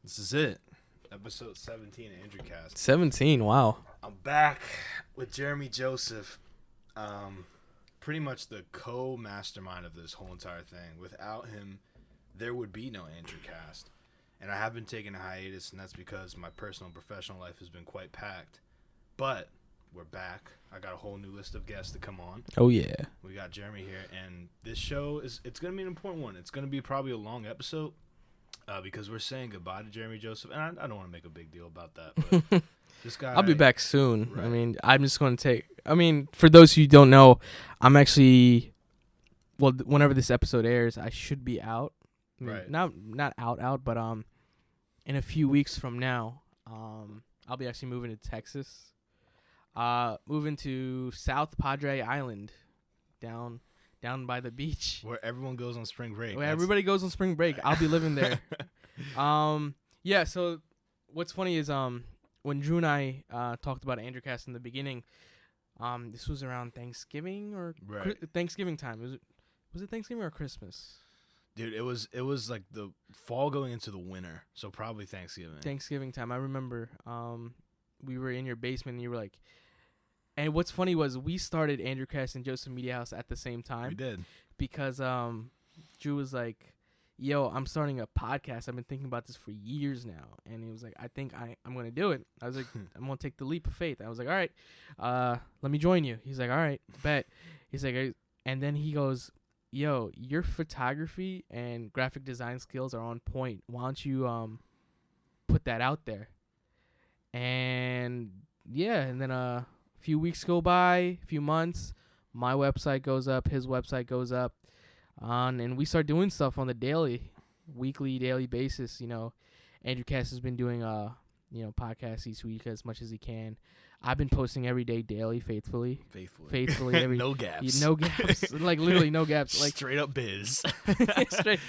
This is it. Episode 17 of Andrewcast. 17, wow. I'm back with Jeremy Joseph. Pretty much the co-mastermind of this whole entire thing. Without him, there would be no Andrewcast. And I have been taking a hiatus, and that's because my personal and professional life has been quite packed. But we're back. I got a whole new list of guests to come on. Oh, yeah. We got Jeremy here, and this show it's going to be an important one. It's going to be probably a long episode. Because we're saying goodbye to Jeremy Joseph, and I don't want to make a big deal about that, but this guy... I'll be back soon. Right. I mean, I'm just going to take... I mean, for those who don't know, I'm actually... Well, whenever this episode airs, I should be out. I mean, Right. Not out, but in a few weeks from now, I'll be actually moving to Texas. Moving to South Padre Island, down by the beach. Where everyone goes on spring break. Where everybody goes on spring break. I'll be living there. Yeah, so what's funny is when Drew and I talked about Andrewcast in the beginning, this was around Thanksgiving or Right. Thanksgiving time. Was it Thanksgiving or Christmas? Dude, it was like the fall going into the winter, so probably Thanksgiving. Thanksgiving time. I remember we were in your basement and you were like, and what's funny was we started Andrewcast and Joseph Media House at the same time. We did. Because Drew was like, yo, I'm starting a podcast. I've been thinking about this for years now. And he was like, I think I'm going to do it. I was like, I'm going to take the leap of faith. I was like, all right, let me join you. He's like, all right, bet. He's like, and then he goes, yo, your photography and graphic design skills are on point. Why don't you put that out there? And yeah, and then a few weeks go by, a few months, my website goes up, his website goes up, and we start doing stuff on the weekly, daily basis. You know, Andrewcast has been doing podcasts each week as much as he can. I've been posting every day, daily, faithfully. Every No gaps. no gaps, like literally no gaps, like straight up biz. straight.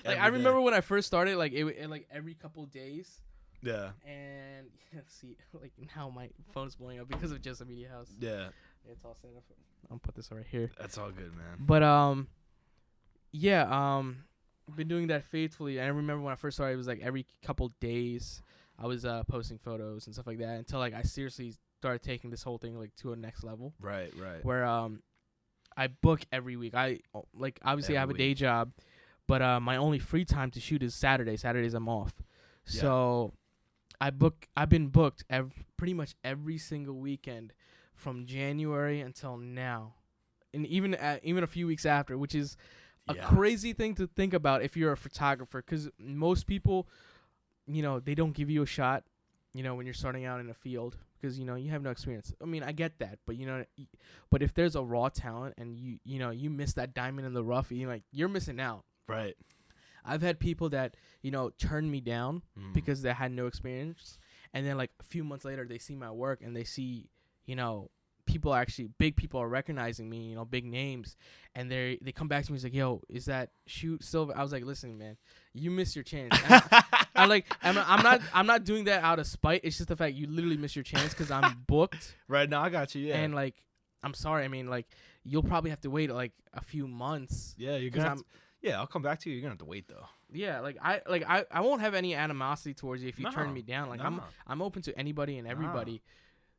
Like I remember when I first started, like it like every couple days. Yeah. And let's see, like now my phone's blowing up because of just a media house. Yeah. It's all set up. I'll put this right here. That's all good, man. But been doing that faithfully. And I remember when I first started, it was like every couple days I was posting photos and stuff like that until like I seriously started taking this whole thing like to a next level. Right. Where I book every week. I like obviously I have a day job, but my only free time to shoot is Saturday. Saturdays I'm off. Yeah. So I've been booked pretty much every single weekend from January until now, and even a few weeks after, which is a crazy thing to think about if you're a photographer, because most people, they don't give you a shot, when you're starting out in a field, because you have no experience. I mean, I get that, but but if there's a raw talent and you miss that diamond in the rough, you're missing out. Right. I've had people that, turned me down because they had no experience. And then, like, a few months later, they see my work and they see, big people are recognizing me, big names. And they come back to me and like, yo, is that shoot still? I was like, listen, man, you missed your chance. I'm not doing that out of spite. It's just the fact you literally missed your chance because I'm booked. Right now, I got you, yeah. And, like, I'm sorry. I mean, like, you'll probably have to wait, like, a few months. Yeah, you're going to Yeah, I'll come back to you. You're gonna have to wait though. Yeah, I won't have any animosity towards you if you turn me down. Like I'm open to anybody and everybody.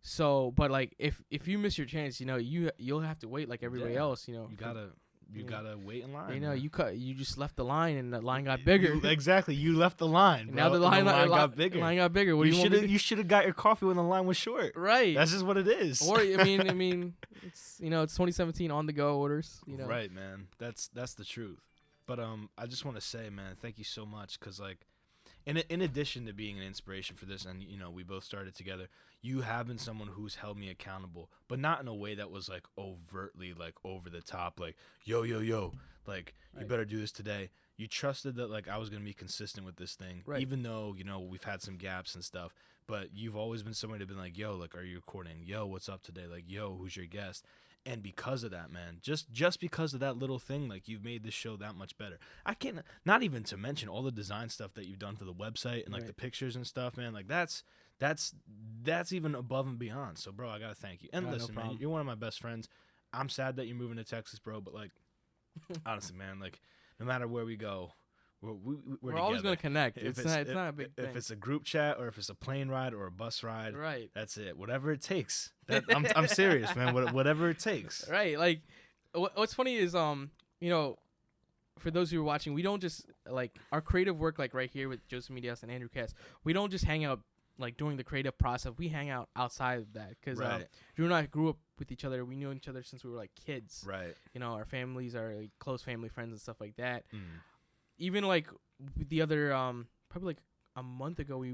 So, but like if you miss your chance, you'll have to wait like everybody else. You gotta wait in line. You just left the line and the line got bigger. Exactly, you left the line. Bro. Now the line got bigger. Line got bigger. What you should have got your coffee when the line was short. Right. That's just what it is. Or I mean, it's it's 2017 on the go orders. Right, man. That's the truth. But I just want to say, man, thank you so much, because like, in addition to being an inspiration for this, and we both started together, you have been someone who's held me accountable, but not in a way that was like overtly like over the top, like yo, like you better do this today. You trusted that like I was gonna be consistent with this thing, even though we've had some gaps and stuff. But you've always been somebody to be like, yo, like, are you recording? Yo, what's up today? Like, yo, who's your guest? And because of that, man, just because of that little thing, like, you've made this show that much better. I can't, not even to mention all the design stuff that you've done for the website and like the pictures and stuff, man. Like that's even above and beyond. So, bro, I gotta thank you. And listen, man, you're one of my best friends. I'm sad that you're moving to Texas, bro. But like, honestly, man, like, no matter where we go, We're always together. gonna connect. If It's not a big thing. If it's a group chat or if it's a plane ride or a bus ride, Right. that's it. Whatever it takes. I'm serious, man. Whatever it takes. Right. Like, what's funny is you know, for those who are watching, we don't just like our creative work like right here with Joseph Medias and Andrewcast. We don't just hang out like during the creative process. We hang out outside of that because Right. Drew and I grew up with each other. We knew each other since we were like kids. Right. You know, our families are like, close family friends and stuff like that. Mm. Even like the other probably like a month ago,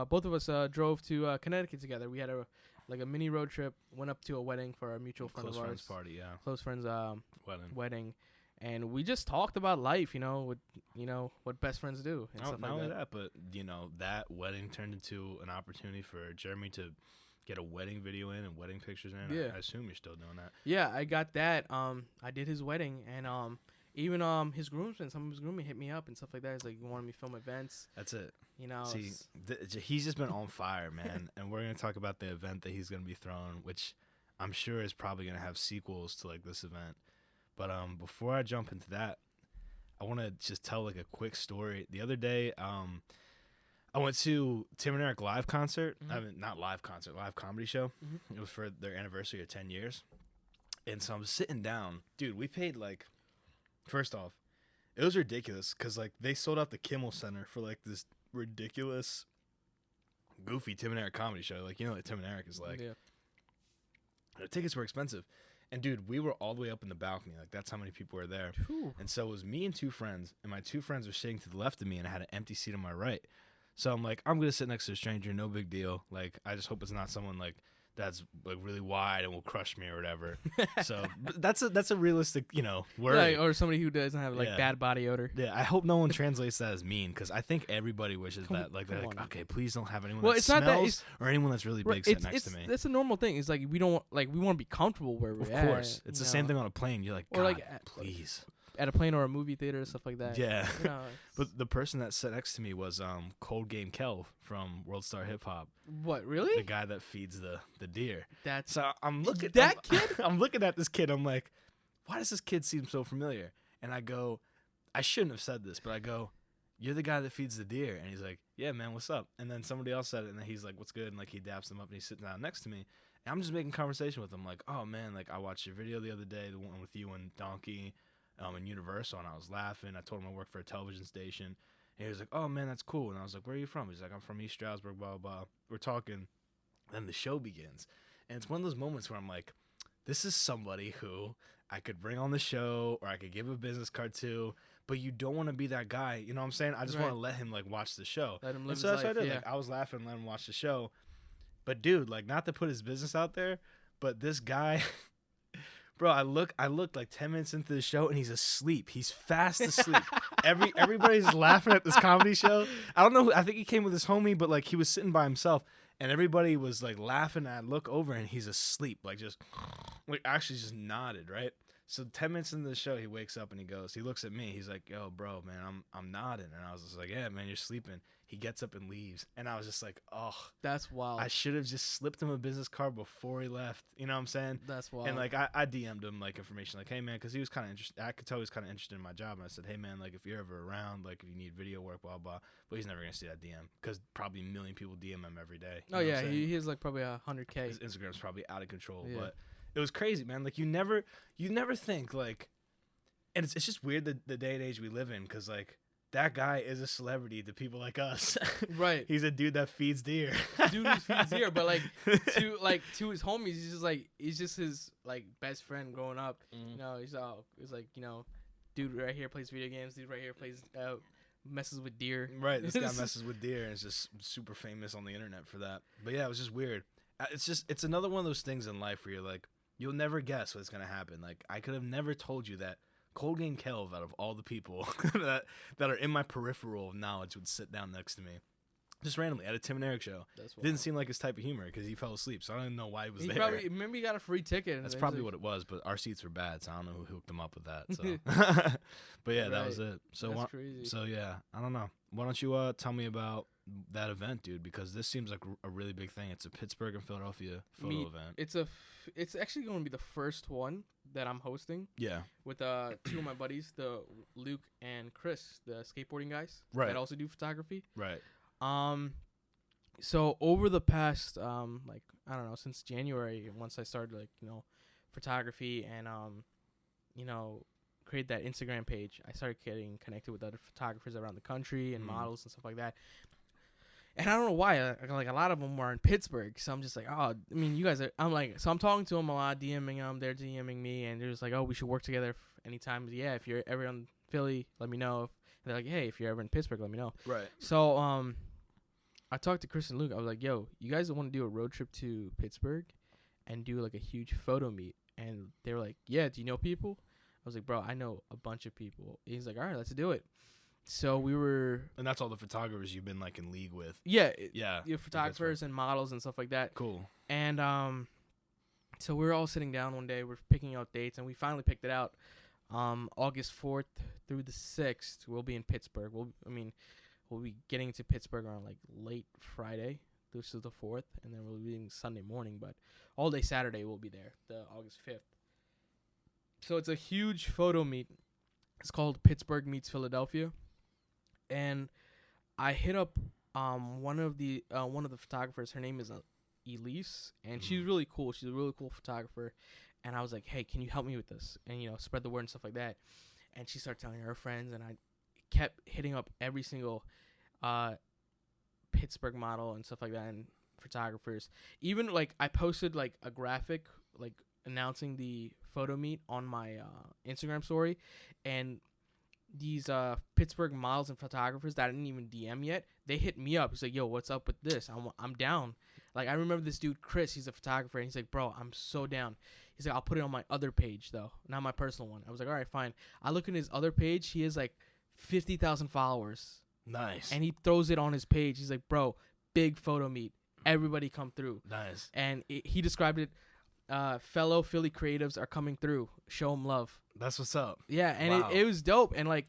both of us drove to Connecticut together. We had a mini road trip. Went up to a wedding for our mutual friend Close of friends ours. party, yeah. Close friends Wedding. and we just talked about life. What best friends do. And stuff Not like only that. that, but that wedding turned into an opportunity for Jeremy to get a wedding video in and wedding pictures in. Yeah. I assume you're still doing that. Yeah, I got that. I did his wedding, and even his groomsmen, some of his groomsmen hit me up and stuff like that. It's like, you wanted me to film events. That's it. You know. See, he's just been on fire, man. And we're going to talk about the event that he's going to be throwing, which I'm sure is probably going to have sequels to like this event. But before I jump into that, I want to just tell like a quick story. The other day, I went to Tim and Eric live concert. Mm-hmm. I mean, not live concert, live comedy show. Mm-hmm. It was for their anniversary of 10 years. And so I'm sitting down. Dude, we paid like, first off, it was ridiculous because like they sold out the Kimmel Center for like this ridiculous, goofy Tim and Eric comedy show. Like, what Tim and Eric is like. Yeah. The tickets were expensive. And dude, we were all the way up in the balcony. Like, that's how many people were there. Whew. And so it was me and two friends, and my two friends were sitting to the left of me, and I had an empty seat on my right. So I'm like, I'm gonna sit next to a stranger, no big deal. Like, I just hope it's not someone like that's like really wide and will crush me or whatever. So that's a realistic, worry. Right, or somebody who doesn't have like Yeah. bad body odor. Yeah, I hope no one translates that as mean, because I think everybody wishes that. Like, they're come like, on. okay, please don't have anyone Well, that it's not that- smells it's- or anyone that's really big Right, sit next to me. That's a normal thing. It's like we want to be comfortable where we're Of at. course, it's the same thing on a plane. You're like, Or, God, like, please. at a plane or a movie theater, stuff like that. Yeah. You know, But the person that sat next to me was Cold Game Kelv from World Star Hip Hop, what the really? guy that feeds the deer. That's So I'm looking That kid? I'm looking at this kid. I'm like, why does this kid seem so familiar? And I go, I shouldn't have said this, but I go, you're the guy that feeds the deer. And he's like, yeah, man, what's up? And then somebody else said it, and then he's like, what's good? And like he daps him up, and he's sitting down next to me. And I'm just making conversation with him, like, oh man, like I watched your video the other day, the one with you and Donkey. In Universal, and I was laughing. I told him I work for a television station, and he was like, "Oh man, that's cool." And I was like, "Where are you from?" He's like, "I'm from East Stroudsburg." Blah blah blah. We're talking, then the show begins, and it's one of those moments where I'm like, "This is somebody who I could bring on the show, or I could give a business card to." But you don't want to be that guy, you know what I'm saying? I just want to let him like watch the show. Let him And live so his that's what life. I did. Yeah. Like I was laughing, let him watch the show. But dude, like not to put his business out there, but this guy. Bro, I looked like 10 minutes into the show and he's asleep. He's fast asleep. Everybody's laughing at this comedy show. I don't know. I think he came with his homie, but like he was sitting by himself and everybody was like laughing. And I look over and he's asleep, like just like actually just nodded, right? So 10 minutes into the show, he wakes up and he looks at me. He's like, "Yo, bro, man, I'm nodding." And I was just like, "Yeah, man, you're sleeping." He gets up and leaves. And I was just like, "Oh, That's wild. I should have just slipped him a business card before he left." You know what I'm saying? That's wild. And like I DM'd him like information, like, "Hey man," because he was kind of interested. I could tell he was kind of interested in my job. And I said, "Hey man, like if you're ever around, like if you need video work, blah blah." But he's never gonna see that DM because probably a million people DM him every day. You oh know yeah, what I'm saying? he has like probably 100K. His Instagram's probably out of control. Yeah. But it was crazy, man. Like you never think like, and it's just weird the day and age we live in because like that guy is a celebrity to people like us. Right. He's a dude that feeds deer. Dude who feeds deer, but like to his homies, he's just his like best friend growing up. Mhm. You know, he's like, dude right here plays video games. Dude right here plays messes with deer. Right, this guy messes with deer and is just super famous on the internet for that. But yeah, it was just weird. It's another one of those things in life where you're like, you'll never guess what's gonna happen. Like I could have never told you that Cold Game Kelv, out of all the people that are in my peripheral of knowledge, would sit down next to me. Just randomly at a Tim and Eric show. That's Didn't seem like his type of humor because he fell asleep, so I don't even know why he was there. Probably maybe he got a free ticket. And That's he's probably like, what it was, but our seats were bad, so I don't know who hooked them up with that. So, but yeah, that was Right. it. So That's crazy. So yeah, I don't know. Why don't you tell me about that event, dude, because this seems like a really big thing. It's a Pittsburgh and Philadelphia photo event. It's actually going to be the first one that I'm hosting. Yeah. With two of my buddies, the Luke and Chris, the skateboarding guys Right. that also do photography. Right. So over the past like I don't know, since January, once I started like, photography and create that Instagram page, I started getting connected with other photographers around the country and models and stuff like that. And I don't know why, like a lot of them were in Pittsburgh, so I'm just like, oh, I mean, you guys are. I'm like, so I'm talking to them a lot, DMing them, they're DMing me, and they're just like, oh, we should work together anytime. Yeah, if you're ever in Philly, let me know. They're like, hey, if you're ever in Pittsburgh, let me know. Right. So I talked to Chris and Luke. I was like, yo, you guys want to do a road trip to Pittsburgh and do like a huge photo meet? And they were like, yeah, do you know people? I was like, bro, I know a bunch of people. He's like, all right, let's do it. So we were, and that's all the photographers you've been like in league with. Yeah, photographers and models and stuff like that. Cool. And so we were all sitting down one day. We're picking out dates, and we finally picked it out. August 4th through the 6th, we'll be in Pittsburgh. We'll be getting to Pittsburgh on like late Friday. This is the 4th, and then we'll be leaving Sunday morning. But all day Saturday we'll be there, the August 5th. So it's a huge photo meet. It's called Pittsburgh Meets Philadelphia. And I hit up one of the photographers. Her name is Elise, and she's really cool. She's a really cool photographer. And I was like, hey, can you help me with this? And, spread the word and stuff like that. And she started telling her friends, and I kept hitting up every single Pittsburgh model and stuff like that and photographers. Even, like, I posted, like, a graphic, like, announcing the photo meet on my Instagram story. And these Pittsburgh models and photographers that I didn't even DM yet, they hit me up. He's like, yo, what's up with this? I'm down. Like, I remember this dude, Chris, he's a photographer, and he's like, bro, I'm so down. He's like, I'll put it on my other page, though, not my personal one. I was like, all right, fine. I look at his other page. He has, like, 50,000 followers. Nice. And he throws it on his page. He's like, bro, big photo meet. Everybody come through. Nice. And he described it, fellow Philly creatives are coming through. Show them love. That's what's up. Yeah, and it was dope. And, like,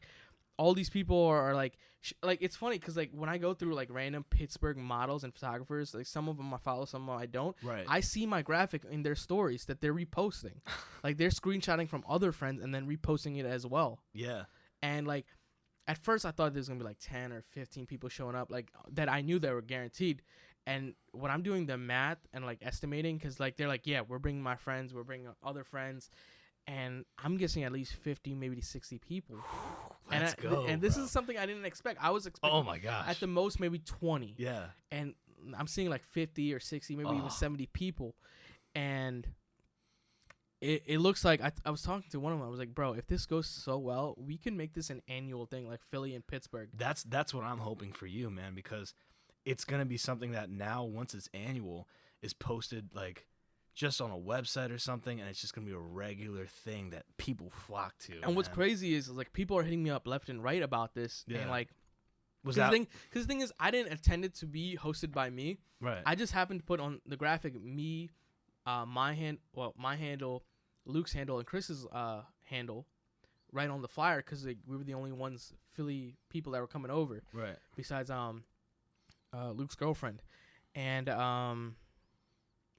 all these people are like, it's funny because, like, when I go through, like, random Pittsburgh models and photographers, like, some of them I follow, some of them I don't. Right. I see my graphic in their stories that they're reposting. Like, they're screenshotting from other friends and then reposting it as well. Yeah. And, like, at first I thought there was going to be, like, 10 or 15 people showing up, like, that I knew they were guaranteed. And when I'm doing the math and, like, estimating, because, like, they're like, yeah, we're bringing my friends, we're bringing other friends. And I'm guessing at least 50, maybe 60 people. Let's go. And this is something I didn't expect. I was expecting, oh my gosh, at the most maybe 20. Yeah. And I'm seeing like 50 or 60, maybe even 70 people. And it looks like I was talking to one of them. I was like, bro, if this goes so well, we can make this an annual thing, like Philly and Pittsburgh. That's what I'm hoping for you, man, because it's gonna be something that now, once it's annual, is posted like just on a website or something, and it's just gonna be a regular thing that people flock to. And what's crazy is like people are hitting me up left and right about this. Yeah. And like, was because that the thing is, I didn't intend it to be hosted by me. right? I just happened to put on the graphic me, my handle, Luke's handle, and Chris's handle right on the flyer because like, we were the only ones Philly people that were coming over. Right. Besides Luke's girlfriend, and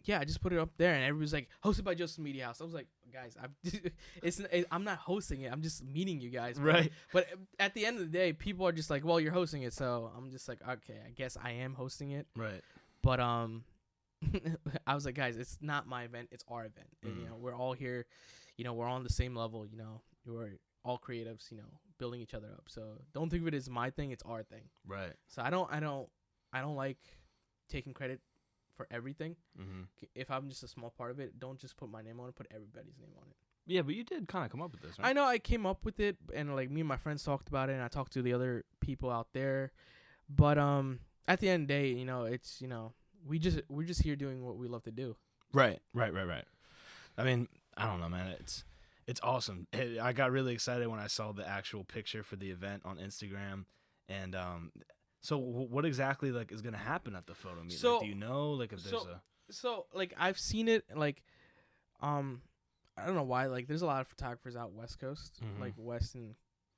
yeah, I just put it up there, and everybody's like, hosted by Joseph Media House. I was like, guys, I'm not hosting it. I'm just meeting you guys. Right. But at the end of the day, people are just like, well, you're hosting it, so I'm just like, okay, I guess I am hosting it. Right. But I was like, guys, it's not my event, it's our event. And, we're all here, we're all on the same level, we're all creatives, building each other up. So don't think of it as my thing, it's our thing. Right. So I don't like taking credit for everything. Mm-hmm. If I'm just a small part of it, don't just put my name on it, put everybody's name on it. Yeah, but you did kind of come up with this, right? I know I came up with it, and like me and my friends talked about it, and I talked to the other people out there. But at the end of the day, it's we're just here doing what we love to do. Right. I mean, I don't know, man. It's awesome. I got really excited when I saw the actual picture for the event on Instagram, and so what exactly like is gonna happen at the photo meet? So, like, do you know like if there's So like I've seen it like I don't know why, like there's a lot of photographers out West Coast, like West and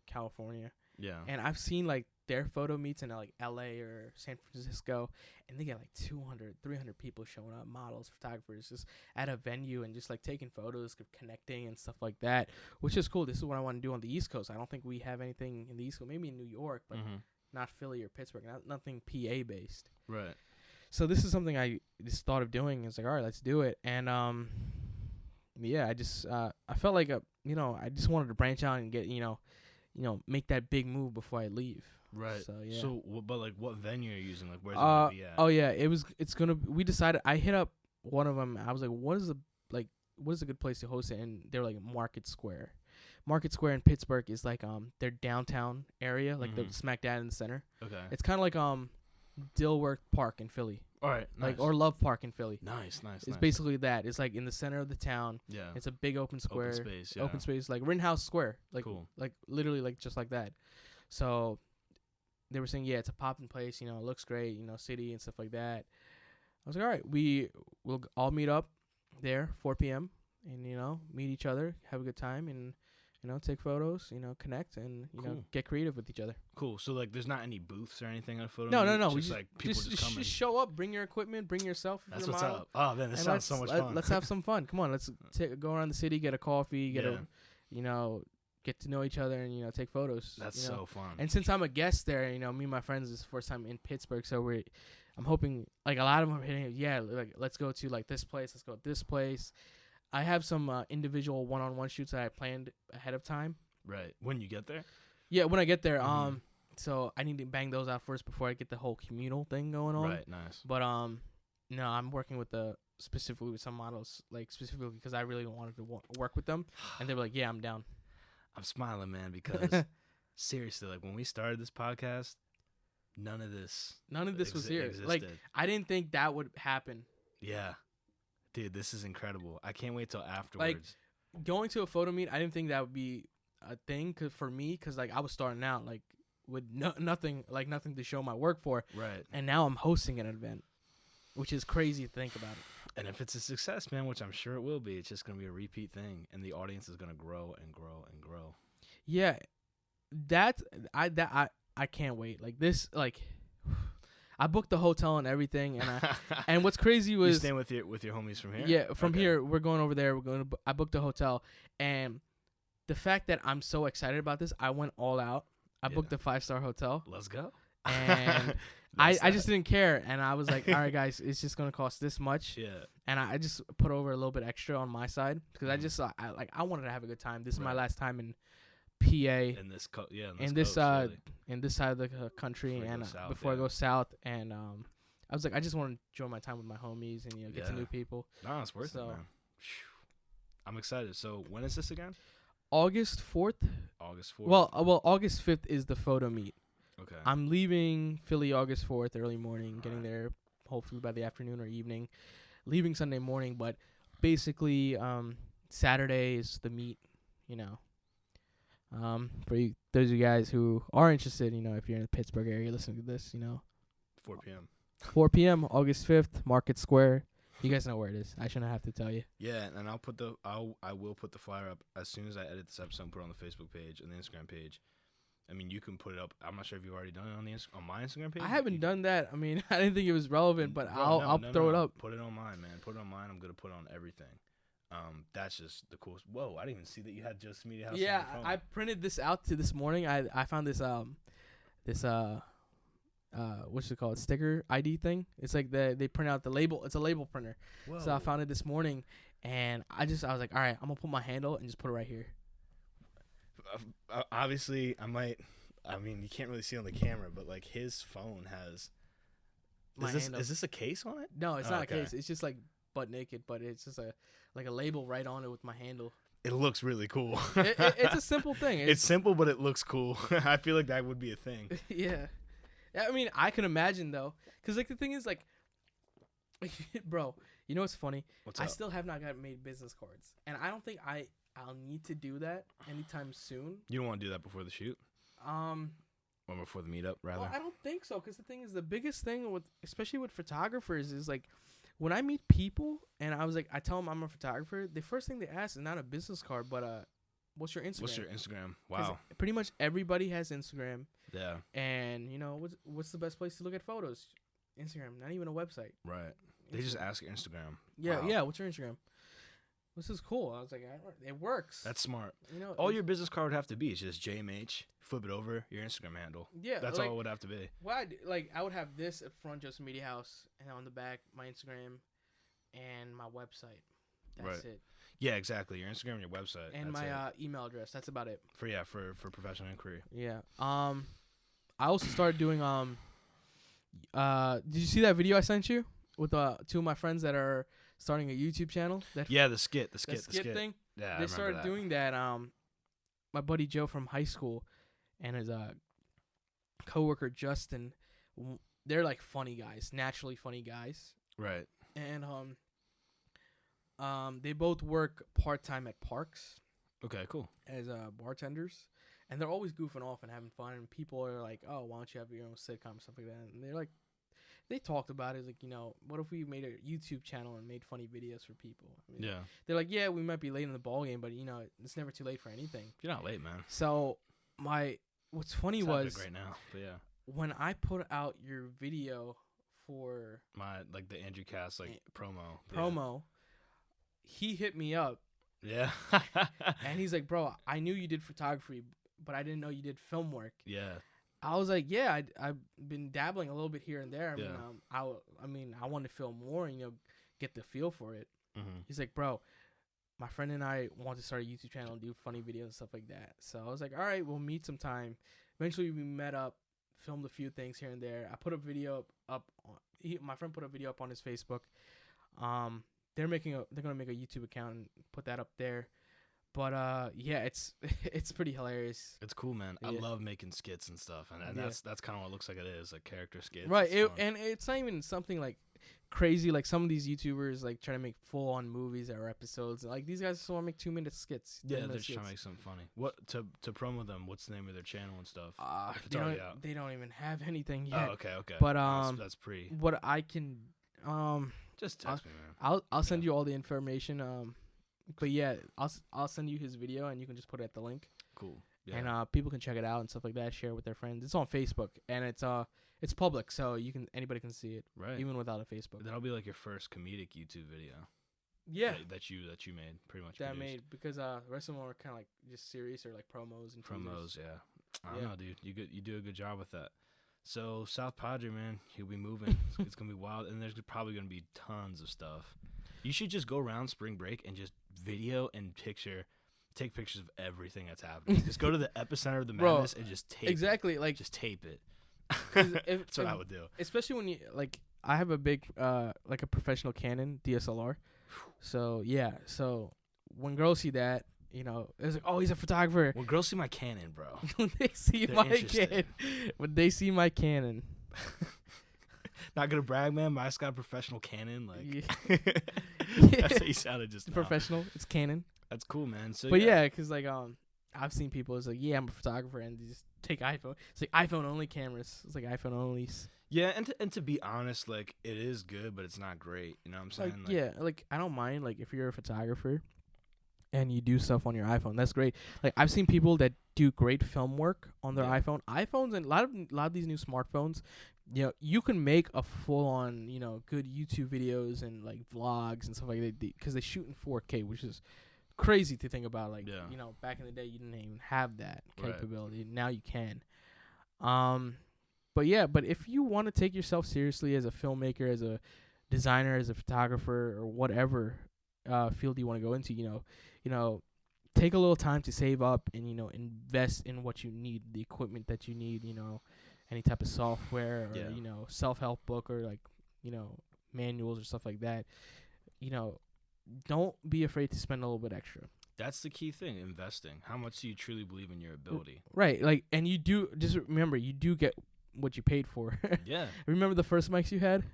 California, Yeah. And I've seen like their photo meets in like LA or San Francisco, and they get like 200, 300 people showing up, models, photographers, just at a venue and just like taking photos, connecting and stuff like that, which is cool. This is what I want to do on the East Coast. I don't think we have anything in the East Coast, maybe in New York, but not Philly or Pittsburgh, nothing PA based. Right. So this is something I just thought of doing. It's like, all right, let's do it. And yeah, I just I felt like I just wanted to branch out and get make that big move before I leave. Right. So yeah. So, but like, what venue are you using? Like, where's it gonna be at? Oh yeah, it's gonna. We decided. I hit up one of them. I was like, what is a good place to host it? And they're like Market Square. Market Square in Pittsburgh is like their downtown area, like the smack dab in the center. Okay. It's kind of like Dilworth Park in Philly. All right. Nice. Like or Love Park in Philly. Nice. It's basically that. It's like in the center of the town. Yeah. It's a big open square. Open space. Yeah. Open space, like Rittenhouse Square. Like cool. Like literally like just like that. So they were saying, yeah, it's a poppin' place. It looks great. City and stuff like that. I was like, all right, we'll all meet up there 4 p.m. and meet each other, have a good time, and take photos, connect, and cool. Get creative with each other. Cool. So like, there's not any booths or anything on a photo. No. Just like people just come. Just show up, bring your equipment, bring yourself. That's what's up. Oh man, this sounds so much fun. Let's have some fun. Come on, let's go around the city, get a coffee, get get to know each other, and take photos. That's so fun. And since I'm a guest there, me and my friends, this is the first time in Pittsburgh, so I'm hoping like a lot of them are hitting. Yeah, like let's go to like this place. Let's go to this place. I have some individual one-on-one shoots that I planned ahead of time. Right. When you get there? Yeah, when I get there. So I need to bang those out first before I get the whole communal thing going on. Right, nice. But no, I'm working with specifically with some models, like specifically because I really wanted to work with them, and they were like, "Yeah, I'm down." I'm smiling, man, because seriously, like when we started this podcast, none of this was here. Existed. Like I didn't think that would happen. Yeah, dude, this is incredible. I can't wait till afterwards. Like going to a photo meet, I didn't think that would be a thing for me, cause like I was starting out like with nothing to show my work for. Right. And now I'm hosting an event, which is crazy to think about it. And if it's a success, man, which I'm sure it will be, it's just gonna be a repeat thing, and the audience is gonna grow and grow and grow. Yeah, I can't wait. Like this, like I booked the hotel and everything, and and what's crazy was you staying with your homies from here. Yeah, from here we're going over there. I booked a hotel, and the fact that I'm so excited about this, I went all out. I booked a 5-star hotel. Let's go. And I just didn't care, and I was like, all right, guys, it's just gonna cost this much. Yeah. And I just put over a little bit extra on my side because I just I wanted to have a good time. This is my last time in PA. In this in this side of the country, and before I go south, and I was like, I just want to enjoy my time with my homies and get to new people. No, it's worth it, man. I'm excited. So when is this again? August 4th. August 4th. Well, August 5th is the photo meet. Okay. I'm leaving Philly August 4th early morning, getting there hopefully by the afternoon or evening, leaving Sunday morning. But basically, Saturday is the meet. For those of you guys who are interested, if you're in the Pittsburgh area listening to this, 4 p.m. 4 p.m. August 5th, Market Square. You guys know where it is. I shouldn't have to tell you. Yeah, and I will put the flyer up as soon as I edit this episode and put it on the Facebook page and the Instagram page. I mean, you can put it up. I'm not sure if you've already done it on my Instagram page. I haven't done that. I mean, I didn't think it was relevant, but I'll throw it up. Put it on mine, man. Put it on mine. I'm gonna put it on everything. That's just the coolest. Whoa, I didn't even see that you had Just Media House. Yeah, I printed this out this morning. I found this what's it called, sticker ID thing. It's like they print out the label. It's a label printer. Whoa. So I found it this morning, and I was like, all right, I'm gonna put my handle and just put it right here. Obviously, I mean, you can't really see on the camera, but like his phone has. Is this a case on it? No, it's not a case. It's just like butt naked, but it's just a label right on it with my handle. It looks really cool. It's a simple thing. It's simple, but it looks cool. I feel like that would be a thing. Yeah. I mean, I can imagine, though. Because, like, the thing is, like, bro, you know what's funny? I still have not made business cards. And I don't think I'll need to do that anytime soon. You don't want to do that before the shoot? Or before the meetup, rather? Well, I don't think so. Because the thing is, the biggest thing, especially with photographers, is, like, when I meet people and I tell them I'm a photographer, the first thing they ask is not a business card, but what's your Instagram? What's your Instagram? 'Cause Wow. pretty much everybody has Instagram, Yeah. and what's the best place to look at photos? Instagram. Not even a website. Right. They just ask your Instagram. Yeah, Wow. yeah. What's your Instagram? This is cool. I was like, it works. That's smart. All Your business card would have to be is just JMH. Flip it over, your Instagram handle. Yeah, That's all it would have to be. Well, I would have this at front, Joseph Media House, and on the back, my Instagram and my website. That's it. Yeah, exactly. Your Instagram and your website. And that's my email address. That's about it. For professional inquiry. Yeah. I also started doing did you see that video I sent you with two of my friends that are starting a YouTube channel? The skit thing. Yeah, They started doing that. My buddy Joe from high school and his coworker Justin, they're like funny guys, naturally funny guys. Right. And they both work part-time at parks. Okay, cool. As bartenders, and they're always goofing off and having fun, and people are like, oh, why don't you have your own sitcom, stuff like that. And they're like, they talked about it, like, what if we made a YouTube channel and made funny videos for people? I mean, Yeah. They're like, yeah, we might be late in the ball game, but it's never too late for anything. You're not late, man. So what's funny It's was great now, but yeah. when I put out your video for My the Andrewcast promo. promo, he hit me up. Yeah. And he's like, bro, I knew you did photography, but I didn't know you did film work. Yeah. I was like, yeah, I've been dabbling a little bit here and there. I mean, I want to feel more, get the feel for it. Mm-hmm. He's like, bro, my friend and I want to start a YouTube channel and do funny videos and stuff like that. So I was like, all right, we'll meet sometime. Eventually, we met up, filmed a few things here and there. I put a video up. My friend put a video up on his Facebook. They're gonna make a YouTube account and put that up there. But yeah, it's pretty hilarious. It's cool, man. Yeah. I love making skits and stuff, and that's kind of what it looks like it is, like character skits. Right, and it's not even something like crazy like some of these YouTubers like try to make full on movies or episodes. Like these guys just want to make 2-minute skits. Yeah, they're just trying to make something funny. What to promo them? What's the name of their channel and stuff? They don't even have anything yet. Oh, okay. But that's pretty. What I can just text me, man. I'll send you all the information. But yeah, I'll send you his video and you can just put it at the link. Cool. Yeah. And people can check it out and stuff like that. Share it with their friends. It's on Facebook and it's public, so anybody can see it, right? Even without a Facebook. That'll be like your first comedic YouTube video. Yeah. That you made pretty much. That I made because the rest of them are kind of like just serious or like promos and promos. teasers. Yeah. I don't know, dude. You do a good job with that. So South Padre, man, he'll be moving. It's gonna be wild, and there's probably gonna be tons of stuff. You should just go around spring break and just video and take pictures of everything that's happening. Just go to the epicenter of the madness and just tape it. Like just tape it. That's what I would do. Especially when you like, I have a big like a professional Canon DSLR. So yeah, so when girls see that, it's like, oh, he's a photographer. When girls see my Canon, bro, when they see my Canon, not gonna brag, man, but I just got a professional Canon. Like, yeah. That's how you sounded just now. Professional. It's Canon. That's cool, man. So, but yeah, because like I've seen people. It's like, yeah, I'm a photographer, and they just take iPhone. It's like iPhone only cameras. It's like iPhone onlys. Yeah, and to be honest, like it is good, but it's not great. You know what I'm saying? Like, yeah, like I don't mind like if you're a photographer and you do stuff on your iPhone, that's great. Like I've seen people that do great film work on their iPhone. iPhones and a lot of these new smartphones, you can make a full on, good YouTube videos and like vlogs and stuff like that because they shoot in 4K, which is crazy to think about. Like, back in the day you didn't even have that capability. Right. Now you can. But if you want to take yourself seriously as a filmmaker, as a designer, as a photographer, or whatever field you want to go into, take a little time to save up and invest in what you need, the equipment that you need, any type of software or self-help book or like manuals or stuff like that. Don't be afraid to spend a little bit extra. That's the key thing, investing. How much do you truly believe in your ability? Right, like, and you do just remember you do get what you paid for. Yeah. Remember the first mics you had?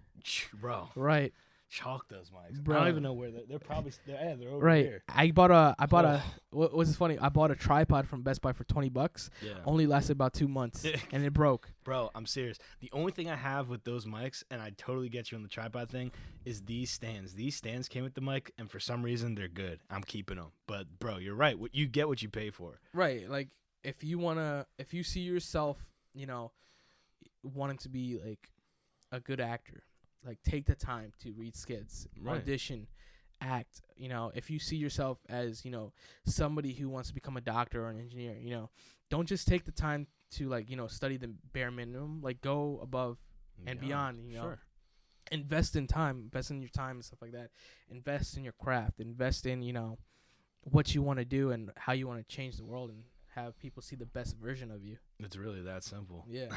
Bro. Right. chalk those mics. I Bro. don't even know where they're probably they're over Right. here. I bought a Oh. what was funny? I bought a tripod from Best Buy for $20. Yeah. Only lasted about 2 months and it broke. Bro, I'm serious. The only thing I have with those mics, and I totally get you on the tripod thing, is these stands. These stands came with the mic, and for some reason they're good. I'm keeping them. But bro, you're right. You get what you pay for. Right. Like if you see yourself, you know, wanting to be like a good actor, like take the time to read skits, Right. audition, act. You know, if you see yourself as, you know, somebody who wants to become a doctor or an engineer, you know, don't just take the time to like, you know, study the bare minimum. Like go above and beyond. You know, Sure. invest in time, invest in your time and stuff like that. Invest in your craft. Invest in, you know, what you want to do and how you want to change the world and have people see the best version of you. It's really that simple. Yeah.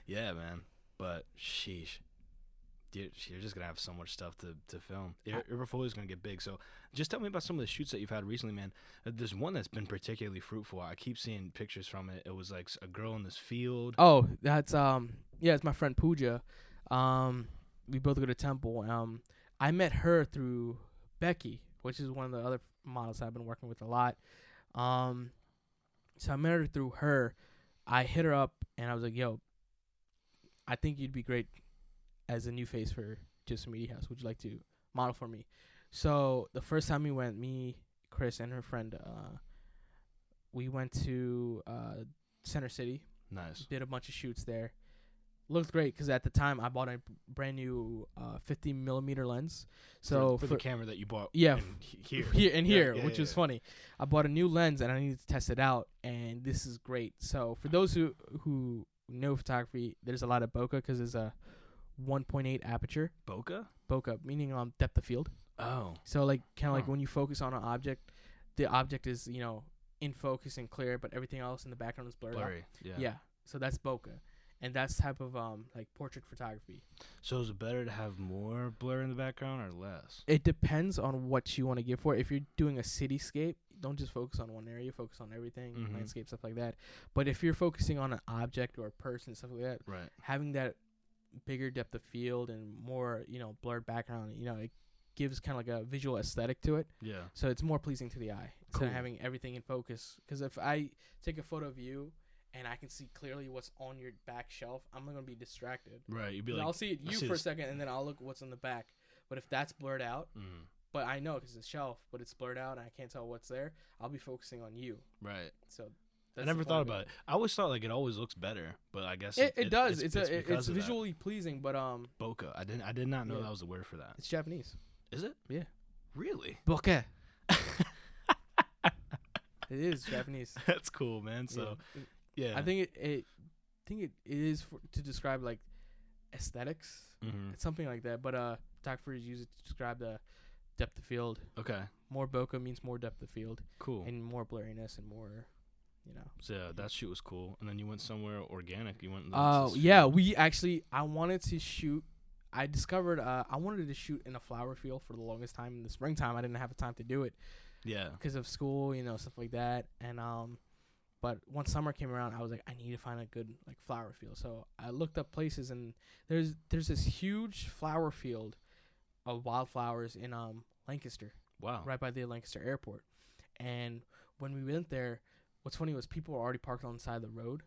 Yeah, man. But sheesh. Dude, you're just going to have so much stuff to film. Your portfolio is going to get big. So just tell me about some of the shoots that you've had recently, man. There's one that's been particularly fruitful. I keep seeing pictures from it. It was like a girl in this field. Oh, that's yeah, it's my friend Pooja. We both go to Temple. I met her through Becky, which is one of the other models I've been working with a lot. So I met her through her. I hit her up and I was like, "Yo, I think you'd be great as a new face for Just Media House. Would you like to model for me?" So the first time we went, me, Chris, and her friend, we went to Center City. Nice. Did a bunch of shoots there. Looked great because at the time I bought a brand new 50 millimeter lens. So for the camera that you bought. Yeah, Here, which was funny. I bought a new lens and I needed to test it out, and this is great. So for those who know photography, there's a lot of bokeh because there's a 1.8 aperture. Bokeh meaning depth of field. Oh. So like kind of like when you focus on an object, the object is, you know, in focus and clear, but everything else in the background is blurry. Yeah. So that's bokeh. And that's type of like portrait photography. So is it better to have more blur in the background or less? It depends on what you want to give for it. If you're doing a cityscape, don't just focus on one area. Focus on everything, landscape, stuff like that. But if you're focusing on an object or a person, stuff like that, right, having that bigger depth of field and more, you know, blurred background, you know, it gives kind of like a visual aesthetic to it. Yeah. So it's more pleasing to the eye instead Cool. of having everything in focus. Because if I take a photo of you and I can see clearly what's on your back shelf, I'm not gonna be distracted. Right, you'd be like, I'll see you for a second, and then I'll look what's on the back. But if that's blurred out, but I know because it's a shelf, but it's blurred out and I can't tell what's there, I'll be focusing on you. Right. So I never thought about it. I always thought like it always looks better, but I guess it does. It's visually pleasing, but bokeh. I did not know that was the word for that. It's Japanese. Is it? Yeah. Really? Bokeh. It is Japanese. That's cool, man. So. Yeah, I think it is to describe like aesthetics. It's something like that. But photographers use it to describe the depth of field. Okay. More bokeh means more depth of field. Cool. And more blurriness and more, you know. So yeah, that shoot was cool. And then you went somewhere organic. You went. Yeah. I wanted to shoot. I discovered I wanted to shoot in a flower field for the longest time. In the springtime, I didn't have the time to do it. Yeah. Because of school, you know, stuff like that, and But once summer came around, I was like, I need to find a good like flower field. So I looked up places, and there's this huge flower field of wildflowers in Lancaster. Wow. Right by the Lancaster airport. And when we went there, what's funny was people were already parked on the side of the road,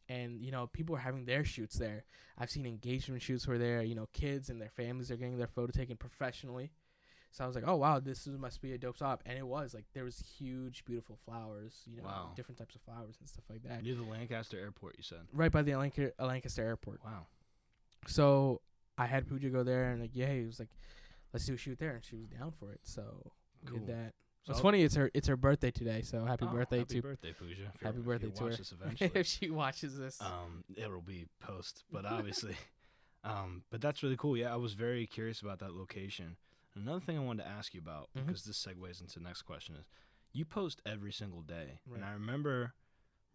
and you know people were having their shoots there. I've seen engagement shoots where there, you know, kids and their families are getting their photo taken professionally. So I was like, oh, wow, must be a dope stop. And it was. Like, there was huge, beautiful flowers, you know, different types of flowers and stuff like that. Near the Lancaster airport, you said? Right by the Lancaster airport. Wow. So I had Pooja go there, and, like, yeah, he was like, let's do a shoot there. And she was down for it. So we did that. So it's funny, it's her birthday today, so happy birthday to birthday, Pooja. Happy birthday to her. This eventually. If she watches this. It'll be post, but obviously. But that's really cool. Yeah, I was very curious about that location. Another thing I wanted to ask you about, because this segues into the next question, is you post every single day. Right. And I remember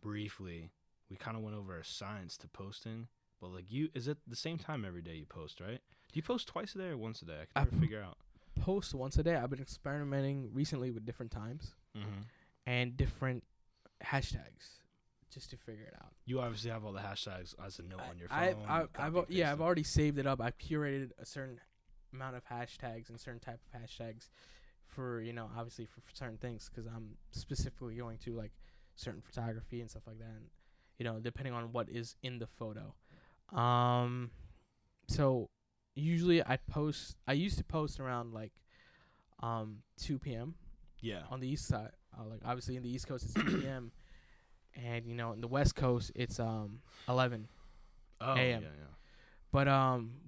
briefly, we kind of went over a science to posting, but like is it the same time every day you post, right? Do you post twice a day or once a day? I can never figure out. Post once a day. I've been experimenting recently with different times and different hashtags just to figure it out. You obviously have all the hashtags as a note on your phone. I've already saved it up. I curated a certain amount of hashtags and certain type of hashtags for, obviously for certain things, because I'm specifically going to like certain photography and stuff like that, and depending on what is in the photo. So usually I used to post around like 2 p.m. Yeah. on the east side. Like obviously in the East Coast it's 2 p.m. and in the West Coast it's 11 Oh, a.m. yeah. But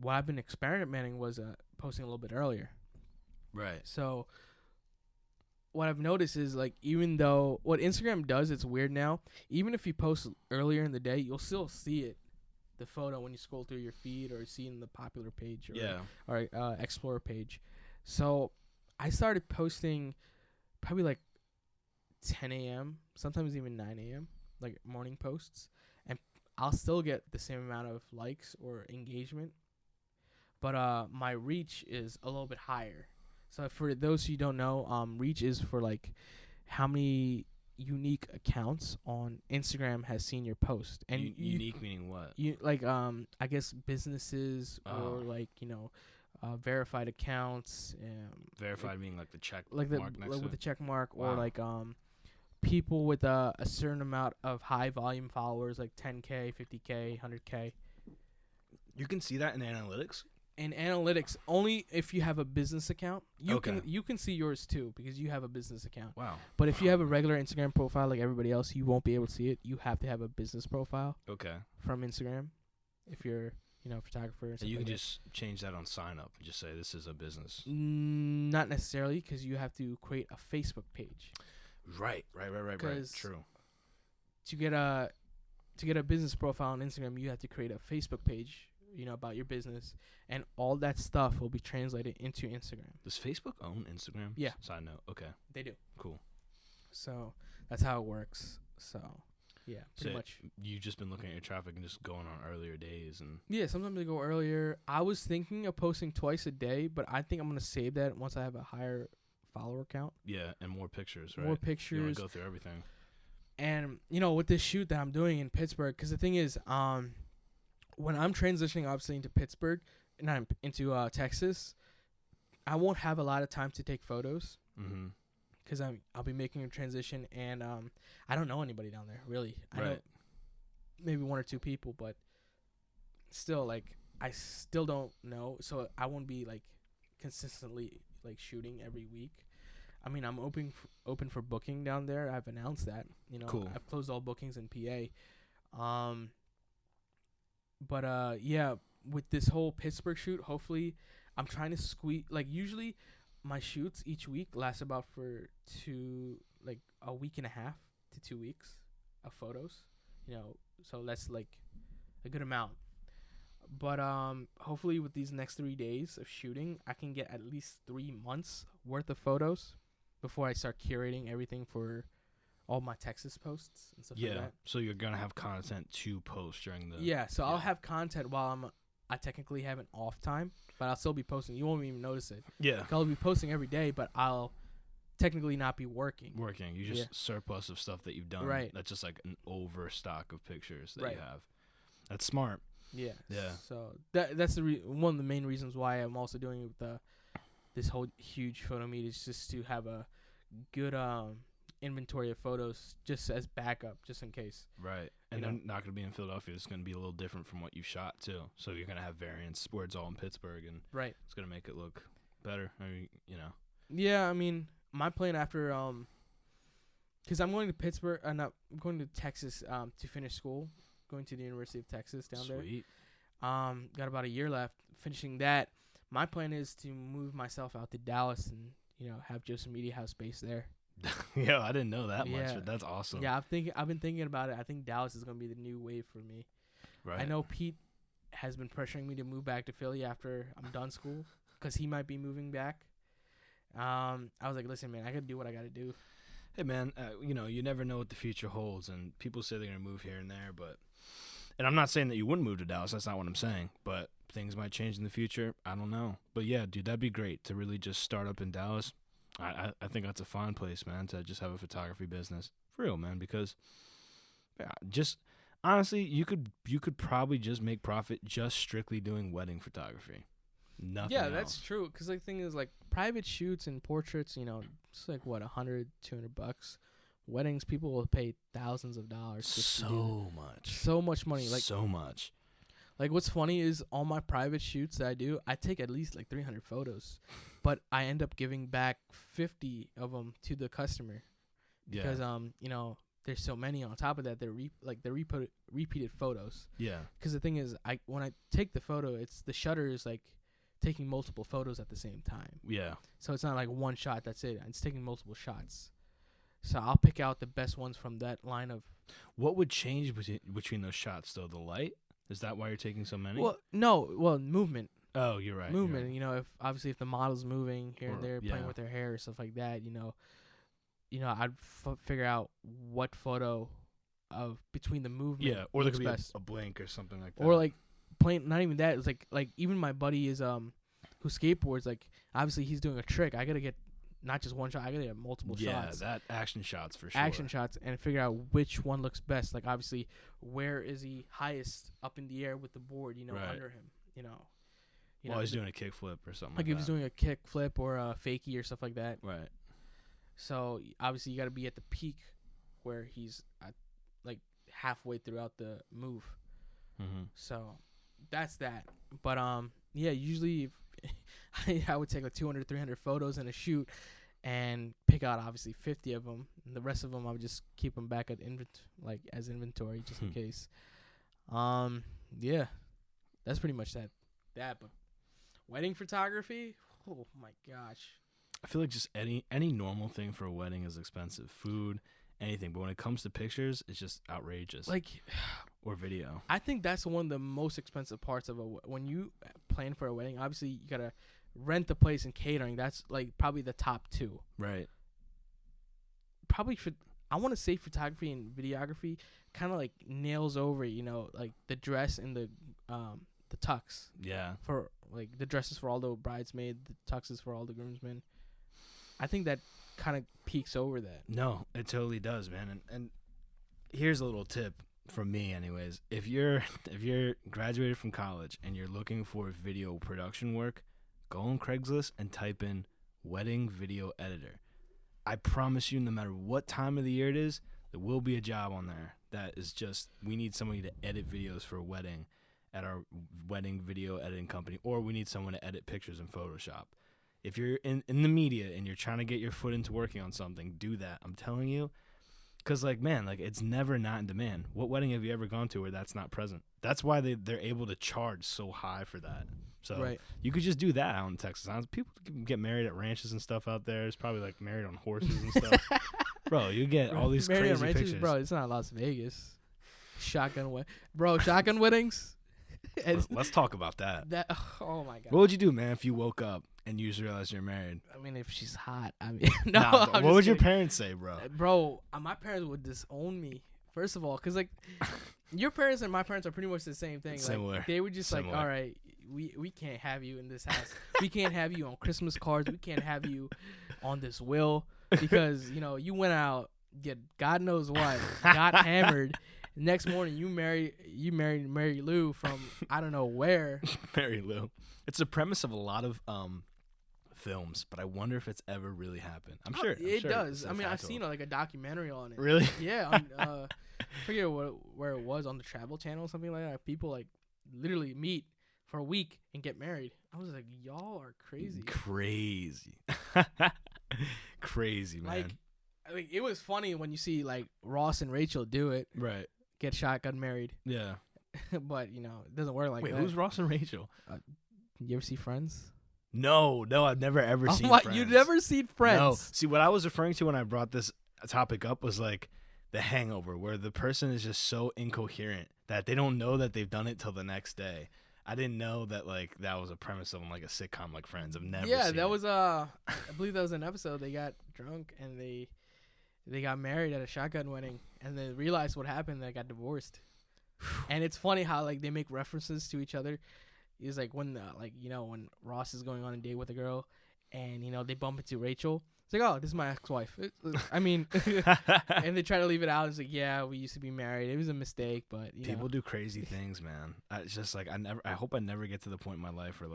what I've been experimenting was posting a little bit earlier. Right. So what I've noticed is, like, even though what Instagram does, it's weird now. Even if you post earlier in the day, you'll still see it, the photo, when you scroll through your feed or see it in the popular page or Explorer page. So I started posting probably like 10 a.m., sometimes even 9 a.m., like morning posts, and I'll still get the same amount of likes or engagement, but my reach is a little bit higher. So for those who don't know, reach is for like how many unique accounts on Instagram has seen your post. And unique meaning what? You like I guess businesses or like verified accounts. Verified meaning like the check like mark next to with it? the check mark, Wow. or like people with a certain amount of high volume followers, like 10K, 50K, 100K. You can see that in analytics? In analytics, only if you have a business account. You Okay. can see yours too, because you have a business account. Wow. But if you have a regular Instagram profile like everybody else, you won't be able to see it. You have to have a business profile Okay. from Instagram if you're, a photographer. And you can just change that on sign up and just say this is a business. Not necessarily, because you have to create a Facebook page. Right. True. To get a business profile on Instagram, you have to create a Facebook page, about your business, and all that stuff will be translated into Instagram. Does Facebook own Instagram? Yeah. Side note. Okay. They do. Cool. So that's how it works. So yeah, pretty much. You've just been looking at your traffic and just going on earlier days and. Yeah, sometimes I go earlier. I was thinking of posting twice a day, but I think I'm gonna save that once I have a higher follower count. Yeah, and more pictures, right? More You pictures. want to go through everything. And with this shoot that I'm doing in Pittsburgh, because the thing is, when I'm transitioning obviously into Pittsburgh, not into Texas, I won't have a lot of time to take photos. Mm-hmm. Because I'll be making a transition, and I don't know anybody down there, really. I know maybe one or two people, but still, like, I still don't know. So I won't be, like, consistently, like, shooting every week. I mean, I'm open for booking down there. I've announced that. Cool. I've closed all bookings in PA. But yeah, with this whole Pittsburgh shoot, hopefully, I'm trying to squeeze. Like, usually, my shoots each week last about for a week and a half to 2 weeks of photos. So that's like a good amount. But hopefully, with these next 3 days of shooting, I can get at least 3 months worth of photos before I start curating everything for all my Texas posts and stuff like that. So you're gonna have content to post during the. Yeah, so I'll have content while I technically have an off time, but I'll still be posting. You won't even notice it. Yeah. I'll be posting every day, but I'll technically not be working. You just surplus of stuff that you've done. Right. That's just like an overstock of pictures that Right. you have. That's smart. Yeah. Yeah. So that's one of the main reasons why I'm also doing it with this whole huge photo meet, is just to have a good inventory of photos just as backup, just in case. Right. And they're not going to be in Philadelphia. It's going to be a little different from what you shot, too. So you're going to have variants where it's all in Pittsburgh, and it's going to make it look better. I mean, Yeah, I mean, my plan after, because I'm going to Pittsburgh, I'm going to Texas to finish school, going to the University of Texas down there. Sweet. Got about a year left. Finishing that, my plan is to move myself out to Dallas and, have Joseph Media House based there. Yeah, I didn't know that much, but that's awesome. Yeah, I've been thinking about it. I think Dallas is going to be the new wave for me. Right. I know Pete has been pressuring me to move back to Philly after I'm done school, because he might be moving back. I was like, listen, man, I got to do what I got to do. Hey, man, you never know what the future holds, and people say they're going to move here and there, and I'm not saying that you wouldn't move to Dallas. That's not what I'm saying, but things might change in the future. I don't know. But, yeah, dude, that'd be great to really just start up in Dallas. I think that's a fun place, man, to just have a photography business. For real, man, because just honestly, you could probably just make profit just strictly doing wedding photography. Nothing Yeah, else. that's true. Because the thing is, like, private shoots and portraits, it's like, what, $100, $200? Weddings, people will pay thousands of dollars just to do So much. so much money. Like, so much. Like, what's funny is all my private shoots that I do, I take at least like 300 photos, but I end up giving back 50 of them to the customer because there's so many. On top of that, they're repeated photos. Yeah. Because the thing is, when I take the photo, it's the shutter is like taking multiple photos at the same time. Yeah. So it's not like one shot. That's it. It's taking multiple shots. So I'll pick out the best ones from that line of. What would change between those shots though? The light? Is that why you're taking so many? Well, no. Well, movement. Oh, you're right. Movement. You're right. If the model's moving here and there, playing yeah. with their hair or stuff like that, I'd figure out what photo of between the movement. Yeah, or there looks could be best. a blink or something like that. Or like playing. Not even that. It's like even my buddy is who skateboards. Like obviously he's doing a trick. I gotta get not just one shot. I gotta get multiple shots. Yeah, that action shots for sure. Action shots and figure out which one looks best. Like obviously, where is he highest up in the air with the board? Right. Under him. While he's doing a kickflip or something. Like if he's doing a kick flip or a fakie or stuff like that. Right. So obviously you got to be at the peak where he's at, like halfway throughout the move. Mm-hmm. So that's that. But usually I would take like 200, 300 photos in a shoot and pick out obviously 50 of them. And the rest of them I would just keep them back at as inventory just in case. Yeah, that's pretty much that. But wedding photography, oh my gosh. I feel like just any normal thing for a wedding is expensive. Food, anything. But when it comes to pictures, it's just outrageous. Like, or video. I think that's one of the most expensive parts of when you plan for a wedding. Obviously, you gotta rent the place and catering. That's like probably the top two. Right. Probably I want to say photography and videography kind of like nails over, like the dress and the tux. Yeah. For like the dresses for all the bridesmaids, the tuxes for all the groomsmen. I think that kind of peaks over that. No, it totally does, man. And here's a little tip from me, anyways. If you're graduated from college and you're looking for video production work, go on Craigslist and type in wedding video editor. I promise you, no matter what time of the year it is, there will be a job on there that is just, we need somebody to edit videos for a wedding at our wedding video editing company, or we need someone to edit pictures in Photoshop. If you're in the media and you're trying to get your foot into working on something, do that. I'm telling you. Because, it's never not in demand. What wedding have you ever gone to where that's not present? That's why they're able to charge so high for that. So you could just do that out in Texas. People get married at ranches and stuff out there. It's probably, married on horses and stuff. Bro, you get all these married crazy on ranches, pictures. Bro, it's not Las Vegas. Shotgun weddings? Let's talk about that. Oh, my God. What would you do, man, if you woke up and you just realized you're married? I mean, if she's hot. I mean, what would your parents say, bro? Bro, my parents would disown me. First of all, because your parents and my parents are pretty much the same thing. Similar. They would just all right, we can't have you in this house. We can't have you on Christmas cards. We can't have you on this will because you went out, get God knows what, got hammered. Next morning, you married Mary Lou from I don't know where. Mary Lou. It's the premise of a lot of films, but I wonder if it's ever really happened. I'm sure it does. I mean, I've seen a documentary on it. Really? Yeah. I forget where it was, on the Travel Channel or something like that. People literally meet for a week and get married. I was like, y'all are crazy. Crazy, man. It was funny when you see Ross and Rachel do it. Right. Get shotgun married. Yeah. But it doesn't work like that. Wait, who's Ross and Rachel? You ever see Friends? No, I've never ever seen Friends. You never seen Friends? No. See, what I was referring to when I brought this topic up was The Hangover, where the person is just so incoherent that they don't know that they've done it till the next day. I didn't know that that was a premise of a sitcom like Friends. I've never seen that it. was I believe that was an episode. They got drunk and they got married at a shotgun wedding and they realized what happened. They got divorced. And it's funny how they make references to each other. It's when when Ross is going on a date with a girl and they bump into Rachel. It's oh, this is my ex-wife. I mean, and they try to leave it out. It's yeah, we used to be married. It was a mistake, but people do crazy things, man. It's just I hope I never get to the point in my life where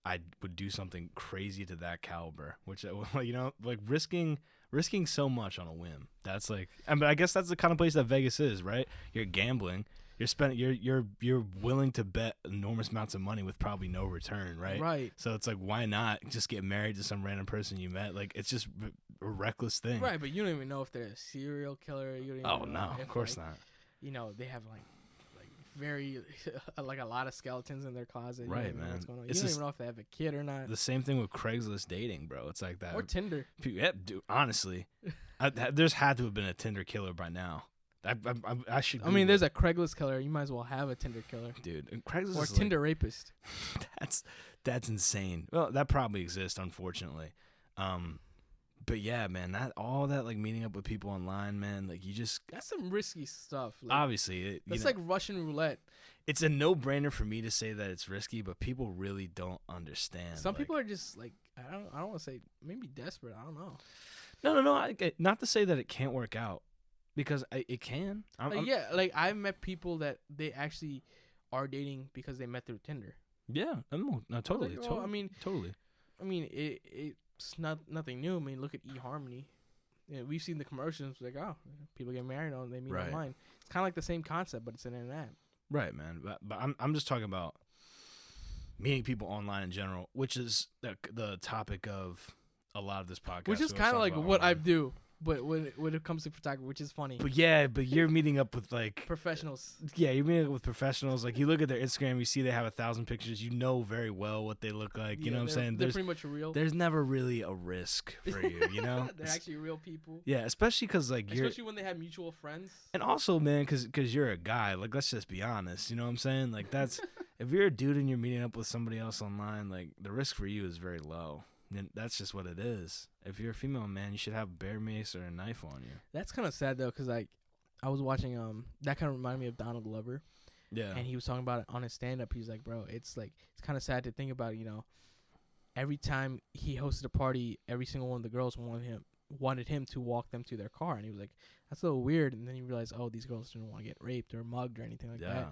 I would do something crazy to that caliber, which you know, like risking so much on a whim. That's like, I mean, I guess that's the kind of place that Vegas is, right? You're gambling. You're spending. You're willing to bet enormous amounts of money with probably no return, right? Right. So it's like, why not just get married to some random person you met? Like, it's just a reckless thing. Right, but you don't even know if they're a serial killer. You don't even Oh know no, if, of course like, not. You know, they have like very like a lot of skeletons in their closet. Right, you don't even know man. what's going on. You It's don't just even know if they have a kid or not. The same thing with Craigslist dating, bro. It's like that. Or Tinder. Yeah, dude. Honestly, there's had to have been a Tinder killer by now. I should. I mean, there's a Craigslist killer. You might as well have a Tinder killer. dude. And Craigslist Or is Tinder rapist. that's insane. Well, that probably exists, unfortunately. But yeah, man, all that like meeting up with people online, man, like you just That's some risky stuff. Like, obviously that's like Russian roulette. it's a no-brainer for me to say that it's risky, but people really don't understand. Some like, people are just like I don't want to say maybe desperate. I don't know. No. Not to say that it can't work out, because it can. Yeah, like I've met people that they actually are dating because they met through Tinder. Yeah, no, totally. Like, well, I mean, totally. It's nothing new. I mean, look at eHarmony. Yeah, we've seen the commercials. Like, oh, people get married they meet Right. online. It's kind of like the same concept, but it's an app. Right, man. But I'm just talking about meeting people online in general, which is the topic of a lot of this podcast. Which is kind of like what I do, but when it comes to photography, which is funny. But you're meeting up with like Professionals. Yeah, you're meeting up with professionals. Like you look at their Instagram, you see they have 1,000 pictures. You know very well what they look like. You know what I'm saying? They're pretty much real. There's never really a risk for you. You know? They're actually real people. Yeah, especially because like especially when they have mutual friends. And also, man, because you're a guy. Like, let's just be honest. You know what I'm saying? Like, that's if you're a dude and you're meeting up with somebody else online, like the risk for you is very low. And that's just what it is. If you're a female, man, you should have a bear mace or a knife on you. That's kind of sad though, because like I was watching that kind of reminded me of Donald Glover. Yeah. And he was talking about it on his stand up. He's like, bro, it's kind of sad to think about, you know, every time he hosted a party, every single one of the girls wanted him to walk them to their car. And he was like, that's a little weird. And then he realized, oh, these girls didn't want to get raped or mugged or anything like that.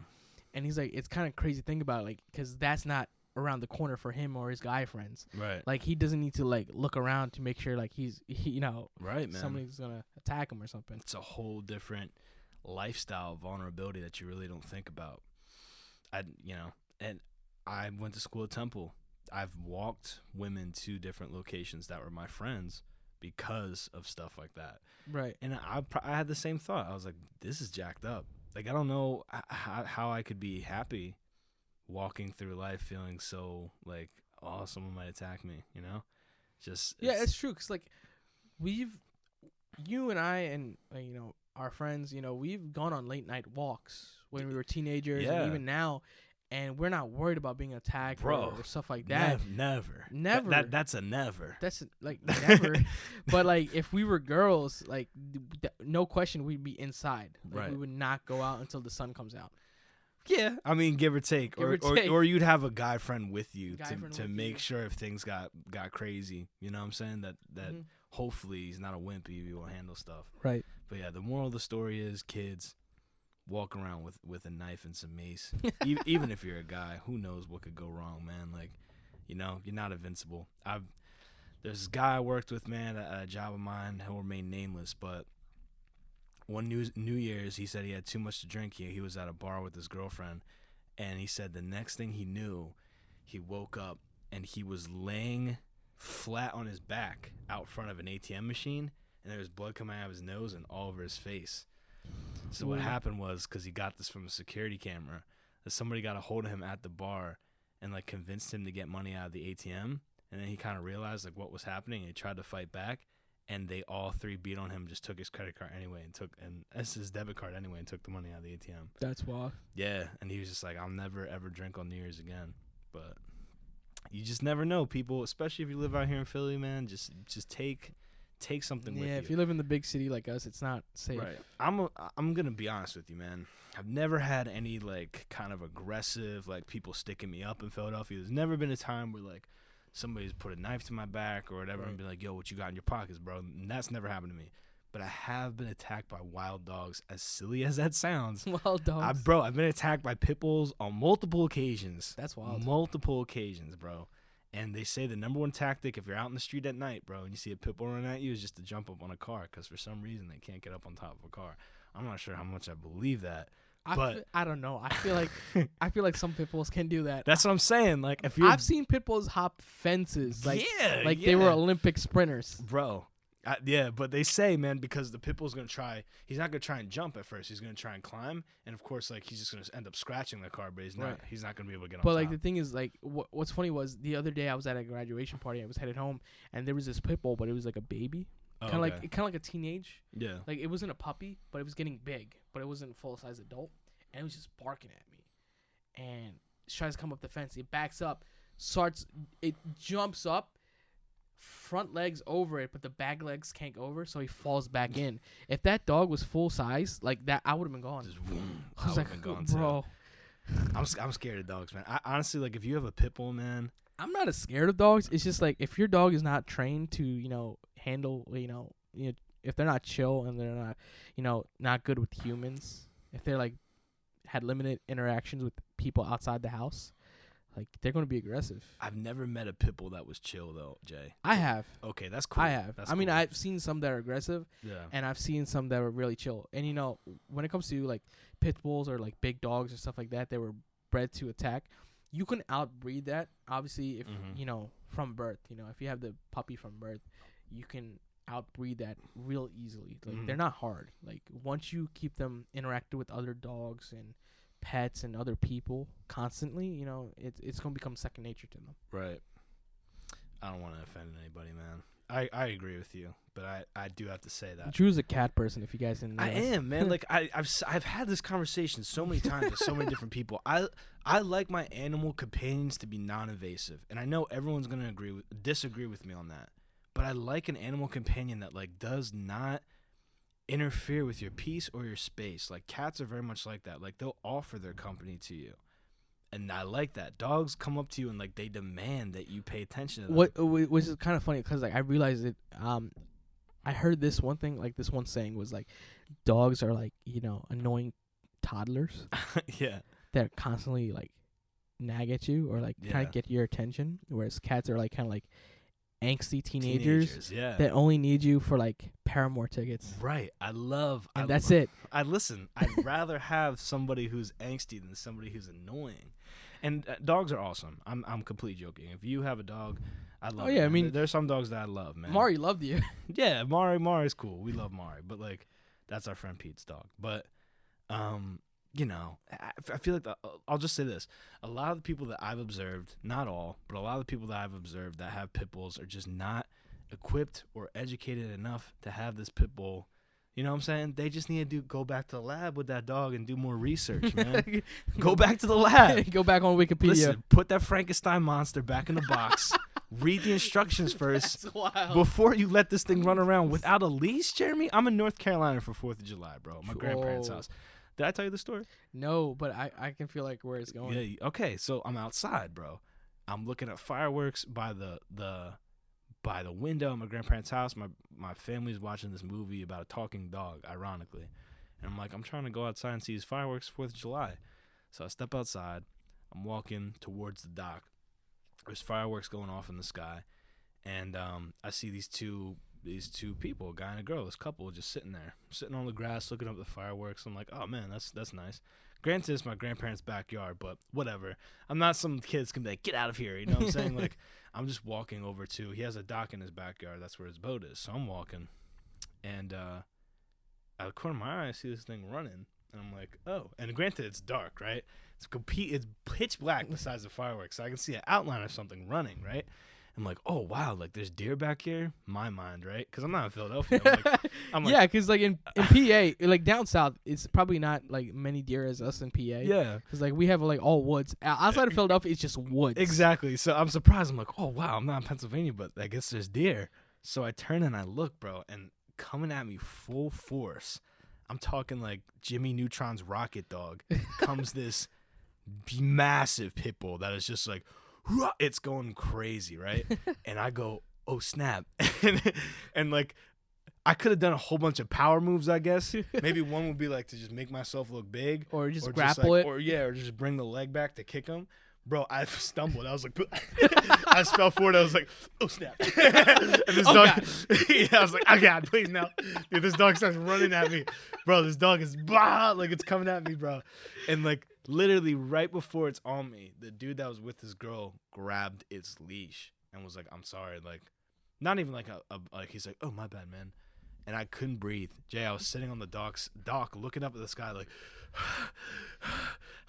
And he's like, it's kind of crazy to think about, like, because that's not around the corner for him or his guy friends. Right. Like, he doesn't need to, like, look around to make sure, like, he you know, right, man, somebody's going to attack him or something. It's a whole different lifestyle vulnerability that you really don't think about. And I went to school at Temple. I've walked women to different locations that were my friends because of stuff like that. Right. And I had the same thought. I was like, this is jacked up. Like, I don't know how I could be happy walking through life feeling so like, oh, someone might attack me, you know? It's true. Because, like, you and I and, you know, our friends, you know, we've gone on late night walks when we were teenagers and even now, and we're not worried about being attacked or stuff like that. Never. That's a never. That's like never. But like if we were girls, like no question we'd be inside. Like, right. We would not go out until the sun comes out. Yeah, I mean, give or take, or you'd have a guy friend with you to make sure if things got crazy. You know what I'm saying? That hopefully he's not a wimpy. He will handle stuff. Right. But yeah, the moral of the story is, kids, walk around with a knife and some mace. Even if you're a guy, who knows what could go wrong, man? Like, you know, you're not invincible. There's this guy I worked with, man, at a job of mine. He'll remain nameless, but one New Year's, he said he had too much to drink. He was at a bar with his girlfriend, and he said the next thing he knew, he woke up and he was laying flat on his back out front of an ATM machine, and there was blood coming out of his nose and all over his face. So what happened was, because he got this from a security camera, that somebody got a hold of him at the bar and like convinced him to get money out of the ATM, and then he kind of realized like what was happening, and he tried to fight back. And they all three beat on him, just took his credit card anyway and that's his debit card anyway, and took the money out of the ATM. That's wild. Yeah, and he was just like, I'll never ever drink on New Year's again. But you just never know, people, especially if you live out here in Philly, man. Just take something with you. Yeah, if you live in the big city like us, it's not safe. Right. I'm gonna be honest with you, man. I've never had any like kind of aggressive like people sticking me up in Philadelphia. There's never been a time where like somebody's put a knife to my back or whatever and be like, yo, what you got in your pockets, bro? And that's never happened to me. But I have been attacked by wild dogs, as silly as that sounds. Wild dogs? I've been attacked by pit bulls on multiple occasions. That's wild. Multiple occasions, bro. And they say the number one tactic if you're out in the street at night, bro, and you see a pit bull running at you, is just to jump up on a car, because for some reason they can't get up on top of a car. I'm not sure how much I believe that, but I don't know. I feel like some pit bulls can do that. that's what I'm saying. Like, if you're, I've seen pit bulls hop fences, like yeah, they were Olympic sprinters. bro. Yeah, but they say, man, because the pit bull's gonna try. He's not gonna try and jump at first. He's gonna try and climb, and of course, like, he's just gonna end up scratching the car, but he's not. Right. He's not gonna be able to get on But top. like the thing is, like what's funny was the other day I was at a graduation party. I was headed home, and there was this pit bull, but it was like a baby, kind of like a teenage. Yeah. Like it wasn't a puppy, but it was getting big, but it wasn't a full size adult, and it was just barking at me, and tries to come up the fence. It backs up, it jumps up. Front legs over it, but the back legs can't go over, so he falls back in. If that dog was full size like that, I would have been gone. Just boom. I was like, been gone bro, too. I'm scared of dogs, man. I honestly, like, if you have a pit bull, man. I'm not as scared of dogs. It's just like if your dog is not trained to, handle, if they're not chill and they're not, not good with humans, if they're like had limited interactions with people outside the house, like they're gonna be aggressive. I've never met a pit bull that was chill though, Jay. I have. Okay, that's cool. I have. That's I mean, cool. I've seen some that are aggressive, Yeah. and I've seen some that were really chill. And when it comes to like pit bulls or like big dogs or stuff like that, they were bred to attack. You can outbreed that, obviously, if from birth. If you have the puppy from birth, you can outbreed that real easily. Like they're not hard. Like once you keep them interacting with other dogs and pets and other people constantly, it's gonna become second nature to them. Right. I don't want to offend anybody, man. I agree with you, but I do have to say that Drew's a cat person. If you guys didn't know, I am, man. Like I've had this conversation so many times with so many different people. I like my animal companions to be non-invasive, and I know everyone's gonna disagree with me on that. But I like an animal companion that like does not interfere with your peace or your space. Like cats are very much like that. Like they'll offer their company to you, and I like that. Dogs come up to you and like they demand that you pay attention to them. Which is kind of funny because like I realized it. I heard this one thing, like this one saying was like, dogs are like annoying toddlers Yeah. that constantly like nag at you or like try Yeah. to get your attention, whereas cats are like kind of like angsty teenagers Yeah. that only need you for like Paramore tickets. Right. And that's it. I'd rather have somebody who's angsty than somebody who's annoying. And dogs are awesome. I'm completely joking. If you have a dog, I love it. Yeah, I man. mean, there's some dogs that I love, man. Mari loved you. Yeah, Mari's cool. We love Mari, but like that's our friend Pete's dog. But I feel like I'll just say this. A lot of the people that I've observed, not all, but a lot of the people that I've observed that have pit bulls are just not equipped or educated enough to have this pit bull. You know what I'm saying? They just need to go back to the lab with that dog and do more research, man. Go back to the lab. Go back on Wikipedia. Listen, put that Frankenstein monster back in the box. Read the instructions first That's wild. before you let this thing run around without a leash, Jeremy. I'm in North Carolina for 4th of July, bro. My grandparents' house. Did I tell you the story? No, but I can feel like where it's going. Yeah. Okay, so I'm outside, bro. I'm looking at fireworks by the window of my grandparents' house. My family's watching this movie about a talking dog, ironically. And I'm like, I'm trying to go outside and see these fireworks 4th of July. So I step outside. I'm walking towards the dock. There's fireworks going off in the sky. And I see these two people, a guy and a girl, this couple just sitting there, sitting on the grass looking up the fireworks. I'm like, oh man, that's nice. Granted, it's my grandparents' backyard, but whatever. I'm not some kids can be like, get out of here. You know what I'm saying? Like, I'm just walking over to, he has a dock in his backyard. That's where his boat is. So I'm walking, and out of the corner of my eye, I see this thing running, and I'm like, oh. And granted, it's dark, right? It's pitch black besides the fireworks, so I can see an outline of something running, right? I'm like, oh wow, like there's deer back here. My mind, right? Because I'm not in Philadelphia. I'm like, yeah, because like in PA, like down south, it's probably not like many deer as us in PA. yeah, because like we have like all woods. Outside of Philadelphia, it's just woods. exactly. So I'm surprised. I'm like, oh wow, I'm not in Pennsylvania, but I guess there's deer. So I turn and I look, bro, and coming at me full force, I'm talking like Jimmy Neutron's rocket dog, comes this massive pit bull that is just like, it's going crazy, right? And I go, oh snap. and like I could have done a whole bunch of power moves, I guess. Maybe one would be like to just make myself look big, or just or grapple it. or just bring the leg back to kick him. Bro, I stumbled. I was like, I just fell forward. I was like, oh snap! And this Oh, dog, God. yeah, I was like, oh God, please no! Dude, this dog starts running at me, bro. This dog is like it's coming at me, bro. And like literally right before it's on me, the dude that was with this girl grabbed its leash and was like, I'm sorry, like, not even like like he's like, oh my bad, man. And I couldn't breathe. Jay, I was sitting on the dock looking up at the sky like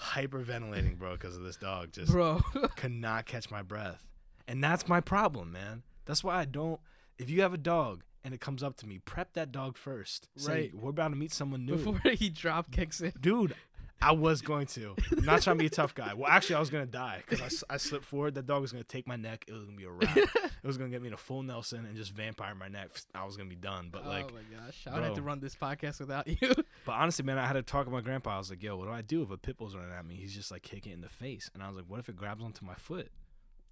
hyperventilating, bro, because of this dog. Just Bro. could not catch my breath. And that's my problem, man. That's why I don't, if you have a dog and it comes up to me, prep that dog first. Say, Right. we're about to meet someone new. Before he drop kicks it. Dude, I was going to. I'm not trying to be a tough guy. Well, actually, I was going to die because I slipped forward. That dog was going to take my neck. It was going to be a wrap. It was going to get me in a full Nelson and just vampire my neck. I was going to be done. But, like, oh, my gosh. I would have to run this podcast without you. But honestly, man, I had to talk to my grandpa. I was like, yo, what do I do if a pit bull's running at me? He's just, like, kicking it in the face. And I was like, what if it grabs onto my foot?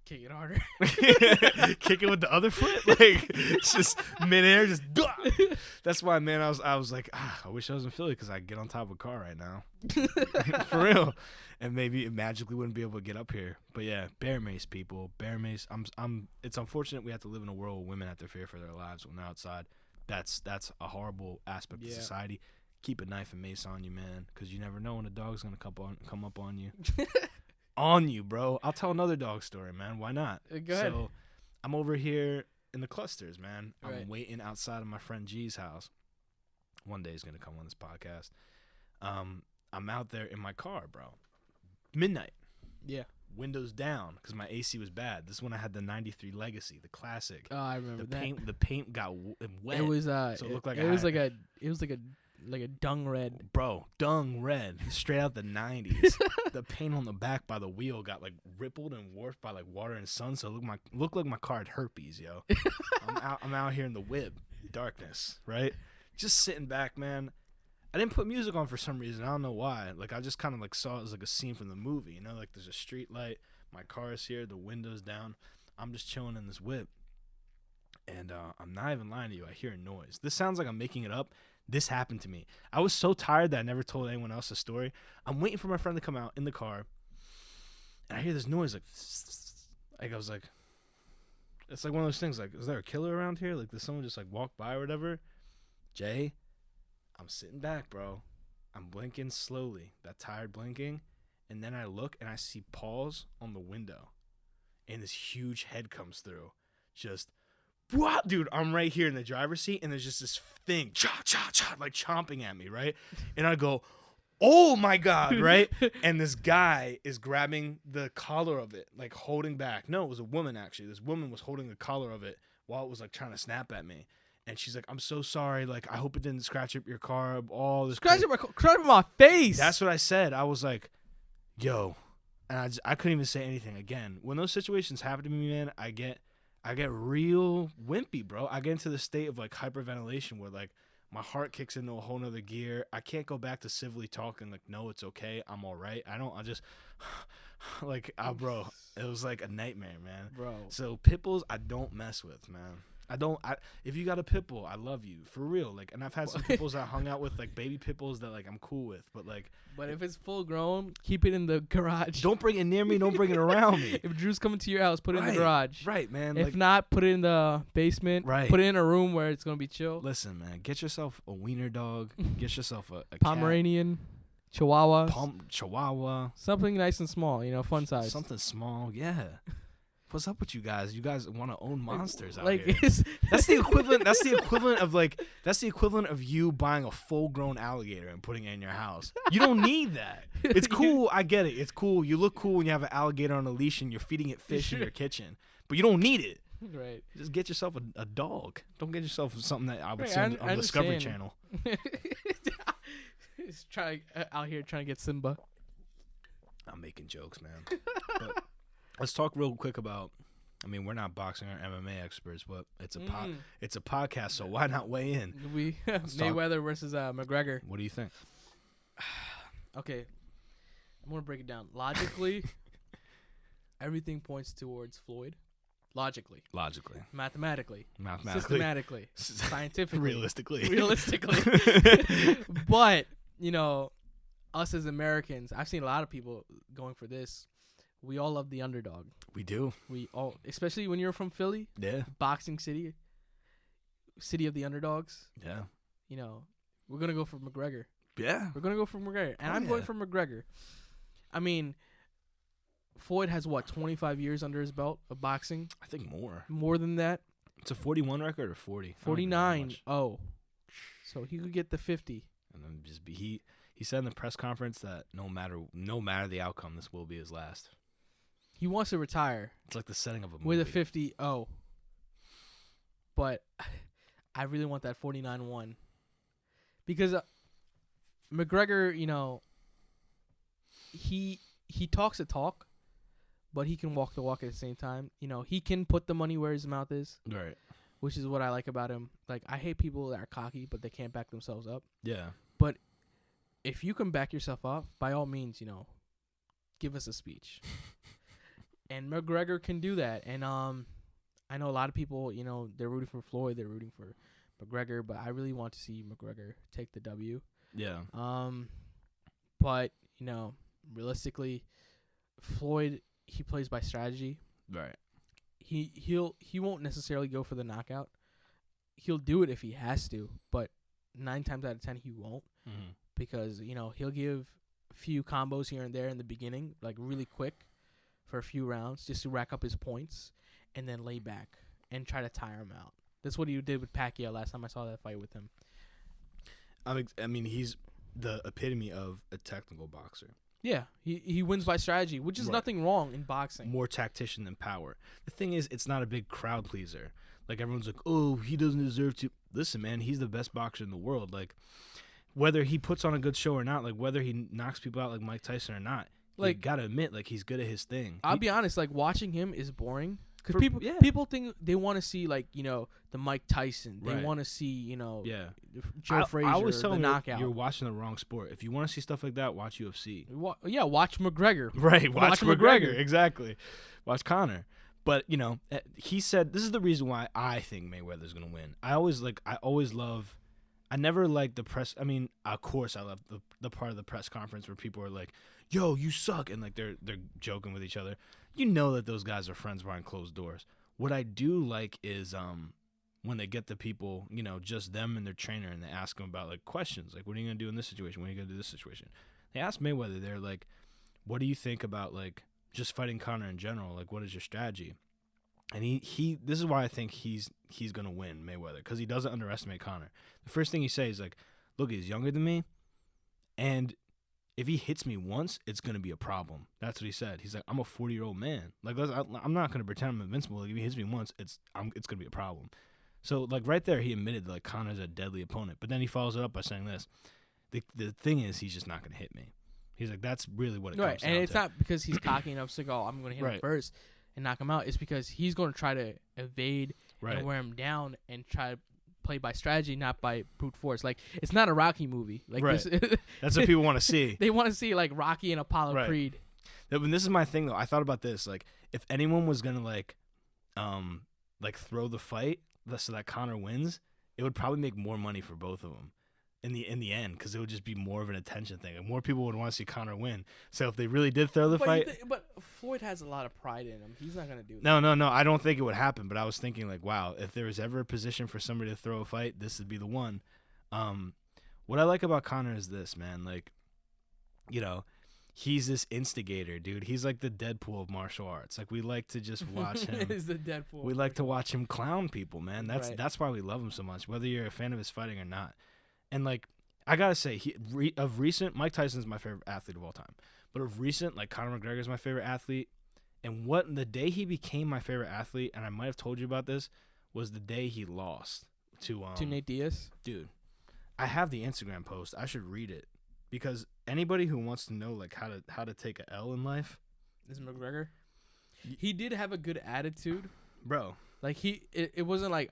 Kick it harder. Kick it with the other foot, like it's just midair, just. That's why, man. I was like, I wish I was in Philly because I could get on top of a car right now, for real, and maybe it magically wouldn't be able to get up here. But yeah, bear mace, people, bear mace. It's unfortunate we have to live in a world where women have to fear for their lives when they're outside. That's a horrible aspect of society. Keep a knife and mace on you, man, because you never know when a dog's gonna come up on you. On you, bro. I'll tell another dog story, man. Why not? Go ahead. So I'm over here in the clusters, man. I'm Right. waiting outside of my friend G's house. One day he's gonna come on this podcast. I'm out there in my car, bro. Midnight. Yeah. Windows down because my AC was bad. This is when I had the '93 Legacy, the classic. Oh, I remember that. The paint got wet. It was so it looked like it was like a dung red. Bro, dung red, straight out the 90s. The paint on the back by the wheel got like rippled and warped by like water and sun, so it looked like my car had herpes, yo. I'm out here in the whip, darkness, right? Just sitting back, man. I didn't put music on for some reason. I don't know why. Like I just kind of like saw it as like a scene from the movie, you know? Like there's a street light, my car is here, the window's down. I'm just chilling in this whip. And I'm not even lying to you. I hear a noise. This sounds like I'm making it up. This happened to me. I was so tired that I never told anyone else the story. I'm waiting for my friend to come out in the car, and I hear this noise like I was like, it's like one of those things like, is there a killer around here? Like, did someone just like walk by or whatever? Jay, I'm sitting back, bro. I'm blinking slowly, that tired blinking, and then I look and I see paws on the window, and this huge head comes through, just. What, dude? I'm right here in the driver's seat, and there's just this thing, like chomping at me, right? And I go, "Oh my god!" Right? And this guy is grabbing the collar of it, like holding back. No, it was a woman actually. This woman was holding the collar of it while it was like trying to snap at me, and she's like, "I'm so sorry. Like, I hope it didn't scratch up your car." All this Scratch up my face. That's what I said. I was like, "Yo," and I couldn't even say anything. Again, when those situations happen to me, man, I get real wimpy, bro. I get into the state of like hyperventilation where like my heart kicks into a whole nother gear. I can't go back to civilly talking like, no, it's okay, I'm all right. I just like, bro, it was like a nightmare, man. Bro. So pit bulls, I don't mess with, man. If you got a pit bull, I love you for real. Like, and I've had some pit bulls that I hung out with, like baby pit bulls that like I'm cool with, but like. But if it's full grown, keep it in the garage. Don't bring it near me. Don't bring it around me. If Drew's coming to your house, put it in the garage. Right, man. If not, put it in the basement. Right. Put it in a room where it's gonna be chill. Listen, man. Get yourself a wiener dog. Get yourself a Pomeranian, Chihuahua. Chihuahua. Something nice and small, fun size. Something small, yeah. What's up with you guys? You guys want to own monsters out like here? That's the equivalent. That's the equivalent of you buying a full-grown alligator and putting it in your house. You don't need that. It's cool. I get it. It's cool. You look cool when you have an alligator on a leash and you're feeding it fish in your kitchen, but you don't need it. Right. Just get yourself a dog. Don't get yourself something that I would see I on Discovery Channel. He's out here trying to get Simba. I'm making jokes, man. But let's talk real quick about. I mean, we're not boxing or MMA experts, but it's a podcast, so why not weigh in? Mayweather versus McGregor. What do you think? Okay, I'm gonna break it down logically. Everything points towards Floyd. Logically, mathematically, systematically, scientifically, realistically. But us as Americans, I've seen a lot of people going for this. we all love the underdog. We do. We all, especially when you're from Philly, Yeah. boxing city of the underdogs. Yeah. You know, we're gonna go for McGregor. Yeah. We're gonna go for McGregor, and Oh, I'm going yeah. for McGregor. I mean, Floyd has what 25 years under his belt of boxing. I think more. More than that, It's a 41 record or 40. 49. Oh, so he could get the 50. And then just be he said in the press conference that no matter the outcome, this will be his last. He wants to retire It's like the setting of a movie. with a 50-0. But I really want that 49-1 because McGregor, you know, he talks the talk, but he can walk the walk at the same time. You know, he can put the money where his mouth is, Right. which is what I like about him. Like, I hate people that are cocky, but they can't back themselves up. Yeah. But if you can back yourself up, by all means, you know, give us a speech. And McGregor can do that. And I know a lot of people, you know, they're rooting for Floyd, they're rooting for McGregor, but I really want to see McGregor take the W. Yeah. But, you know, realistically, Floyd, he plays by strategy. Right. He won't necessarily go for the knockout. He'll do it if he has to, but 9 times out of 10 he won't, Mm-hmm. because, you know, he'll give a few combos here and there in the beginning, like really quick for a few rounds just to rack up his points and then lay back and try to tire him out. That's what he did with Pacquiao last time I saw that fight with him. I mean, he's the epitome of a technical boxer. Yeah, he wins by strategy, which is Right. nothing wrong in boxing. More tactician than power. The thing is, it's not a big crowd pleaser. Like, everyone's like, oh, he doesn't deserve to. Listen, man, he's the best boxer in the world. Like, whether he puts on a good show or not, like, whether he knocks people out like Mike Tyson or not, like, you gotta admit, like, he's good at his thing. I'll be honest, like, watching him is boring. Because Yeah. people think they want to see, like, you know, the Mike Tyson. They Right. want to see, you know, Yeah. Joe Frazier, I always the tell him knockout. you're watching the wrong sport. If you want to see stuff like that, watch UFC. Yeah, watch McGregor. Right, watch Watch McGregor. Exactly. Watch Conor. But, you know, he said this is the reason why I think Mayweather's going to win. I never liked the press. I mean, of course I love the part of the press conference where people are like, yo, you suck. And, like, they're joking with each other. You know that those guys are friends behind closed doors. What I do like is when they get the people, you know, just them and their trainer, and they ask them about, like, questions. Like, what are you going to do in this situation? What are you going to do in this situation? They ask Mayweather, they're like, what do you think about, like, just fighting Conor in general? Like, what is your strategy? And he this is why I think he's going to win, Mayweather, because he doesn't underestimate Conor. The first thing he says is, like, look, he's younger than me, and if he hits me once, it's going to be a problem. That's what he said. He's like, I'm a 40-year-old man. Like, I'm not going to pretend I'm invincible. Like, if he hits me once, it's going to be a problem. So, like, right there, he admitted that, like, Conor's a deadly opponent. But then he follows it up by saying this. The thing is, he's just not going to hit me. He's like, that's really what it comes down to. And it's not because he's cocky enough to go, I'm going to hit him Right. first and knock him out. It's because he's going to try to evade Right. and wear him down and try to play by strategy, not by brute force. Like, it's not a Rocky movie. Like, Right. this, That's what people want to see. they want to see, like, Rocky and Apollo Right. Creed. And this is my thing, though. I thought about this. Like, if anyone was going to, like, throw the fight so that Conor wins, it would probably make more money for both of them in the end, because it would just be more of an attention thing. And more people would want to see Conor win. So if they really did throw the fight... But Floyd has a lot of pride in him. He's not going to do that. No. I don't think it would happen. But I was thinking, like, wow, if there was ever a position for somebody to throw a fight, this would be the one. What I like about Conor is this, man. Like, you know, he's this instigator, dude. He's like the Deadpool of martial arts. Like, we like to just watch him. Is the Deadpool. We like to watch him clown people, man. Right. That's why we love him so much, whether you're a fan of his fighting or not. And, like, I gotta say, of recent, Mike Tyson's my favorite athlete of all time. But of recent, like, Conor McGregor's my favorite athlete. And the day he became my favorite athlete, and I might have told you about this, was the day he lost to Nate Diaz. Dude, I have the Instagram post. I should read it, because anybody who wants to know, like, how to take a L in life, Is McGregor. He did have a good attitude, bro. Like, it wasn't like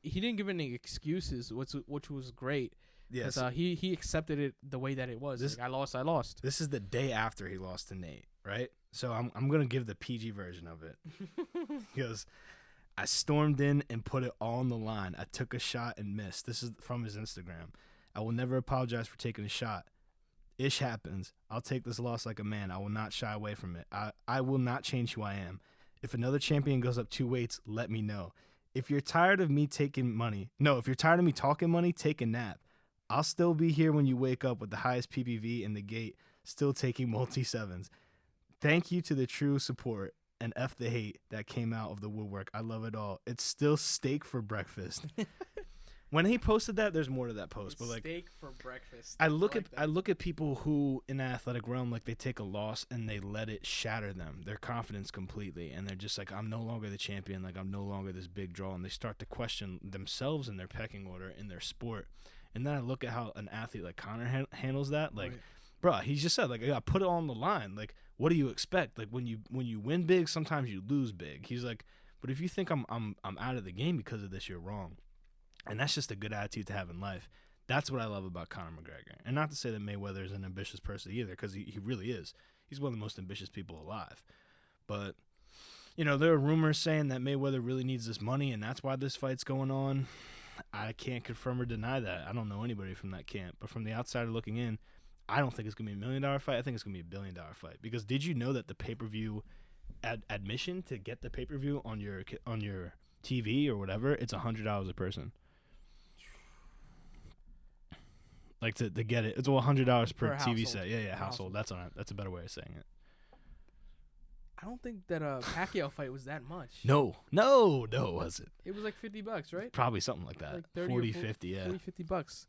he didn't give any excuses, which was great. Yes. He accepted it the way that it was. Like, I lost. This is the day after he lost to Nate, right? So I'm gonna give the PG version of it. He goes, I stormed in and put it all on the line. I took a shot and missed. This is from his Instagram. I will never apologize for taking a shot. Ish happens. I'll take this loss like a man. I will not shy away from it. I will not change who I am. If another champion goes up 2 weights, let me know. If you're tired of me talking money, take a nap. I'll still be here when you wake up with the highest PPV in the gate, still taking multi-sevens. Thank you to the true support and F the hate that came out of the woodwork. I love it all. It's still steak for breakfast. When he posted that, there's more to that post. But like, steak for breakfast. I look at people who in the athletic realm, like they take a loss and they let it shatter them, their confidence completely, and they're just like, I'm no longer the champion, like I'm no longer this big draw, and they start to question themselves and their pecking order in their sport. And then I look at how an athlete like Connor handles that, like, bro, he just said like, I gotta put it on the line. Like, what do you expect? Like when you win big, sometimes you lose big. He's like, but if you think I'm out of the game because of this, you're wrong. And that's just a good attitude to have in life. That's what I love about Conor McGregor. And not to say that Mayweather is an ambitious person either, because he really is. He's one of the most ambitious people alive. But, you know, there are rumors saying that Mayweather really needs this money, and that's why this fight's going on. I can't confirm or deny that. I don't know anybody from that camp. But from the outsider looking in, I don't think it's going to be $1 million fight. I think it's going to be $1 billion fight. Because did you know that the pay-per-view admission to get the pay-per-view on your TV or whatever, it's $100 a person. Like to get it, it's $100 per TV household. set. Yeah, household. That's a better way of saying it. I don't think that Pacquiao fight was that much. No, it wasn't. It was like $50, right? Probably something like that. Like 30 40, 50, yeah. $50.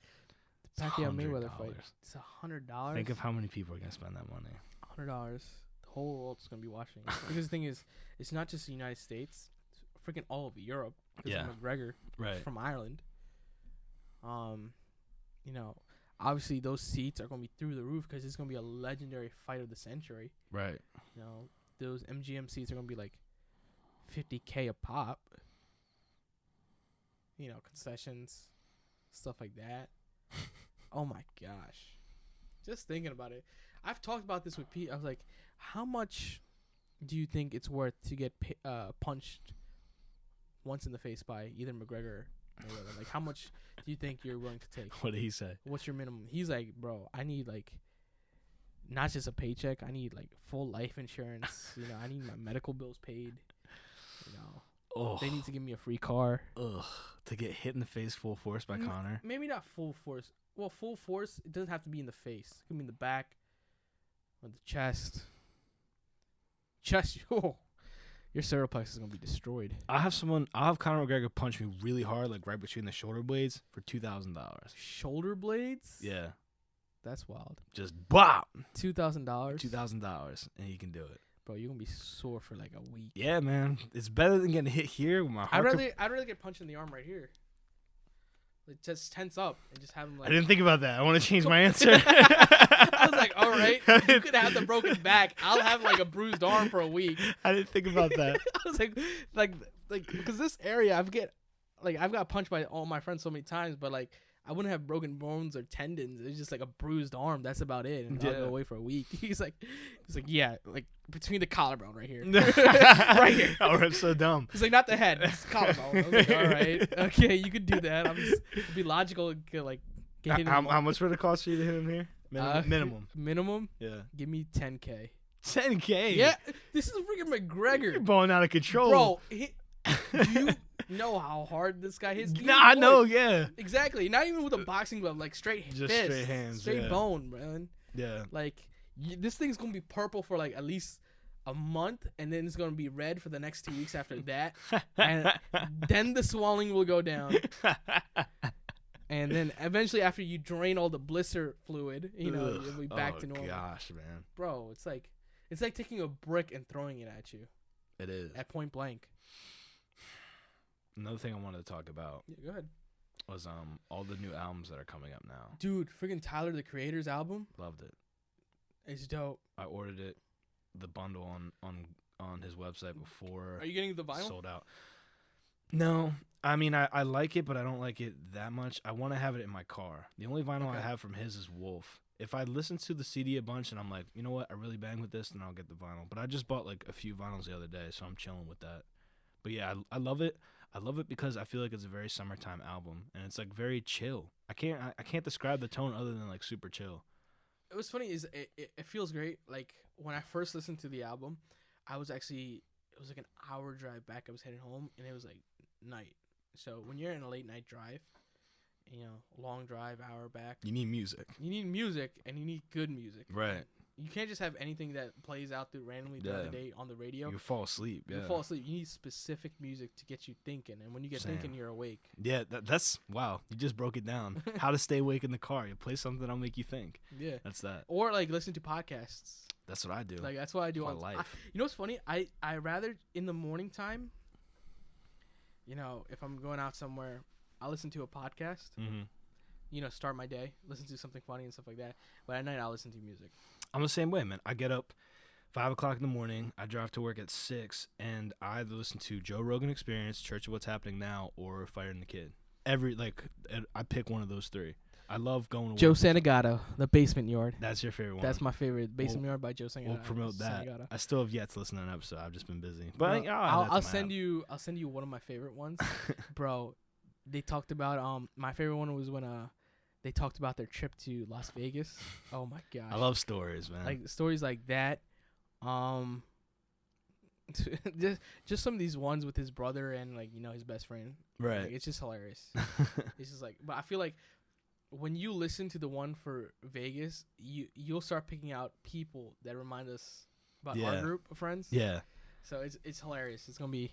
The Pacquiao Mayweather fight. It's $100. Think of how many people are gonna spend that money. $100. The whole world's gonna be watching. Because the thing is, it's not just the United States. It's freaking all of Europe. Yeah. McGregor, right, from Ireland. You know. Obviously, those seats are going to be through the roof because it's going to be a legendary fight of the century. Right. You know, those MGM seats are going to be like $50K a pop. You know, concessions, stuff like that. Oh, my gosh. Just thinking about it. I've talked about this with Pete. I was like, how much do you think it's worth to get punched once in the face by either McGregor or Mayweather? Like, how much do you think you're willing to take? What did he say? What's your minimum? He's like, bro, I need like not just a paycheck. I need like full life insurance. You know, I need my medical bills paid. You know, they need to give me a free car. To get hit in the face full force by Connor. Maybe not full force. Well, full force. It doesn't have to be in the face. It could be in the back or the chest. Oh. Your cerebellum is gonna be destroyed. I'll have Conor McGregor punch me really hard, like right between the shoulder blades, for $2,000. Shoulder blades? Yeah, that's wild. Just bop. $2,000. $2,000, and he can do it. Bro, you're gonna be sore for like a week. Yeah, man, it's better than getting hit here with my heart. I'd rather get punched in the arm right here. Like just tense up and just have him like. I didn't think about that. I want to change my answer. I was like, all right, you could have the broken back. I'll have like a bruised arm for a week. I didn't think about that. I was like because this area I've got punched by all my friends so many times, but like I wouldn't have broken bones or tendons. It's just like a bruised arm. That's about it. And I'll go away for a week. He's like, yeah, like between the collarbone right here, right here. Oh, I'm so dumb. He's like, not the head, it's collarbone. I was like, all right, okay, you could do that. It'd be logical to like get hit. How much would it cost you to hit him here? Minimum. Minimum. Yeah. Give me $10K. $10K. Yeah, this is freaking McGregor. You're balling out of control, bro. Do you know how hard this guy hits? Nah, I know. Yeah. Exactly. Not even with a boxing glove, like straight just fist, straight hands, straight bone, man. Yeah. Like this thing's gonna be purple for like at least a month, and then it's gonna be red for the next 2 weeks after that, and then the swelling will go down. And then eventually, after you drain all the blister fluid, you know, you'll be back to normal. Oh gosh, man, bro, it's like taking a brick and throwing it at you. It is at point blank. Another thing I wanted to talk about. Yeah, go ahead. Was all the new albums that are coming up now. Dude, freaking Tyler the Creator's album. Loved it. It's dope. I ordered it, the bundle on his website before. Are you getting the vinyl? Sold out. No, I mean I like it, but I don't like it that much. I want to have it in my car. The only vinyl I have from his is Wolf. If I listen to the CD a bunch and I'm like, you know what, I really bang with this, then I'll get the vinyl. But I just bought like a few vinyls the other day, so I'm chilling with that. But yeah, I love it. I love it because I feel like it's a very summertime album, and it's like very chill. I can't describe the tone other than like super chill. it was funny is it feels great. Like when I first listened to the album, it was like an hour drive back. I was heading home and it was like night. So when you're in a late night drive, long drive, hour back, You need music. you need music and you need good music. Right. You can't just have anything that plays out through randomly throughout the day on the radio. You fall asleep. Yeah. You fall asleep. You need specific music to get you thinking, and when you get thinking, you're awake. Yeah, that's wow. You just broke it down. How to stay awake in the car. You play something that'll make you think. Yeah, that's that. Or like listen to podcasts. That's what I do. Like that's what I do all all life. You know what's funny? I rather in the morning time. If I'm going out somewhere, I'll listen to a podcast. Mm-hmm. Start my day, listen to something funny and stuff like that. But at night, I'll listen to music. I'm the same way, man. I get up 5 o'clock in the morning. I drive to work at 6, and I either listen to Joe Rogan Experience, Church of What's Happening Now, or Fighting the Kid. I pick one of those three. I love going to Joe work. Santagato, The Basement Yard. That's your favorite one. That's my favorite. Basement Yard by Joe Santagato. We'll promote that. Santagato. I still have yet to listen to an episode. I've just been busy. But Bro, I'll send you one of my favorite ones, bro. They talked about my favorite one was when they talked about their trip to Las Vegas. Oh my gosh. I love stories, man. Like stories like that. Just some of these ones with his brother and his best friend. Right. Like, it's just hilarious. It's just like, but I feel like when you listen to the one for Vegas, you'll start picking out people that remind us about our group of friends. Yeah. So it's hilarious. It's gonna be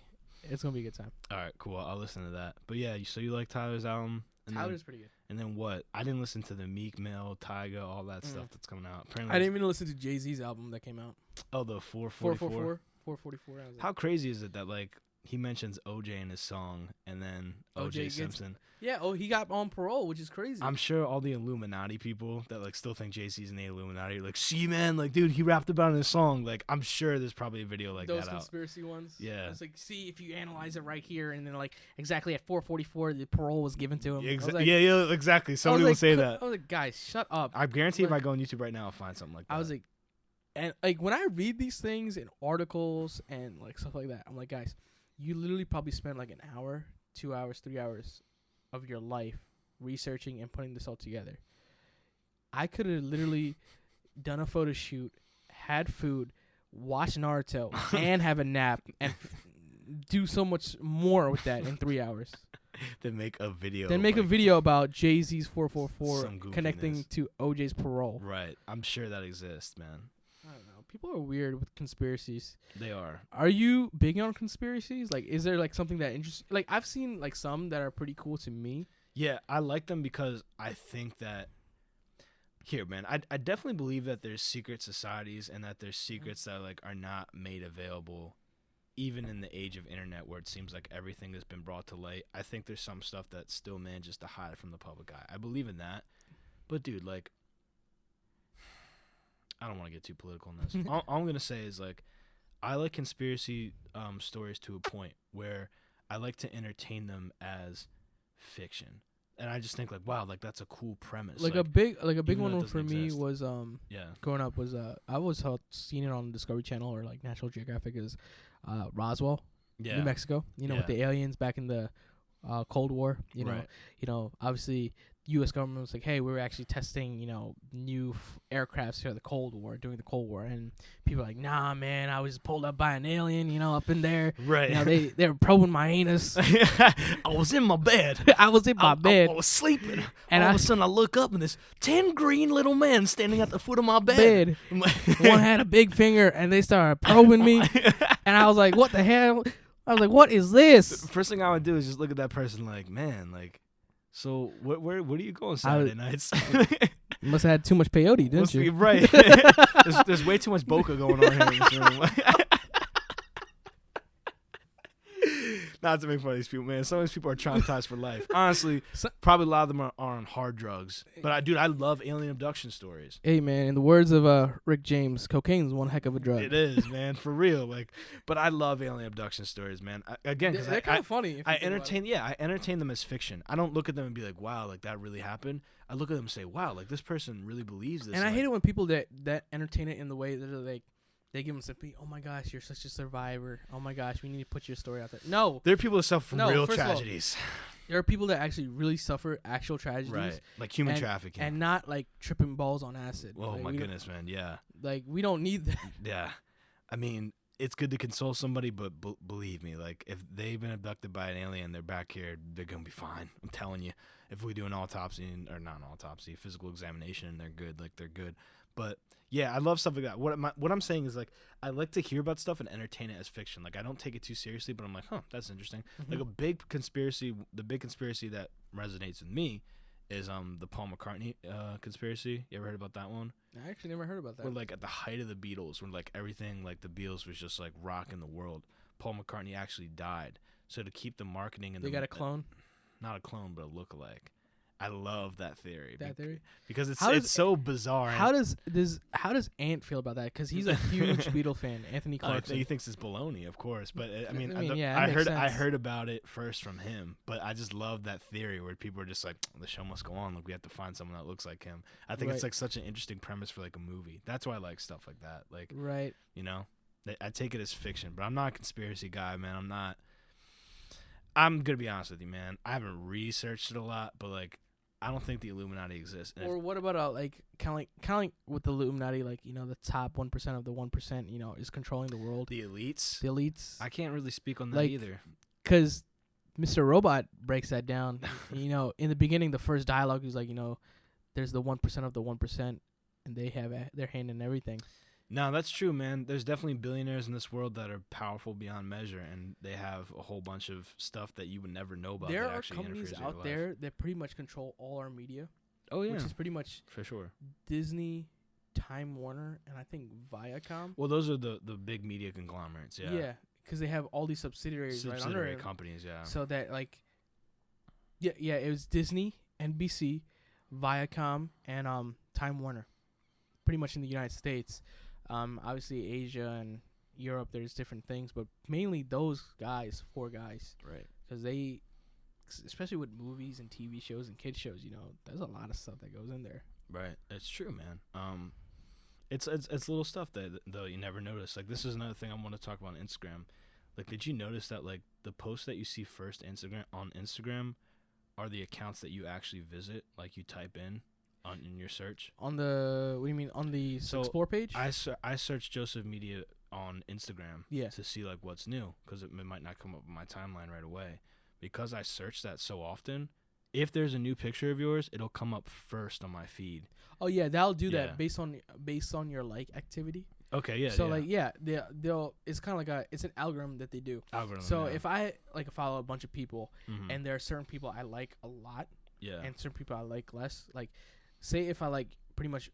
a good time. All right, cool. I'll listen to that. But yeah, so you like Tyler's album? Tyler's pretty good. And then what? I didn't listen to the Meek Mill, Tyga, all that stuff that's coming out. Apparently, I didn't even listen to Jay-Z's album that came out. Oh, the 444. 444. How crazy is it that he mentions OJ in his song and then OJ Simpson? Yeah. Oh, he got on parole, which is crazy. I'm sure all the Illuminati people that still think Jay-Z's in the Illuminati are like, see, man, dude, he rapped about it in his song. I'm sure there's probably a video like those that conspiracy ones. Yeah. It's like, see, if you analyze it right here, and then exactly at 444, the parole was given to him. Yeah, exactly. Somebody will say that. I was like, guys, shut up. I guarantee if I go on YouTube right now, I'll find something like that. I was like, and when I read these things in articles and stuff like that, I'm like, guys, you literally probably spent an hour, 2 hours, 3 hours of your life researching and putting this all together. I could have literally done a photo shoot, had food, watched Naruto, and have a nap, and do so much more with that in 3 hours. Then make a video. Then make a video about Jay-Z's 444 connecting to OJ's parole. Right. I'm sure that exists, man. I don't know. People are weird with conspiracies. They are. Are you big on conspiracies? Is there something that interests? I've seen some that are pretty cool to me. Yeah, I like them because I think that here, man, I definitely believe that there's secret societies and that there's secrets that are not made available even in the age of internet where it seems like everything has been brought to light. I think there's some stuff that still manages to hide from the public eye. I believe in that. But dude, I don't want to get too political in this. All I'm going to say is I like conspiracy stories to a point where I like to entertain them as fiction. And I just think wow, that's a cool premise. A big one for me exist. was growing up was I was seeing it on Discovery Channel or National Geographic is Roswell, New Mexico. With the aliens back in the Cold War. Obviously U.S. government was like, hey, we were actually testing, new aircrafts for the Cold War, during the Cold War. And people are like, nah, man, I was pulled up by an alien, up in there. Right. They were probing my anus. I was in my bed. I was was sleeping. And all of a sudden I look up and there's 10 green little men standing at the foot of my bed. One had a big finger and they started probing me. And I was like, what the hell? I was like, what is this? The first thing I would do is just look at that person man, so where are you going Saturday nights? You must have had too much peyote, didn't you? Right. there's way too much bokeh going on here in this room. Not to make fun of these people, man. Some of these people are traumatized for life. Honestly, probably a lot of them are on hard drugs. But I love alien abduction stories. Hey, man, in the words of Rick James, cocaine's one heck of a drug. It is, man, for real. But I love alien abduction stories, man. Because they're kind of funny. I entertain them as fiction. I don't look at them and be like, wow, that really happened. I look at them and say, wow, this person really believes this. And I hate it when people that entertain it in the way that they're they give them sympathy. Oh my gosh, you're such a survivor. Oh my gosh, we need to put your story out there. No, there are people that suffer from real tragedies. There are people that actually really suffer actual tragedies. Right. Like human trafficking. And not like tripping balls on acid. Oh, like, my goodness, man. Yeah. Like, we don't need that. Yeah. I mean, it's good to console somebody, but believe me, like, if they've been abducted by an alien, they're back here, they're going to be fine. I'm telling you. If we do an autopsy, or not an autopsy, physical examination, and they're good, like, they're good. But, yeah, I love stuff like that. What I'm saying is, like, I like to hear about stuff and entertain it as fiction. Like, I don't take it too seriously, but I'm like, that's interesting. Mm-hmm. Like, the big conspiracy that resonates with me is the Paul McCartney conspiracy. You ever heard about that one? I actually never heard about that. Where, like, at the height of the Beatles, when, like, everything, like, the Beatles was just, like, rocking the world, Paul McCartney actually died. So to keep the marketing and they got a clone? Not a clone, but a lookalike. I love that theory. Theory? Because it's so bizarre. How does Ant feel about that? Because he's a huge Beatle fan, Anthony Clarkson. He thinks it's baloney, of course. But I heard about it first from him. But I just love that theory where people are just like, the show must go on. Like, we have to find someone that looks like him. I think it's like such an interesting premise for like a movie. That's why I like stuff like that. Like, right. You know, I take it as fiction, but I'm not a conspiracy guy, man. I'm gonna be honest with you, man. I haven't researched it a lot, but like, I don't think the Illuminati exists. Or what about like kind of like with the Illuminati, like, you know, the top 1% of the 1%, you know, is controlling the world. The elites. The elites. I can't really speak on that like, either. Because Mr. Robot breaks that down. You know, in the beginning, the first dialogue is like, you know, there's the 1% of the 1%, and they have their hand in everything. No, that's true, man. There's definitely billionaires in this world that are powerful beyond measure, and they have a whole bunch of stuff that you would never know about. There that are actually companies interferes with out your there life. that pretty much control all our media. Oh, yeah. Which is pretty much for sure Disney, Time Warner, and I think Viacom. Well, those are the big media conglomerates, yeah. Yeah, because they have all these subsidiary companies, yeah. So that, like, yeah, it was Disney, NBC, Viacom, and Time Warner. Pretty much in the United States. Obviously Asia and Europe, there's different things, but mainly those guys, 4 guys, right? Because they, especially with movies and TV shows and kids shows, you know, there's a lot of stuff that goes in there. Right, it's true, man. It's little stuff that though you never notice. Like, this is another thing I want to talk about on Instagram. Like, did you notice that like the posts that you see first on Instagram are the accounts that you actually visit? Like, you type in your search on the what do you mean on the explore page? I searched Joseph Media on Instagram to see like what's new, because it might not come up on my timeline right away. Because I search that so often, if there's a new picture of yours, it'll come up first on my feed. Oh yeah, that'll do that based on your like activity. Okay, yeah. So like they'll it's kind of like it's an algorithm that they do. So if I like follow a bunch of people and there are certain people I like a lot, and certain people I like less, like. Say if I like pretty much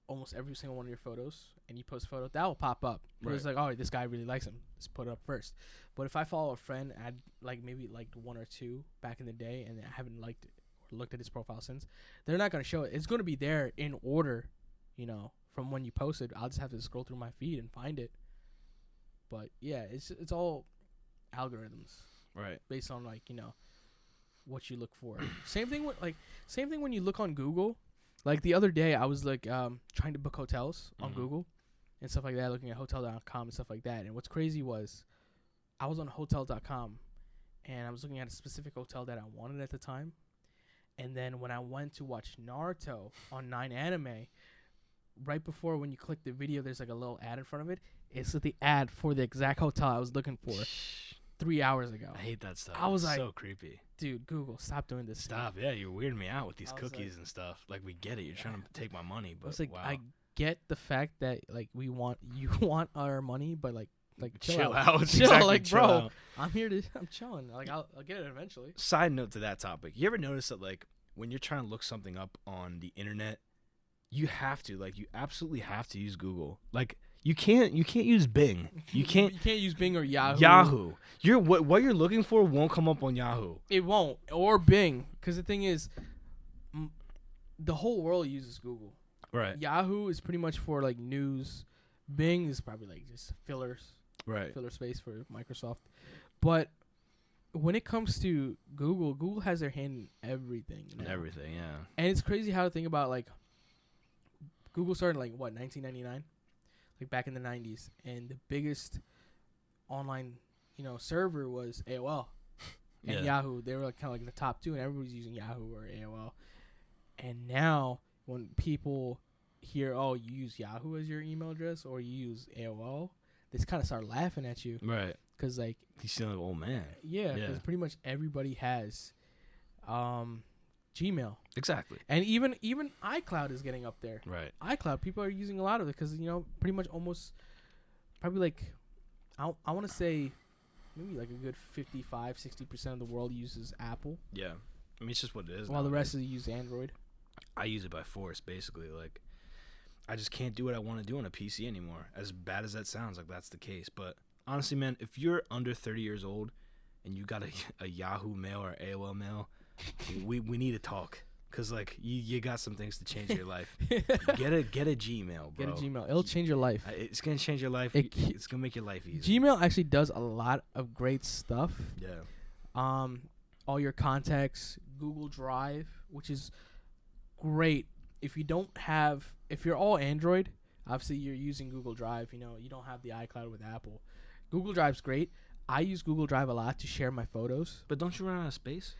almost every single one of your photos and you post a photo, that will pop up. Right. It's like, oh, this guy really likes him. Let's put it up first. But if I follow a friend, I'd like maybe liked 1 or 2 back in the day and I haven't liked it or looked at his profile since, they're not going to show it. It's going to be there in order, you know, from when you posted. I'll just have to scroll through my feed and find it. But yeah, it's all algorithms. Right. Based on like, you know, what you look for. Same thing when you look on Google. Like the other day, I was like trying to book hotels on Google and stuff like that, looking at hotel.com and stuff like that. And what's crazy was I was on hotel.com and I was looking at a specific hotel that I wanted at the time. And then when I went to watch Naruto on 9 Anime, right before when you click the video, there's like a little ad in front of it. It's the ad for the exact hotel I was looking for 3 hours ago. I hate that stuff. I was like, so creepy. Dude, Google, stop doing this. Stop. Yeah, you're weirding me out with these cookies and stuff. Like, we get it. You're trying to take my money, but I was like, wow. I get the fact that like you want our money, but like chill out. Chill, exactly, like chill bro, out. I'm chilling. Like I'll get it eventually. Side note to that topic. You ever notice that like when you're trying to look something up on the internet, you absolutely have to use Google. Like you can't use Bing. You can't use Bing or Yahoo. What you're looking for won't come up on Yahoo. It won't, or Bing, because the thing is, the whole world uses Google. Right. Yahoo is pretty much for like news. Bing is probably like just fillers. Right. Filler space for Microsoft. But when it comes to Google has their hand in everything. In everything, yeah. And it's crazy how to think about like Google started like what, 1999? Like back in the 90s, and the biggest online, server was AOL. and Yahoo. They were like kind of like the top two, and everybody's using Yahoo or AOL. And now when people hear, oh, you use Yahoo as your email address or you use AOL, they kind of start laughing at you. Right. Because like he's still an old man. Yeah, because pretty much everybody has Gmail. Exactly. And even iCloud is getting up there. Right. iCloud, people are using a lot of it because, pretty much almost probably like, I want to say maybe like a good 55-60% of the world uses Apple. Yeah. I mean, it's just what it is. While the rest of you use Android. I use it by force, basically. Like, I just can't do what I want to do on a PC anymore. As bad as that sounds, like that's the case. But honestly, man, if you're under 30 years old and you got a Yahoo Mail or AOL Mail, we need to talk. Because, like, you got some things to change your life. Get a Gmail, bro. Get a Gmail. It'll change your life. It's going to change your life. It's going to make your life easier. Gmail actually does a lot of great stuff. Yeah. All your contacts, Google Drive, which is great. If you're all Android, obviously you're using Google Drive. You don't have the iCloud with Apple. Google Drive's great. I use Google Drive a lot to share my photos. But don't you run out of space?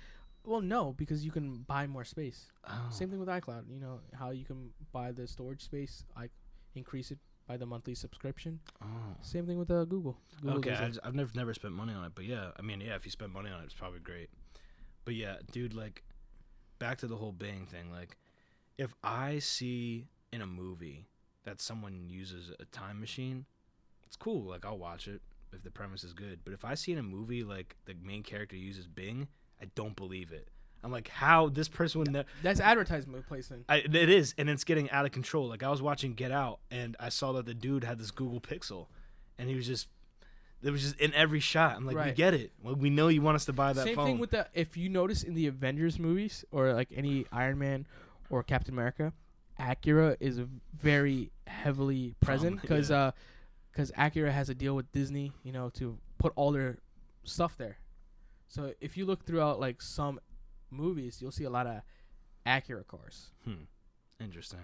Well, no, because you can buy more space. Oh. Same thing with iCloud. You know how you can buy the storage space. I increase it by the monthly subscription. Oh. Same thing with Google. Okay, I've never spent money on it, but yeah, I mean, yeah, if you spend money on it, it's probably great. But yeah, dude, like, back to the whole Bing thing. Like, if I see in a movie that someone uses a time machine, it's cool. Like, I'll watch it if the premise is good. But if I see in a movie like the main character uses Bing, I don't believe it. I'm like, how this person would never... That's advertisement placement. It is, and it's getting out of control. Like, I was watching Get Out, and I saw that the dude had this Google Pixel, and it was just in every shot. I'm like, right. We get it. Well, we know you want us to buy that phone. Same thing with if you notice in the Avengers movies, or like any Iron Man or Captain America, Acura is very heavily present, because Acura has a deal with Disney, to put all their stuff there. So if you look throughout like some movies, you'll see a lot of Acura cars. Interesting.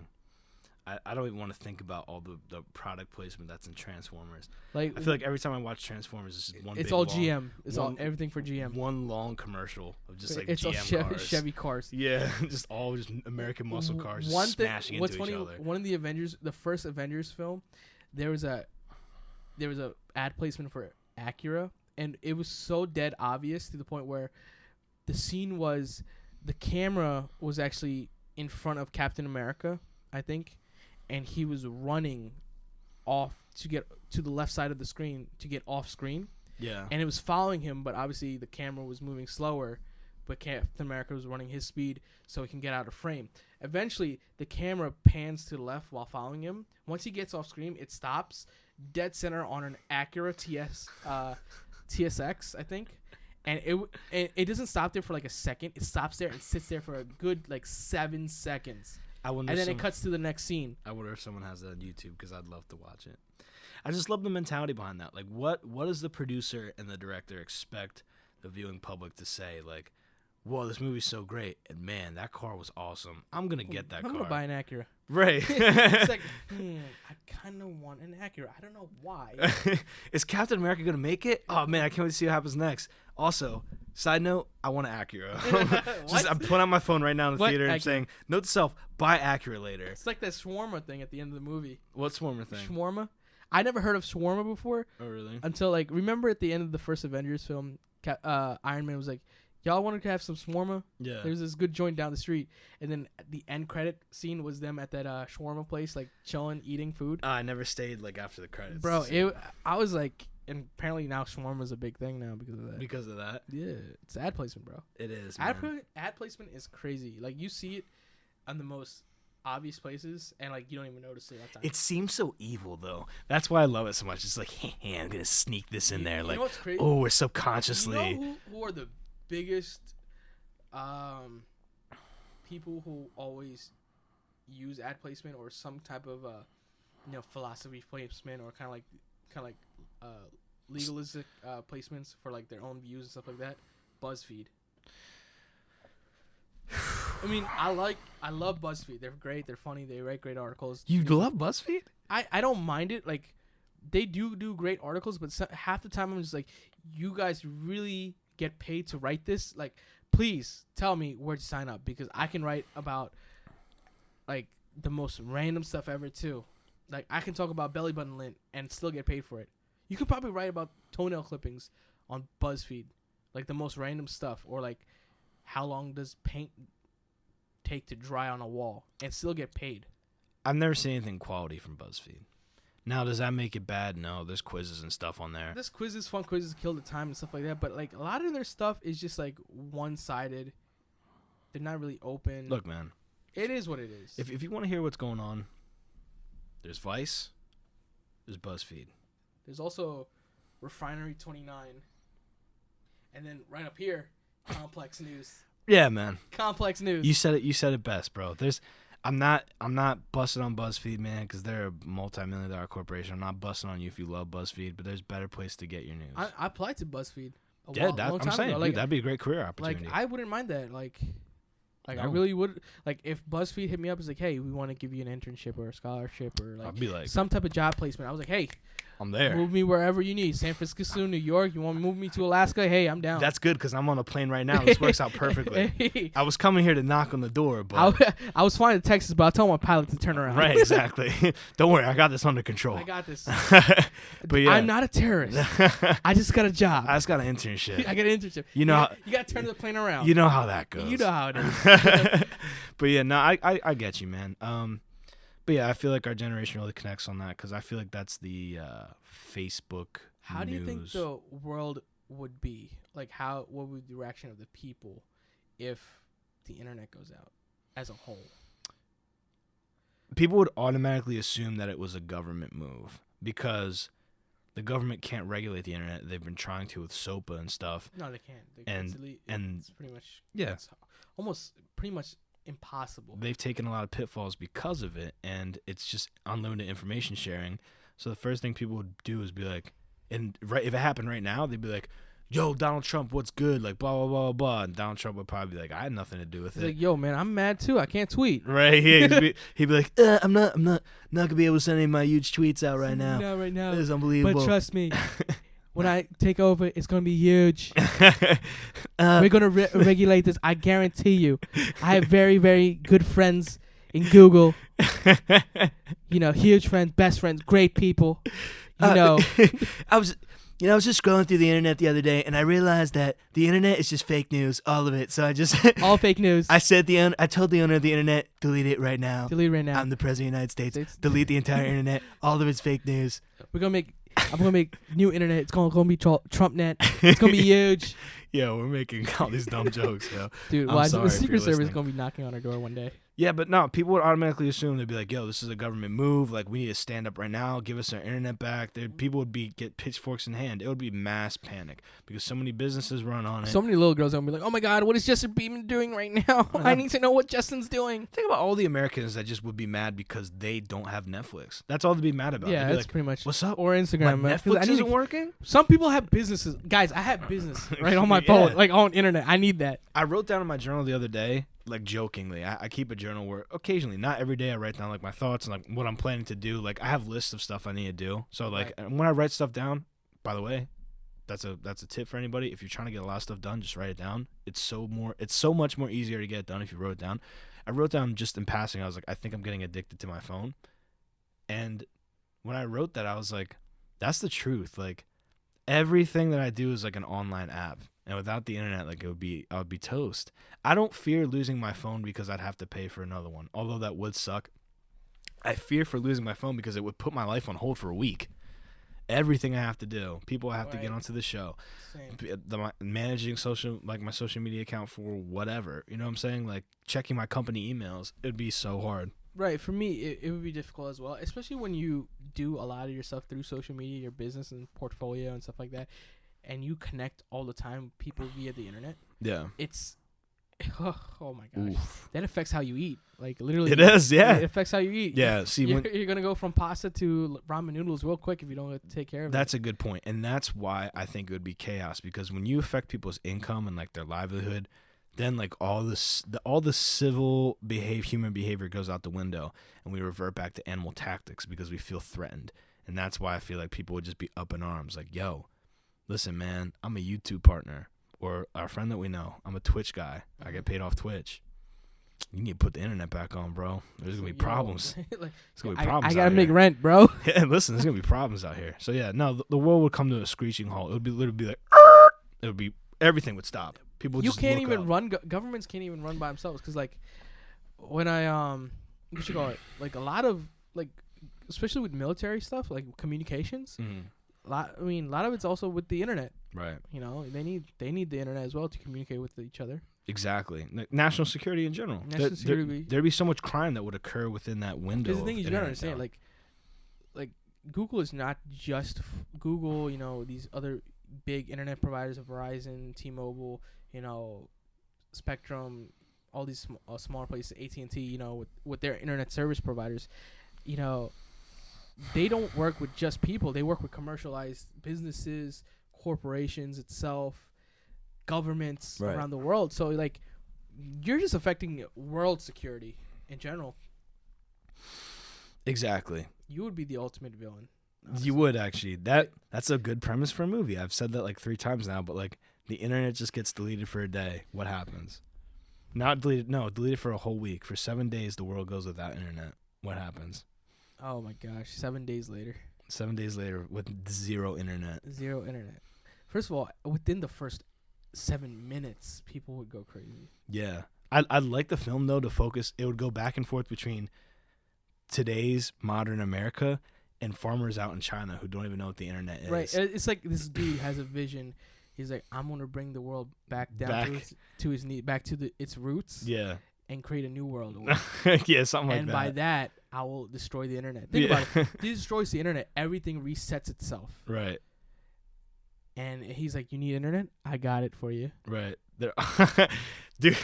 I don't even want to think about all the product placement that's in Transformers. Like, I feel like every time I watch Transformers, it's just one. It's big all long, GM. It's all everything for GM. One long commercial of just like it's GM all cars. Chevy cars. Yeah, just American muscle cars just smashing into each other. One of the Avengers, the first Avengers film, there was a ad placement for Acura. And it was so dead obvious to the point where the scene was, the camera was actually in front of Captain America, I think, and he was running off to get to the left side of the screen to get off screen. Yeah. And it was following him, but obviously the camera was moving slower, but Captain America was running his speed so he can get out of frame. Eventually, the camera pans to the left while following him. Once he gets off screen, it stops dead center on an Acura TSX, I think, and it doesn't stop there for like a second. It stops there and sits there for a good like 7 seconds, and then it cuts to the next scene. I wonder if someone has that on YouTube, because I'd love to watch it. I just love the mentality behind that. Like, what does the producer and the director expect the viewing public to say? Like, whoa, this movie's so great, and man, that car was awesome. I'm gonna get that car. I'm gonna buy an Acura. Right. It's like, I kind of want an Acura. I don't know why. Is Captain America gonna make it? Oh man, I can't wait to see what happens next. Also, side note, I want an Acura. I'm pulling out my phone right now in the theater and saying, note to self, buy Acura later. It's like that shawarma thing at the end of the movie. What shawarma thing? Shawarma. I never heard of shawarma before. Oh really? Until like, remember at the end of the first Avengers film, Iron Man was like, y'all wanted to have some shawarma? Yeah. There's this good joint down the street. And then the end credit scene was them at that shawarma place, like chilling, eating food. I never stayed like after the credits. Bro, I was like, and apparently now shawarma is a big thing now because of that. Because of that? Yeah. It's ad placement, bro. It is, Ad placement is crazy. Like, you see it on the most obvious places, and like you don't even notice it at times. It seems so evil, though. That's why I love it so much. It's like, hey, I'm going to sneak this in there. You like, know what's crazy? Oh, we're subconsciously. You know who are the biggest people who always use ad placement or some type of philosophy placement, or kind of like legalistic placements for like their own views and stuff like that? BuzzFeed. I mean, I love BuzzFeed. They're great. They're funny. They write great articles. You love BuzzFeed? I don't mind it. Like, they do great articles, but half the time I'm just like, you guys really get paid to write this, like, please tell me where to sign up, because I can write about like the most random stuff ever too. Like, I can talk about belly button lint and still get paid for it. You could probably write about toenail clippings on BuzzFeed, like the most random stuff, or like how long does paint take to dry on a wall, and still get paid. I've never seen anything quality from BuzzFeed. Now, does that make it bad? No, there's quizzes and stuff on there. There's quizzes, fun quizzes, kill the time and stuff like that. But like a lot of their stuff is just like one-sided. They're not really open. Look, man. It is what it is. If you want to hear what's going on, there's Vice, there's BuzzFeed. There's also Refinery 29. And then right up here, Complex News. Yeah, man. Complex News. You said it best, bro. I'm not busting on BuzzFeed, man, because they're a multi-million-dollar corporation. I'm not busting on you if you love BuzzFeed, but there's better place to get your news. I applied to BuzzFeed. I'm saying, ago. dude, Like, that'd be a great career opportunity. Like, I wouldn't mind that. Like No. I really would. Like, if BuzzFeed hit me up, it's like, hey, we want to give you an internship or a scholarship or I'd be like, some type of job placement. I was like, hey, I'm there. move me wherever you need. San Francisco, New York. You want to move me to Alaska? Hey, I'm down. That's good because I'm on a plane right now. This works out perfectly. I was coming here to knock on the door, but I was flying to Texas, but I told my pilot to turn around. Right, exactly. Don't worry, I got this under control. I got this. But yeah, I'm not a terrorist. I just got a job. I just got an internship. I got an internship. You know, you got to turn the plane around. You know how that goes. You know how it is. But yeah, no, I get you, man. But yeah, I feel like our generation really connects on that because I feel like that's the Facebook. How do news. you think the world would be? Like, what would the reaction of the people if the internet goes out as a whole? People would automatically assume that it was a government move because the government can't regulate the internet. They've been trying to with SOPA and stuff. No, they can't. And it's pretty much it's almost pretty much impossible. They've taken a lot of pitfalls because of it, and it's just unlimited information sharing. So the first thing people would do is be like, and right if it happened right now, they'd be like, "Yo, Donald Trump, what's good?" Like blah blah blah blah. And Donald Trump would probably be like, "I had nothing to do with He's it." like, "Yo, man, I'm mad too. I can't tweet." Right? Yeah, he'd be like, "I'm not gonna be able to send any of my huge tweets out right now. No, right now. This is unbelievable." But trust me, when I take over, it's gonna be huge. We're gonna regulate this. I guarantee you. I have very, very good friends in Google. You know, huge friends, best friends, great people. You know, I was just scrolling through the internet the other day, and I realized that the internet is just fake news, all of it. So I just all fake news. I told the owner of the internet, delete it right now. Delete it right now. I'm the president of the United States. Delete the entire internet. All of it's fake news. I'm gonna make new internet. It's gonna be TrumpNet. It's gonna be huge. Yo, we're making all these dumb jokes, yo. Dude, the Secret Service is gonna be knocking on our door one day. Yeah, but no, people would automatically assume they'd be like, "Yo, this is a government move. Like, we need to stand up right now. Give us our internet back." People would get pitchforks in hand. It would be mass panic because so many businesses run on it. So many little girls are gonna be like, "Oh my God, what is Justin Bieber doing right now? I need to know what Justin's doing." Think about all the Americans that just would be mad because they don't have Netflix. That's all to be mad about. Yeah, that's like, pretty much. What's up? Or Instagram. My Netflix isn't working. Some people have businesses. Guys, I have business right on my phone, like on internet. I need that. I wrote down in my journal the other day, like jokingly, I keep a journal where occasionally, not every day, I write down like my thoughts and like what I'm planning to do. Like I have lists of stuff I need to do. So like when I write stuff down, by the way, that's a tip for anybody. If you're trying to get a lot of stuff done, just write it down. It's so much more easier to get it done if you wrote it down. I wrote down just in passing. I was like, I think I'm getting addicted to my phone. And when I wrote that, I was like, that's the truth. Like everything that I do is like an online app. And without the internet, like I would be toast. I don't fear losing my phone because I'd have to pay for another one. Although that would suck. I fear for losing my phone because it would put my life on hold for a week. Everything I have to do, people have to get onto the show. Managing my social media account for whatever. You know what I'm saying? Like checking my company emails. It'd be so hard. Right. For me, it would be difficult as well, especially when you do a lot of your stuff through social media, your business and portfolio and stuff like that. And you connect all the time with people via the internet. Yeah. It's, oh my gosh. Oof. That affects how you eat. Like literally. It is, yeah. It affects how you eat. Yeah. See, you're going to go from pasta to ramen noodles real quick if you don't take care of it. That's a good point. And that's why I think it would be chaos because when you affect people's income and like their livelihood, then like all the civil human behavior goes out the window and we revert back to animal tactics because we feel threatened. And that's why I feel like people would just be up in arms like, yo, listen, man, I'm a YouTube partner, or our friend that we know, I'm a Twitch guy. I get paid off Twitch. You need to put the internet back on, bro. There's going to be problems. Like, There's going to be problems I gotta out make here. rent, bro. Yeah, listen, there's going to be problems out here. So, yeah, no, the world would come to a screeching halt. It would be literally be like, it would be, everything would stop. People would You just can't look even up. run. Governments can't even run by themselves. Because, like, when I, what you call it? Like, a lot of, like, especially with military stuff, like communications, Mhm. a lot of it's also with the internet. Right. You know, they need the internet as well to communicate with each other. Exactly. National security in general. National security. There'd be so much crime that would occur within that window. Because the thing is, you gotta internet understand, down. like Google is not just Google. You know, these other big internet providers of Verizon, T-Mobile, you know, Spectrum, all these smaller places, AT&T. You know, with their internet service providers, you know, they don't work with just people. They work with commercialized businesses, corporations itself, governments Right. around the world. So, like, you're just affecting world security in general. Exactly. You would be the ultimate villain. You would actually. That's a good premise for a movie. I've said that like 3 times now, but like the internet just gets deleted for a day. What happens? Not deleted. No, deleted for a whole week. For 7 days, the world goes without internet. What happens? Oh my gosh! 7 days later, 7 days later, with zero internet. zero internet. First of all, within the first 7 minutes, people would go crazy. Yeah, I'd like the film though to focus. It would go back and forth between today's modern America and farmers out in China who don't even know what the internet is. Right. It's like this dude has a vision. He's like, I'm gonna bring the world back down to his knee, back to its roots. Yeah. And create a new world. Yeah, something like and that. by that, I will destroy the internet. Think about it. If he destroys the internet, everything resets itself. Right. And he's like, you need internet? I got it for you. Right. Dude,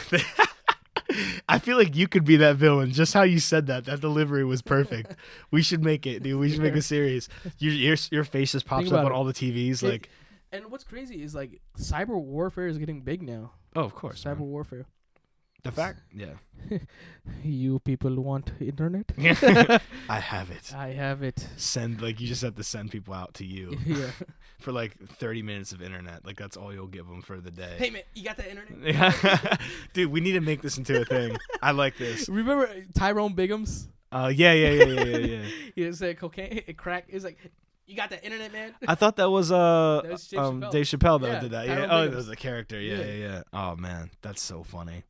I feel like you could be that villain. Just how you said that delivery was perfect. We should make it, dude. We should make a series. Your face just pops up on all the TVs. Like, and what's crazy is like cyber warfare is getting big now. oh, of course. Cyber man. warfare. The fact, yeah. You people want internet? I have it. I have it. Send you just have to send people out to you. Yeah. For like 30 minutes of internet. Like that's all you'll give them for the day. Hey man, you got that internet? Dude, we need to make this into a thing. I like this. Remember Tyrone Biggums? Yeah. He said cocaine, crack. It's like, you got that internet, man? I thought that was Dave Chappelle. that Yeah, did that. Tyrone Yeah. Oh, Biggums. that was a character. Yeah. Oh man, that's so funny.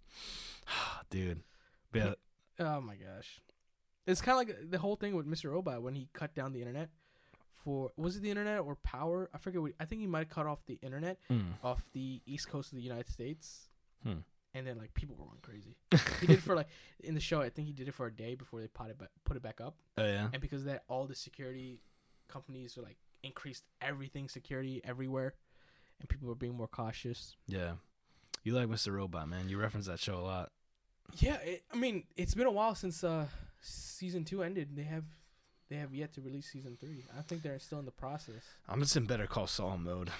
Dude. Yeah. Oh my gosh. It's kind of like the whole thing with Mr. Robot when he cut down the internet for, was it the internet or power? I forget. I think he might have cut off the internet off the east coast of the United States. And then like people were going crazy. He did it for like, in the show, I think he did it for a day before they put it back up. Oh yeah. And because of that, all the security companies were like increased everything security everywhere, and people were being more cautious. Yeah. You like Mr. Robot, man. You reference that show a lot. Yeah, I mean, it's been a while since season 2 ended. They have yet to release season 3. I think they're still in the process. I'm just in Better Call Saul mode.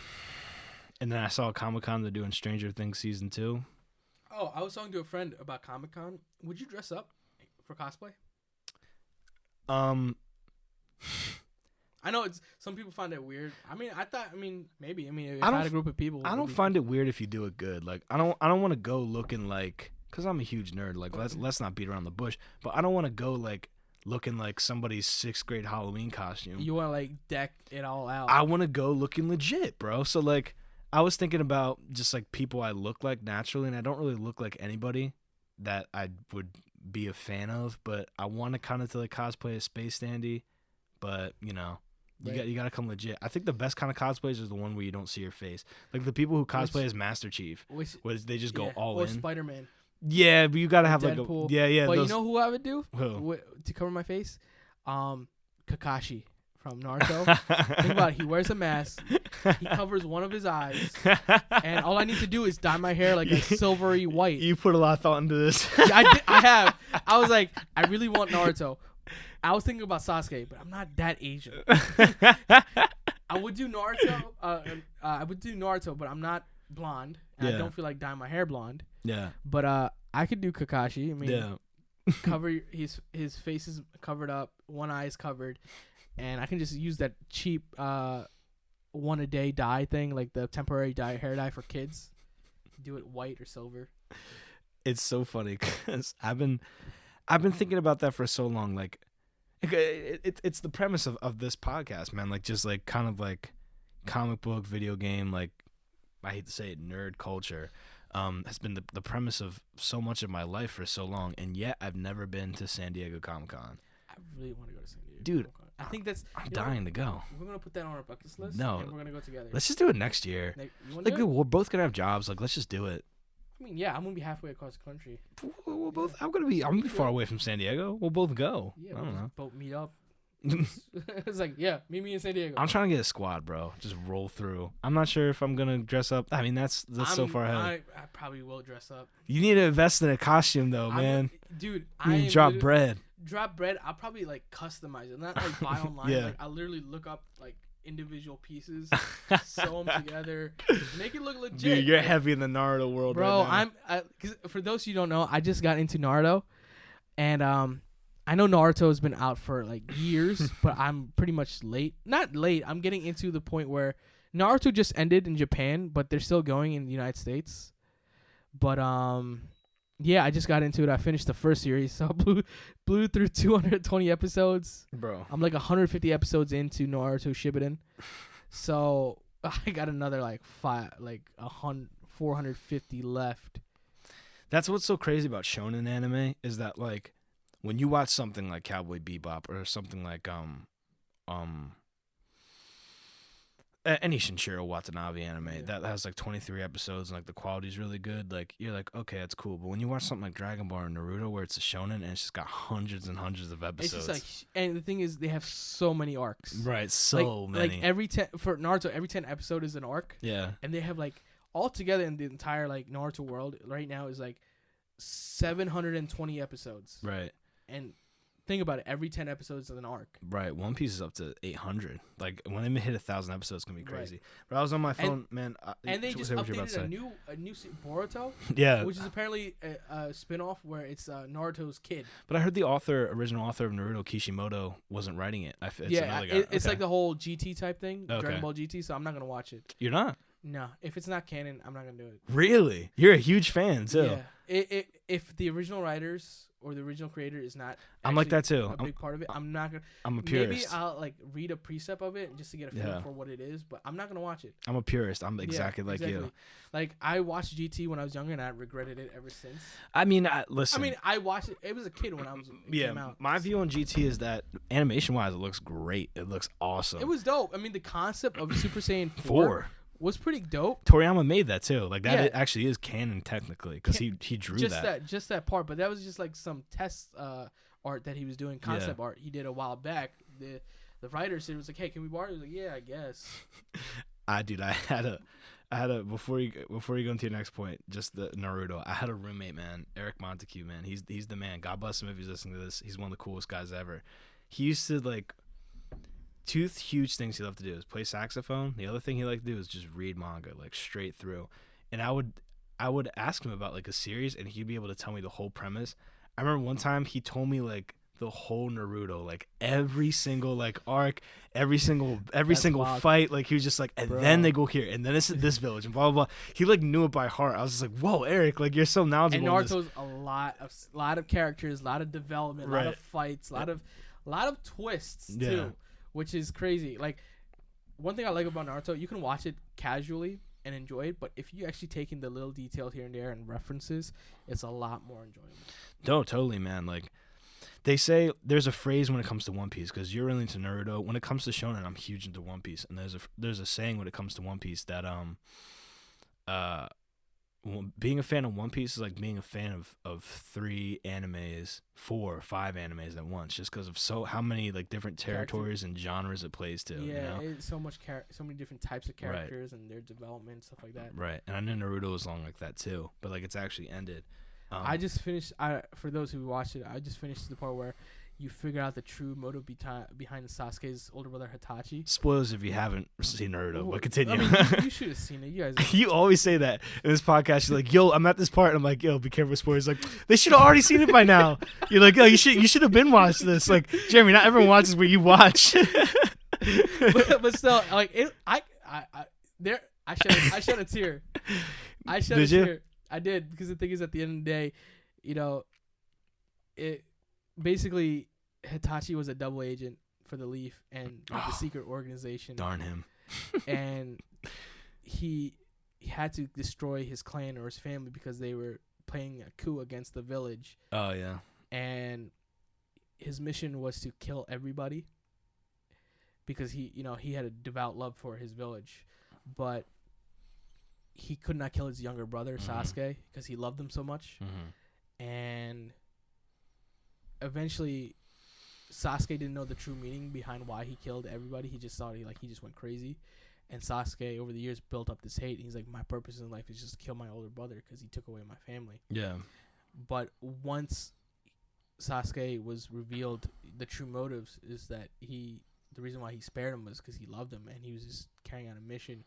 And then I saw Comic-Con, they're doing Stranger Things season 2. Oh, I was talking to a friend about Comic-Con. Would you dress up for cosplay? I know some people find it weird. I mean, maybe. I mean, if I had a group of people. I don't find it weird if you do it good. Like, I don't want to go looking like, because I'm a huge nerd. Like, let's not beat around the bush. But I don't want to go like looking like somebody's 6th grade Halloween costume. You want to like deck it all out. I want to go looking legit, bro. So like, I was thinking about just like people I look like naturally, and I don't really look like anybody that I would be a fan of. But I want to kind of like cosplay as Space Dandy, but you know. You got to come legit. I think the best kind of cosplays is the one where you don't see your face. Like the people who cosplay as Master Chief, where they just go all in. Or Spider-Man. Yeah, but you got to have Deadpool. like a... Yeah. But you know who I would do? Who? To cover my face? Kakashi from Naruto. Think about it. He wears a mask. He covers one of his eyes. And all I need to do is dye my hair like a silvery white. You put a lot of thought into this. Yeah, I have. I was like, I really want Naruto. I was thinking about Sasuke, but I'm not that Asian. I would do Naruto. But I'm not blonde. And I don't feel like dyeing my hair blonde. Yeah. But I could do Kakashi. I mean, yeah. cover his face is covered up, one eye is covered, and I can just use that cheap one a day dye thing, like the temporary hair dye for kids. do it white or silver. It's so funny because I've been thinking about that for so long. Like, it's the premise of this podcast, man. Like, just like kind of like comic book, video game, like, I hate to say it, nerd culture. Has been the premise of so much of my life for so long, and yet I've never been to San Diego Comic-Con. I really want to go to San Diego. Dude, I think that's. I'm dying to go. We're gonna put that on our bucket list. No, and we're gonna go together. Let's just do it next year. Like, we're both gonna have jobs. Like, let's just do it. I mean, yeah, I'm gonna be halfway across the country. We'll both. I'm gonna be far away from San Diego. We'll both go. Yeah, I don't know. Both meet up. It's like, yeah, meet me in San Diego. I'm trying to get a squad, bro. Just roll through. I'm not sure if I'm gonna dress up. I mean, that's so far ahead. I probably will dress up. You need to invest in a costume, though, man. Dude, you drop bread. Drop bread. I'll probably like customize it, not like buy online. Yeah. Like I literally look up like individual pieces, sew them together, make it look legit. Dude, you're heavy in the Naruto world, bro. right now. Cause for those who don't know, I just got into Naruto, and I know Naruto has been out for like years, but I'm pretty much late. Not late. I'm getting into the point where Naruto just ended in Japan, but they're still going in the United States. But yeah, I just got into it. I finished the first series, so I blew through 220 episodes. Bro, I'm like 150 episodes into Naruto Shippuden, so I got another like 450 left. That's what's so crazy about shonen anime is that like when you watch something like Cowboy Bebop or something like any Shinichiro Watanabe anime that has like 23 episodes and like the quality's really good, like you're like, okay, that's cool. But when you watch something like Dragon Ball or Naruto where it's a shonen and it's just got hundreds and hundreds of episodes, it's just like, and the thing is they have so many arcs, right? So many. Like every 10 for Naruto, every 10 episode is an arc. Yeah, and they have like all together in the entire like Naruto world right now is like 720 episodes. Right. And think about it, every 10 episodes is an arc. Right. One Piece is up to 800. Like when they hit 1,000 episodes, it's gonna be crazy. Right. But I was on my phone, man. And they just updated a new Boruto. Yeah. Which is apparently a spin-off where it's Naruto's kid. But I heard the original author of Naruto, Kishimoto, wasn't writing it. It's like the whole GT type thing, Dragon Ball GT. So I'm not gonna watch it. You're not? No. If it's not canon, I'm not gonna do it. Really? You're a huge fan too. Yeah. If the original writers or the original creator is not, I'm like that too. A big part of it. I'm not gonna. I'm a purist. Maybe I'll like read a precept of it just to get a feel for what it is, but I'm not gonna watch it. I'm a purist. I'm exactly like you. Like I watched GT when I was younger, and I regretted it ever since. I mean, listen. I mean, I watched it. It was a kid when I was. Came out. My view on GT is that animation-wise, it looks great. It looks awesome. It was dope. I mean, the concept of Super Saiyan 4 was pretty dope. Toriyama made that too. Like that it actually is canon technically because he drew just that part. But that was just like some test art that he was doing, concept art he did a while back. The writer said, it was like, hey, can we borrow? He was like, yeah, I guess. I had a before you go into your next point, just the Naruto. I had a roommate, man, Eric Montague, man. He's the man. God bless him if he's listening to this. He's one of the coolest guys ever. He used to like. Two huge things he loved to do is play saxophone. The other thing he liked to do is just read manga, like straight through. And I would ask him about like a series, and he'd be able to tell me the whole premise. I remember one time he told me like the whole Naruto, like every single like arc, every single wild fight. Like he was just like, and then they go here, and then it's at this village, and blah blah blah. He like knew it by heart. I was just like, whoa, Eric, like you're so knowledgeable. And Naruto's a lot of characters, a lot of development, a lot of fights, a lot of twists too. Which is crazy. Like, one thing I like about Naruto, you can watch it casually and enjoy it, but if you actually take in the little details here and there and references, it's a lot more enjoyable. No, totally, man. Like, they say there's a phrase when it comes to One Piece, because you're really into Naruto. When it comes to Shonen, I'm huge into One Piece, and there's a saying when it comes to One Piece that being a fan of One Piece is like being a fan of 4 or 5 animes at once, just because of how many like different territories and genres it plays to. Yeah, it's so many different types of characters and their development, stuff like that. Right, and I know Naruto was long like that too, but like it's actually ended. I just finished. For those who watched it, I just finished the part where you figure out the true motive behind Sasuke's older brother Hitachi. Spoilers if you haven't seen Naruto, but continue. I mean, you should have seen it. You guys. You always say that in this podcast. You're like, yo, I'm at this part. And I'm like, yo, be careful with spoilers. Like, they should have already seen it by now. You're like, yo, you should have been watched this. Like, Jeremy, not everyone watches what you watch. but still, like, I shed a tear. I shed Did a you? tear. I did, because the thing is, at the end of the day, you know, it basically Hitachi was a double agent for the Leaf and the secret organization, Darn him. and he had to destroy his clan or his family because they were playing a coup against the village, Oh yeah. and his mission was to kill everybody because he had a devout love for his village, but he could not kill his younger brother Sasuke because he loved him so much. And eventually Sasuke didn't know the true meaning behind why he killed everybody. He just thought he just went crazy. And Sasuke over the years built up this hate. And he's like, my purpose in life is just to kill my older brother because he took away my family. Yeah. But once Sasuke was revealed, the true motives is that the reason why he spared him was because he loved him, and he was just carrying out a mission,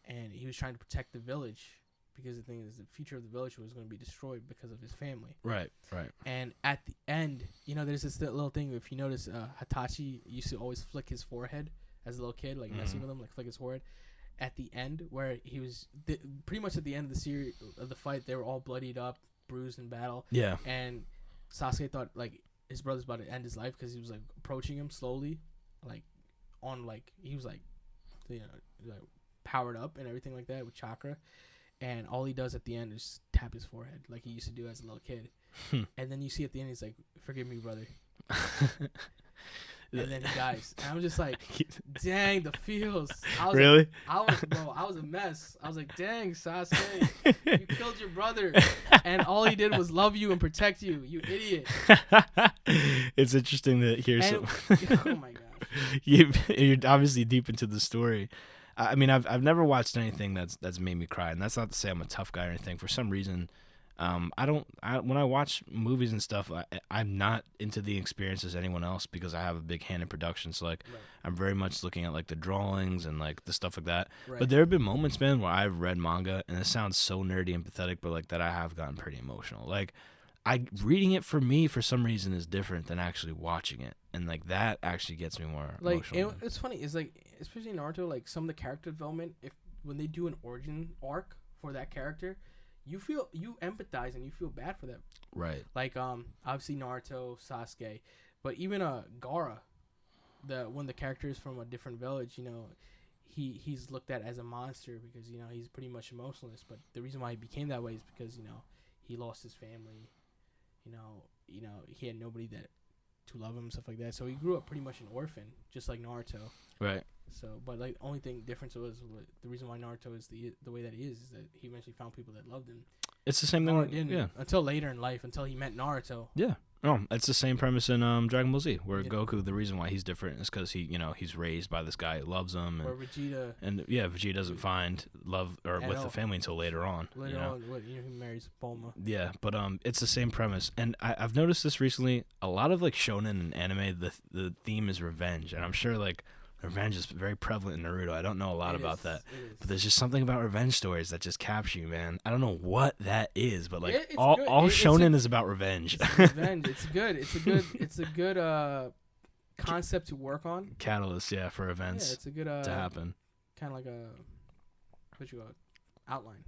and he was trying to protect the village, because the thing is, the future of the village was going to be destroyed because of his family. Right. And at the end, there's this little thing. If you notice, Hitachi used to always flick his forehead as a little kid, like messing with him, like flick his forehead. At the end, where he was pretty much at the end of the series of the fight, they were all bloodied up, bruised in battle. Yeah. And Sasuke thought like his brother's about to end his life because he was like approaching him slowly, he was like powered up and everything like that with chakra, and all he does at the end is tap his forehead like he used to do as a little kid. And then you see at the end he's like, "Forgive me, brother." And then he dies. And I'm just like, dang, the feels. Really? I was a mess. I was like, dang, Sasuke, you killed your brother, and all he did was love you and protect you, you idiot. It's interesting to hear some. Oh my gosh. You're obviously deep into the story. I mean, I've never watched anything that's made me cry, and that's not to say I'm a tough guy or anything. For some reason, when I watch movies and stuff, I'm not into the experience as anyone else because I have a big hand in production. So like, right. I'm very much looking at like the drawings and like the stuff like that. Right. But there have been moments, man, where I've read manga, and it sounds so nerdy and pathetic, but like that I have gotten pretty emotional. Like, reading it for me for some reason is different than actually watching it, and like that actually gets me more emotional. It's funny. It's like, especially in Naruto, like some of the character development, when they do an origin arc for that character, you empathize and you feel bad for them. Right. Like obviously Naruto, Sasuke, but even Gaara, when the character is from a different village, he's looked at as a monster because he's pretty much emotionless. But the reason why he became that way is because he lost his family. He had nobody to love him, stuff like that. So he grew up pretty much an orphan, just like Naruto. Right. So, but like, only difference was the reason why Naruto is the way that he is that he eventually found people that loved him. It's the same thing. Yeah. Until later in life, until he met Naruto. Yeah. Oh, it's the same premise in Dragon Ball Z, where Goku, the reason why he's different is because he's raised by this guy who loves him, or Vegeta. And Vegeta doesn't find love with the family until later on. He marries Bulma. Yeah, but it's the same premise, and I've noticed this recently. A lot of like shonen and anime, the theme is revenge, and I'm sure like revenge is very prevalent in Naruto. I don't know a lot about that, but there's just something about revenge stories that just capture you, man. I don't know what that is, but like all shonen is about revenge. It's revenge. It's good. It's a good concept to work on. Catalyst, for events. Yeah, it's a good to happen. Kind of like outline.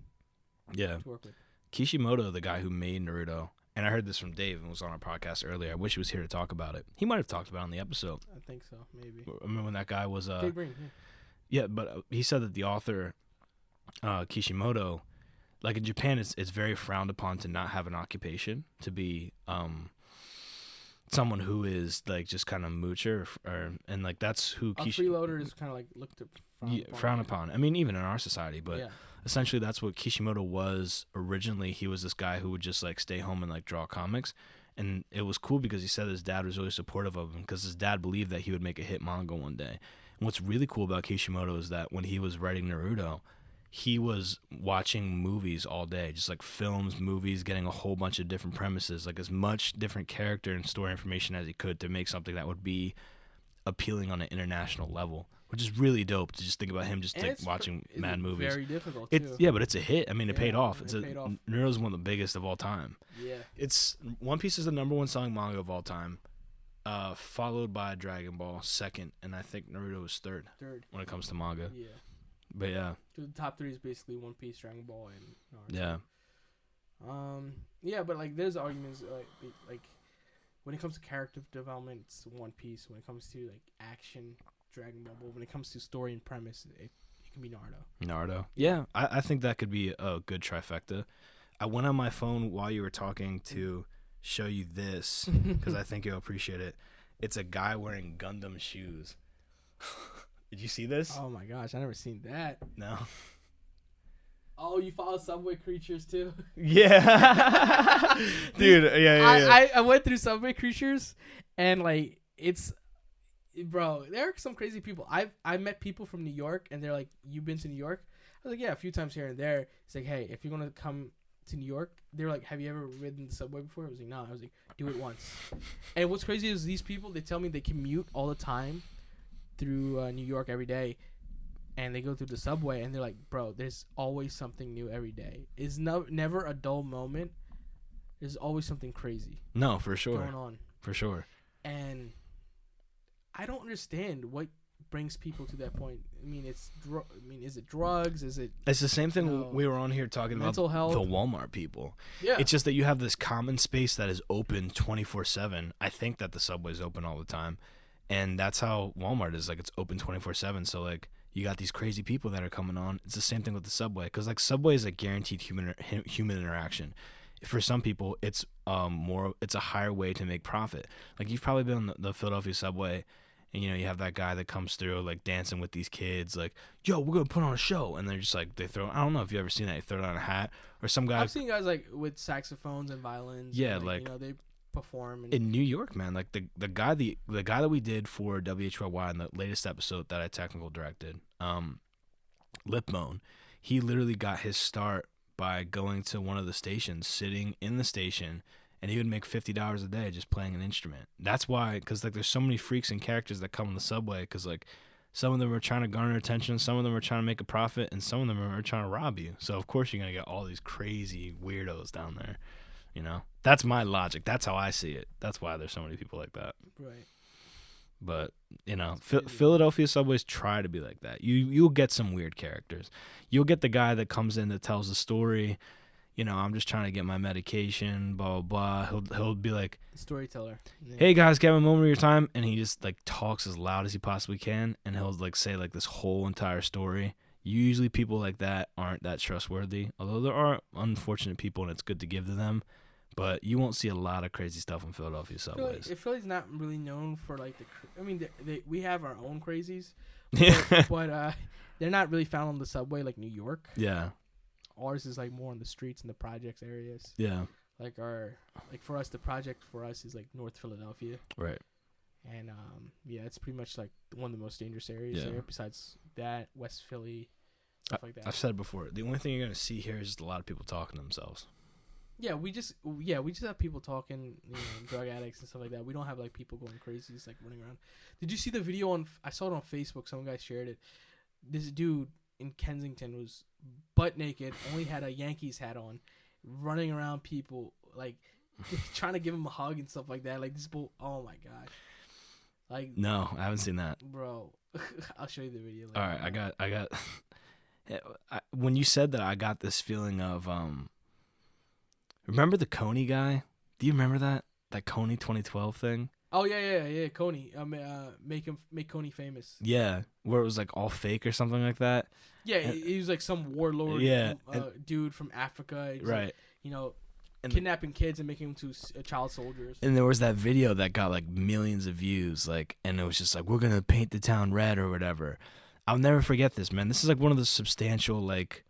Yeah. To work with. Kishimoto, the guy who made Naruto. And I heard this from Dave and was on our podcast earlier. I wish he was here to talk about it. He might have talked about it on the episode. I think so, maybe. I remember when that guy was... Big Ring, yeah, but he said that the author, Kishimoto, like in Japan, it's very frowned upon to not have an occupation, to be someone who is like just kind of moocher, and like that's who Kishimoto... freeloader is kind of like looked at... frowned upon. I mean, even in our society, but... Yeah. Essentially, that's what Kishimoto was originally. He was this guy who would just like stay home and like draw comics, and it was cool because he said his dad was really supportive of him because his dad believed that he would make a hit manga one day. And what's really cool about Kishimoto is that when he was writing Naruto, he was watching movies all day, just like films, movies, getting a whole bunch of different premises, like as much different character and story information as he could to make something that would be appealing on an international level. Which is really dope to just think about him just like watching mad movies. Very difficult too. But it's a hit. I mean, it paid off. Naruto's one of the biggest of all time. Yeah. It's One Piece is the #1 selling manga of all time, followed by Dragon Ball second, and I think Naruto is third when it comes to manga. Yeah. But yeah, So the top 3 is basically One Piece, Dragon Ball, and Naruto. yeah. Yeah, but like there's arguments like when it comes to character development, it's One Piece. When it comes to like action, Dragon Ball. But when it comes to story and premise, it can be Naruto. Naruto. Yeah, I think that could be a good trifecta. I went on my phone while you were talking to show you this because I think you'll appreciate it. It's a guy wearing Gundam shoes. Did you see this? Oh my gosh, I never seen that. No. Oh, you follow Subway Creatures too? Yeah. Dude, yeah. I went through Subway Creatures, and like bro, there are some crazy people. I met people from New York, and they're like, "You been to New York?" I was like, "Yeah, a few times here and there." It's like, "Hey, if you're gonna come to New York," they're like, "Have you ever ridden the subway before?" I was like, "No." I was like, "Do it once." And what's crazy is these people, they tell me they commute all the time through New York every day, and they go through the subway, and they're like, "Bro, there's always something new every day. It's never a dull moment. There's always something crazy No, for sure. going on." For sure. And I don't understand what brings people to that point. I mean, is it drugs? Is it It's the same thing we were on here talking mental about health? the Walmart people. Yeah. It's just that you have this common space that is open 24/7. I think that the subway's open all the time. And that's how Walmart is. Like, it's open 24/7. So, like, you got these crazy people that are coming on. It's the same thing with the subway. Because, like, subway is a guaranteed human interaction. For some people, it's it's a higher way to make profit. Like, you've probably been on the Philadelphia subway, and, you know, you have that guy that comes through, like, dancing with these kids, like, yo, we're going to put on a show. And they're just, like, I don't know if you've ever seen that. They throw down a hat. Or some guy. I've seen guys, like, with saxophones and violins. Yeah, and, like you know, they perform. And in New York, man, like, the guy that we did for WHYY in the latest episode that I technical directed, Lipmone, he literally got his start by going to one of the stations, sitting in the station, and he would make $50 a day just playing an instrument. That's why, because, like, there's so many freaks and characters that come on the subway, because, like, some of them are trying to garner attention, some of them are trying to make a profit, and some of them are trying to rob you. So, of course, you're going to get all these crazy weirdos down there, you know? That's my logic. That's how I see it. That's why there's so many people like that. right. But, you know, It's crazy. Philadelphia subways try to be like that. You'll get some weird characters. You'll get the guy that comes in that tells a story. You know, I'm just trying to get my medication, blah, blah, blah. He'll be like, Storyteller. Yeah. hey, guys, can I have a moment of your time? And he just, like, talks as loud as he possibly can. And he'll, like, say, like, this whole entire story. Usually people like that aren't that trustworthy. Although there are unfortunate people, and it's good to give to them. But you won't see a lot of crazy stuff on Philadelphia subways. Philly's not really known for, like, I mean, we have our own crazies. Yeah. But they're not really found on the subway like New York. Yeah. Ours is, like, more on the streets and the projects areas. Yeah. Like, for us, the project for us is, like, North Philadelphia. Right. And, yeah, it's pretty much, like, one of the most dangerous areas Yeah. there. Besides that, West Philly, stuff like that. I've said it before. The only thing you're going to see here is just a lot of people talking to themselves. Yeah, we just have people talking, you know, drug addicts and stuff like that. We don't have, like, people going crazy, just, like, running around. Did you see the video I saw it on Facebook. Some guy shared it. This dude in Kensington was butt naked, only had a Yankees hat on, running around people, like, trying to give him a hug and stuff like that. Like, this oh my gosh. Like, No, I haven't seen that. bro, I'll show you the video later. All right, I got when you said that, I got this feeling of remember the Coney guy? Do you remember that Coney 2012 thing? Oh yeah, Coney. Make Coney famous. Yeah, where it was like all fake or something like that. Yeah, he was like some warlord, Yeah, dude from Africa. He's Right. like, you know, And- kidnapping kids and making them to child soldiers. And there was that video that got like millions of views, like, and it was just like, we're gonna paint the town red or whatever. I'll never forget this, man. This is like one of the substantial like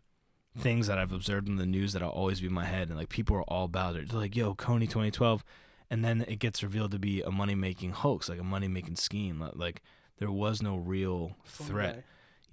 things that I've observed in the news that'll always be in my head, and like people are all about it. They're like, yo, Coney 2012, and then it gets revealed to be a money making hoax, like a money making scheme. Like there was no real Coney threat. guy.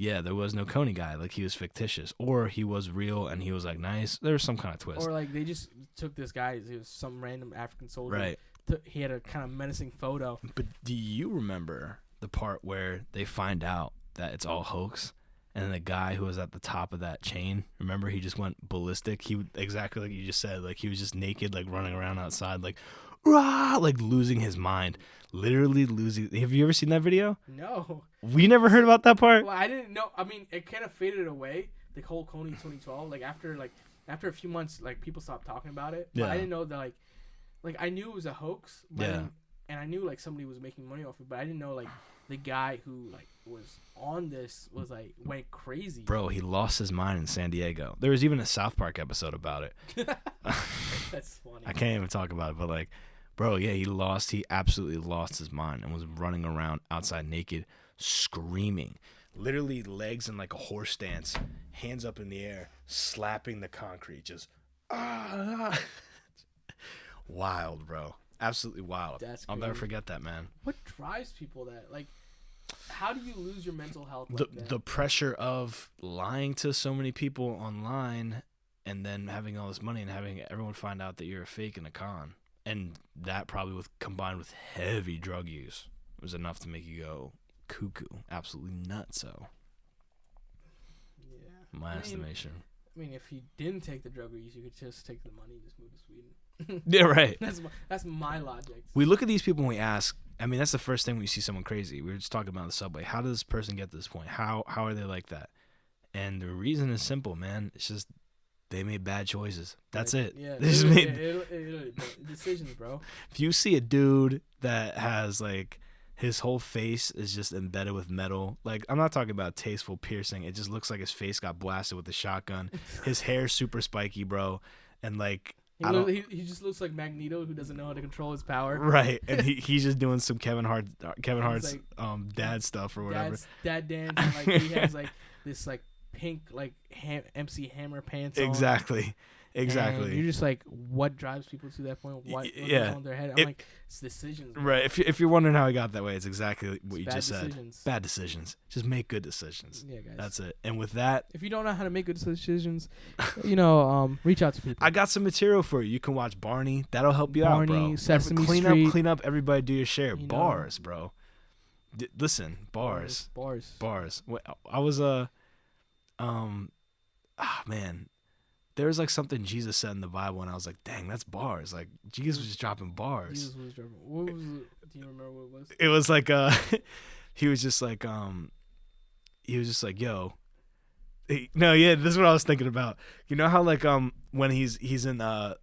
Yeah, there was no Coney guy. Like he was fictitious, or he was real and he was like nice. There was some kind of twist. Or like they just took this guy. He was some random African soldier. Right. He had a kind of menacing photo. But do you remember the part where they find out that it's all hoax? And then the guy who was at the top of that chain, remember, he just went ballistic. He exactly like you just said, like he was just naked, like running around outside, like, rah, like losing his mind, literally losing. Have you ever seen that video? No. We never heard about that part. Well, I didn't know. I mean, it kind of faded away. The whole Coney 2012. Like after a few months, like people stopped talking about it. But Yeah. I didn't know that like I knew it was a hoax. But Yeah. and I knew like somebody was making money off it. But I didn't know like the guy who like was on this was like went crazy. Bro, he lost his mind in San Diego. There was even a South Park episode about it. That's funny. I can't even talk about it, but like, bro, yeah, he absolutely lost his mind and was running around outside naked, screaming, literally legs in like a horse stance, hands up in the air, slapping the concrete, just wild, bro, absolutely wild. That's I'll never crazy. forget that, man. What drives people that like? How do you lose your mental health? The Like that? the pressure of lying to so many people online, and then having all this money and having everyone find out that you're a fake and a con, and that probably combined with heavy drug use was enough to make you go cuckoo, absolutely nuts. So, Yeah. my estimation. I mean, if he didn't take the drug use, you could just take the money and just move to Sweden. Yeah, right. That's my logic. We look at these people and we ask. I mean, that's the first thing when you see someone crazy. We were just talking about the subway. How does this person get to this point? How are they like that? And the reason is simple, man. It's just they made bad choices. That's Like, it. Yeah. They just made Decisions, bro. If you see a dude that has like his whole face is just embedded with metal, like I'm not talking about tasteful piercing. It just looks like his face got blasted with a shotgun. His hair's super spiky, bro, and like He just looks like Magneto, who doesn't know how to control his power. right, and he's just doing some Kevin Hart's like, dad stuff or whatever. Dad dance, and like he has like this like pink like MC Hammer pants on. Exactly. And you're just like, what drives people to that point? What's Yeah. on their head? I'm like, it's decisions. Bro. Right. If you're wondering how he got that way, it's exactly what you Bad just decisions. said. Bad decisions. Just make good decisions. Yeah, guys. That's it. And with that, If you don't know how to make good decisions, reach out to people. I got some material for you. You can watch Barney. That'll help you out, bro. Barney, Sesame clean Street. Clean up. Everybody do your share. You know. Bars, bro. Listen, bars. I was man. There was like something Jesus said in the Bible, and I was like, dang, that's bars. Like Jesus was just dropping bars. Jesus was dropping. What was it? Do you remember what it was? It was like he was just like yo. No, yeah, this is what I was thinking about. You know how like when he's in the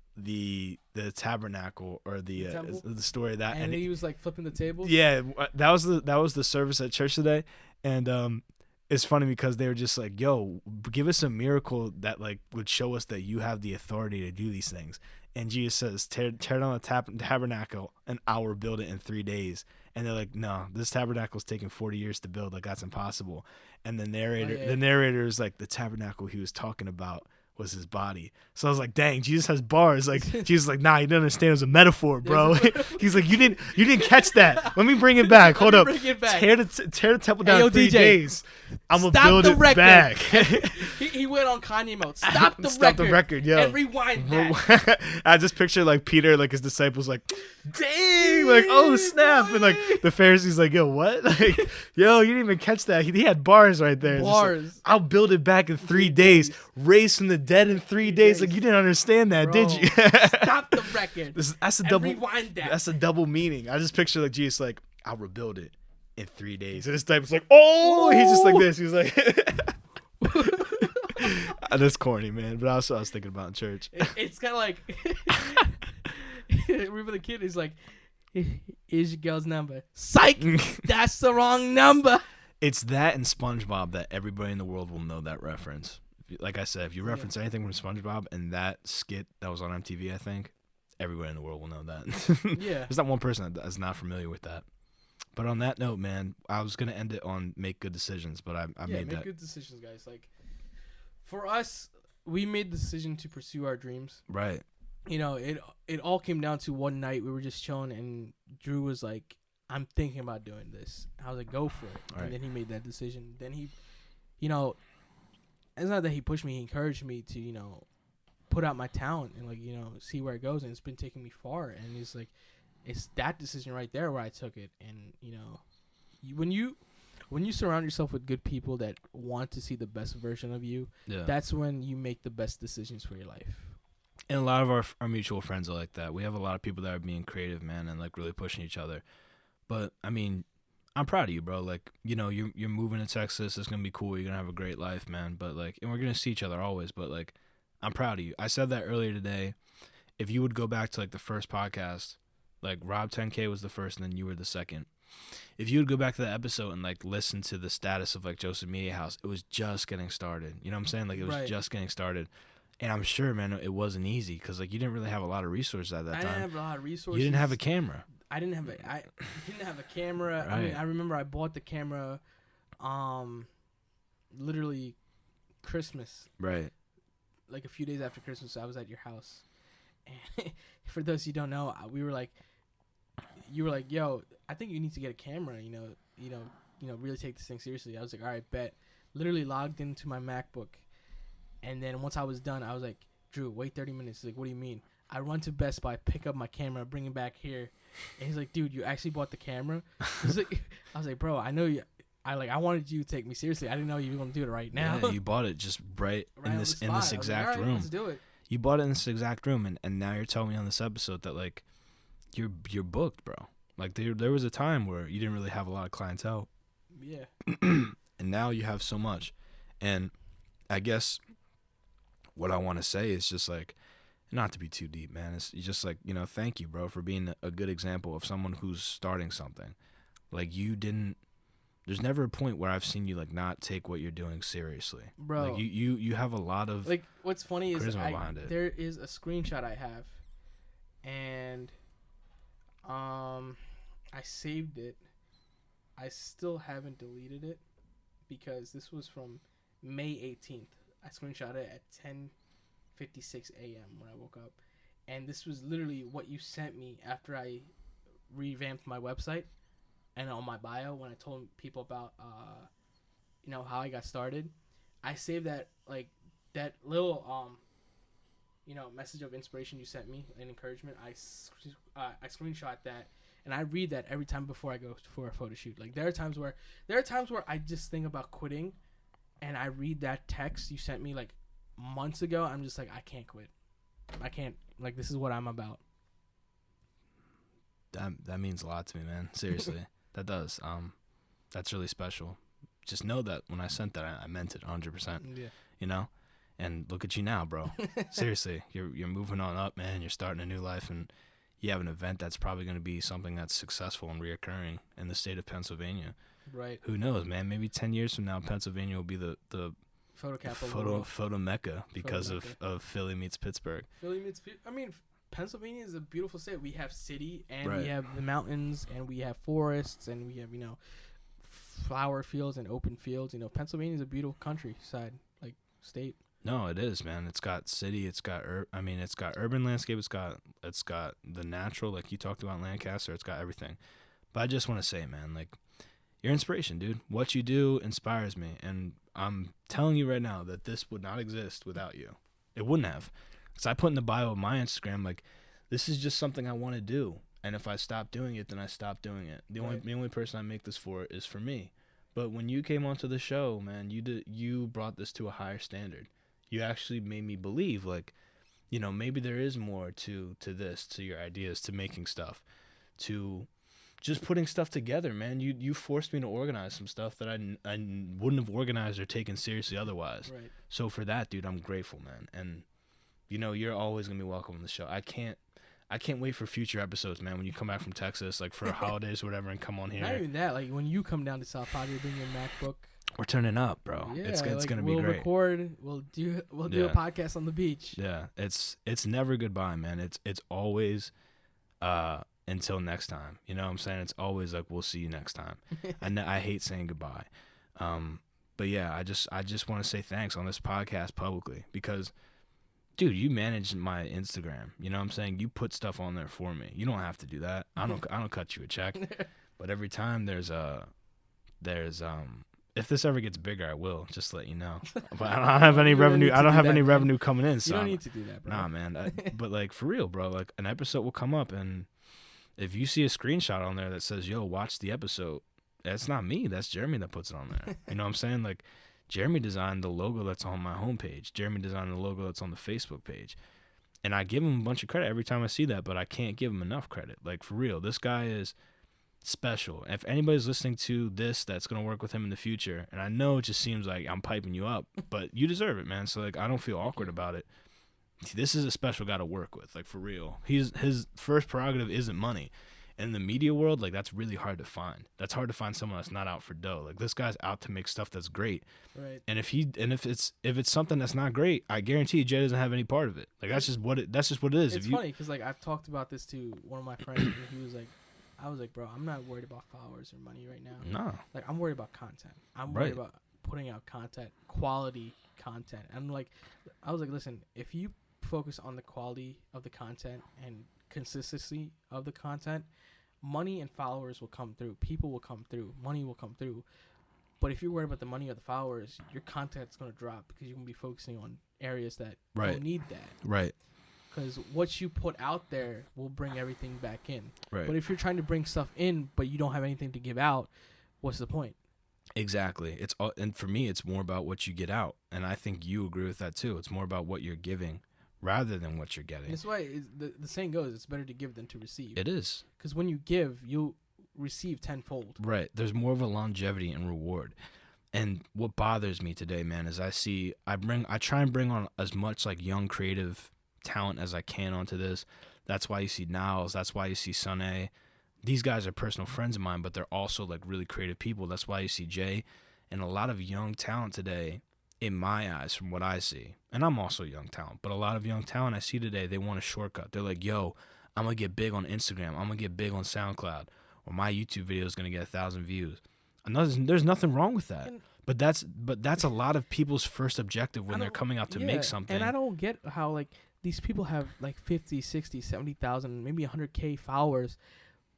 tabernacle or the story of that, and he was like flipping the tables. yeah, that was the service at church today, and it's funny because they were just like, yo, give us a miracle that like would show us that you have the authority to do these things. And Jesus says, tear down the tabernacle and I will build it in 3 days. And they're like, no, this tabernacle's taking 40 years to build. Like, that's impossible. And the narrator is like, the tabernacle he was talking about was his body. So I was like, dang, Jesus has bars. Like Jesus is like, nah, you don't understand. It was a metaphor, bro. He's like, you didn't catch that. Let me bring it back. Hold up. Tear the temple down in 3 days. I'm gonna build it back. he went on Kanye mode. Stop the record, yo. And rewind that. I just picture like Peter, like his disciples, like, dang, like, oh snap, and like the Pharisees, like, yo, what? Like, yo, you didn't even catch that. He had bars right there. Bars. Like, I'll build it back in 3 days. Raised from the dead in 3 days. Like, you didn't understand that, Bro, did you? Stop the record. That's a and double. Rewind that. That's a double meaning. I just picture like Jesus, like, I'll rebuild it in 3 days, and his disciples like, oh, he's just like this. He's like, that's corny, man. But also I was thinking about in church. It's kind of like, remember the kid is like, here's your girl's number. Psych, that's the wrong number. It's that and SpongeBob that everybody in the world will know that reference. Like I said, if you reference anything from SpongeBob and that skit that was on MTV, I think everybody in the world will know that. Yeah. There's not one person that's not familiar with that. But on that note, man, I was going to end it on make good decisions, but I made that. Make good decisions, guys. Like, for us, we made the decision to pursue our dreams. Right. You know, it all came down to one night we were just chilling, and Drew was like, I'm thinking about doing this. I was like, go for it. Right. And then he made that decision. Then he, you know, it's not that he pushed me. He encouraged me to, you know, put out my talent and, like, you know, see where it goes. And it's been taking me far. And it's like, it's that decision right there where I took it. And, you know, when you surround yourself with good people that want to see the best version of you, Yeah. that's when you make the best decisions for your life. And a lot of our mutual friends are like that. We have a lot of people that are being creative, man, and like really pushing each other. But I mean, I'm proud of you, bro. Like, you know, you're moving to Texas. It's gonna be cool. You're gonna have a great life, man. But like, and we're gonna see each other always. But like, I'm proud of you. I said that earlier today. If you would go back to like the first podcast, like Rob 10K was the first, and then you were the second. If you would go back to that episode and like listen to the status of like Joseph Media House, it was just getting started. You know what I'm saying? Like it was Right. just getting started. And I'm sure, man, it wasn't easy because like you didn't really have a lot of resources at that I time. didn't have a lot of resources. You didn't have a camera. I didn't have a camera. I mean, Right. I remember I bought the camera, literally Christmas, Right. like a few days after Christmas. I was at your house, and for those who don't know, you were like, "Yo, I think you need to get a camera. Really take this thing seriously." I was like, "All right, bet." Literally logged into my MacBook, and then once I was done, I was like, "Drew, wait 30 minutes." He's like, "What do you mean?" I run to Best Buy, pick up my camera, bring it back here, and he's like, "Dude, you actually bought the camera?" He's like, I was like, "Bro, I know you." I wanted you to take me seriously. I didn't know you were gonna do it right now. Yeah, you bought it just right Right in on this the in spot. this I was like, exact "All right, room. let's do it." You bought it in this exact room, and now you're telling me on this episode that like you're booked, bro. Like there was a time where you didn't really have a lot of clientele, Yeah. and now you have so much. And I guess what I want to say is just like, not to be too deep, man. It's just like, you know, thank you, bro, for being a good example of someone who's starting something. Like you didn't. There's never a point where I've seen you like not take what you're doing seriously, Bro. Like you have a lot of Like, what's funny is charisma behind it. there is a screenshot I have, and I saved it. I still haven't deleted it because this was from May 18th. I screenshot it at 10:56 a.m. when I woke up, and this was literally what you sent me after I revamped my website and on my bio when I told people about how I got started. I saved that, like, that little message of inspiration you sent me and encouragement. I screenshot that, and I read that every time before I go for a photo shoot. Like, there are times where I just think about quitting, and I read that text you sent me like months ago. I'm just like, I can't quit. I can't. Like, this is what I'm about. That means a lot to me, man. Seriously, that does. That's really special. Just know that when I sent that, I meant it 100%. Yeah. You know, and look at you now, bro. Seriously, you're moving on up, man. You're starting a new life, and you have an event that's probably going to be something that's successful and reoccurring in the state of Pennsylvania. Right. Who knows, man? Maybe 10 years from now, Pennsylvania will be the Photo capital. photo mecca because Mecca. of Philly meets Pittsburgh. Pennsylvania is a beautiful state. We have city, and Right. we have the mountains, and we have forests, and we have flower fields and open fields. Pennsylvania is a beautiful countryside, like, state. No, it is, man. It's got city. It's got it's got urban landscape. It's got the natural, like you talked about in Lancaster. It's got everything. But I just want to say, man, like, you're inspiration, dude. What you do inspires me, and I'm telling you right now that this would not exist without you. It wouldn't have. Because I put in the bio of my Instagram, like, this is just something I want to do. And if I stop doing it, then I stop doing it. The only person I make this for is for me. But when you came onto the show, man, you brought this to a higher standard. You actually made me believe, like, maybe there is more to this, to your ideas, to making stuff, to just putting stuff together, man. You forced me to organize some stuff that I wouldn't have organized or taken seriously otherwise. Right. So for that, dude, I'm grateful, man. And you're always gonna be welcome on the show. I can't wait for future episodes, man. When you come back from Texas, like for holidays or whatever, and come on here. Not even that. Like, when you come down to South Padre, bring your MacBook. We're turning up, bro. Yeah, it's gonna be we'll great. Record. We'll do a Yeah. podcast on the beach. Yeah, it's never goodbye, man. It's always until next time. You know what I'm saying? It's always like, we'll see you next time. I hate saying goodbye. But yeah, I just want to say thanks on this podcast publicly because, dude, you manage my Instagram. You know what I'm saying? You put stuff on there for me. You don't have to do that. I don't cut you a check. But every time there's if this ever gets bigger, I will just let you know. But I don't have any You don't revenue. need to I don't do have that, any man. revenue coming in. You So don't need to do that, bro. nah, man. But like, for real, bro. Like, an episode will come up, and if you see a screenshot on there that says, "Yo, watch the episode," that's not me. That's Jeremy that puts it on there. You know what I'm saying? Like, Jeremy designed the logo that's on my homepage. Jeremy designed the logo that's on the Facebook page. And I give him a bunch of credit every time I see that, but I can't give him enough credit. Like, for real, this guy is special. If anybody's listening to this that's going to work with him in the future, and I know it just seems like I'm piping you up, but you deserve it, man. So, like, I don't feel awkward about it. This is a special guy to work with, like, for real. His first prerogative isn't money. In the media world, like, that's really hard to find. That's hard to find someone that's not out for dough. Like, this guy's out to make stuff that's great. Right. And if it's something that's not great, I guarantee you Jay doesn't have any part of it. Like, that's just what it is. It's funny because, like, I've talked about this to one of my friends, and he was like, I was like, bro, I'm not worried about followers or money right now. No. Like, I'm worried about content. I'm worried about putting out content, quality content. And, like, I was like, listen, if you focus on the quality of the content and consistency of the content, money and followers will come through. People will come through. Money will come through. But if you're worried about the money or the followers, your content's going to drop because you're going to be focusing on areas that don't need that. Right. Because what you put out there will bring everything back in. Right. But if you're trying to bring stuff in, but you don't have anything to give out, what's the point? Exactly. And for me, it's more about what you get out. And I think you agree with that too. It's more about what you're giving rather than what you're getting. That's why the saying goes, it's better to give than to receive. It is. Because when you give, you'll receive tenfold. Right. There's more of a longevity and reward. And what bothers me today, man, is I try and bring on as much like young creative talent as I can onto this. That's why you see Niles. That's why you see Sunay. These guys are personal friends of mine, but they're also like really creative people. That's why you see Jay and a lot of young talent today, in my eyes, from what I see. And I'm also young talent, but a lot of young talent I see today, they want a shortcut. They're like, yo, I'm going to get big on Instagram. I'm going to get big on SoundCloud, or my YouTube video is going to get 1,000 views. And there's nothing wrong with that. But that's a lot of people's first objective when they're coming out to make something. And I don't get how, like, these people have like 50, 60, 70,000, maybe 100K followers,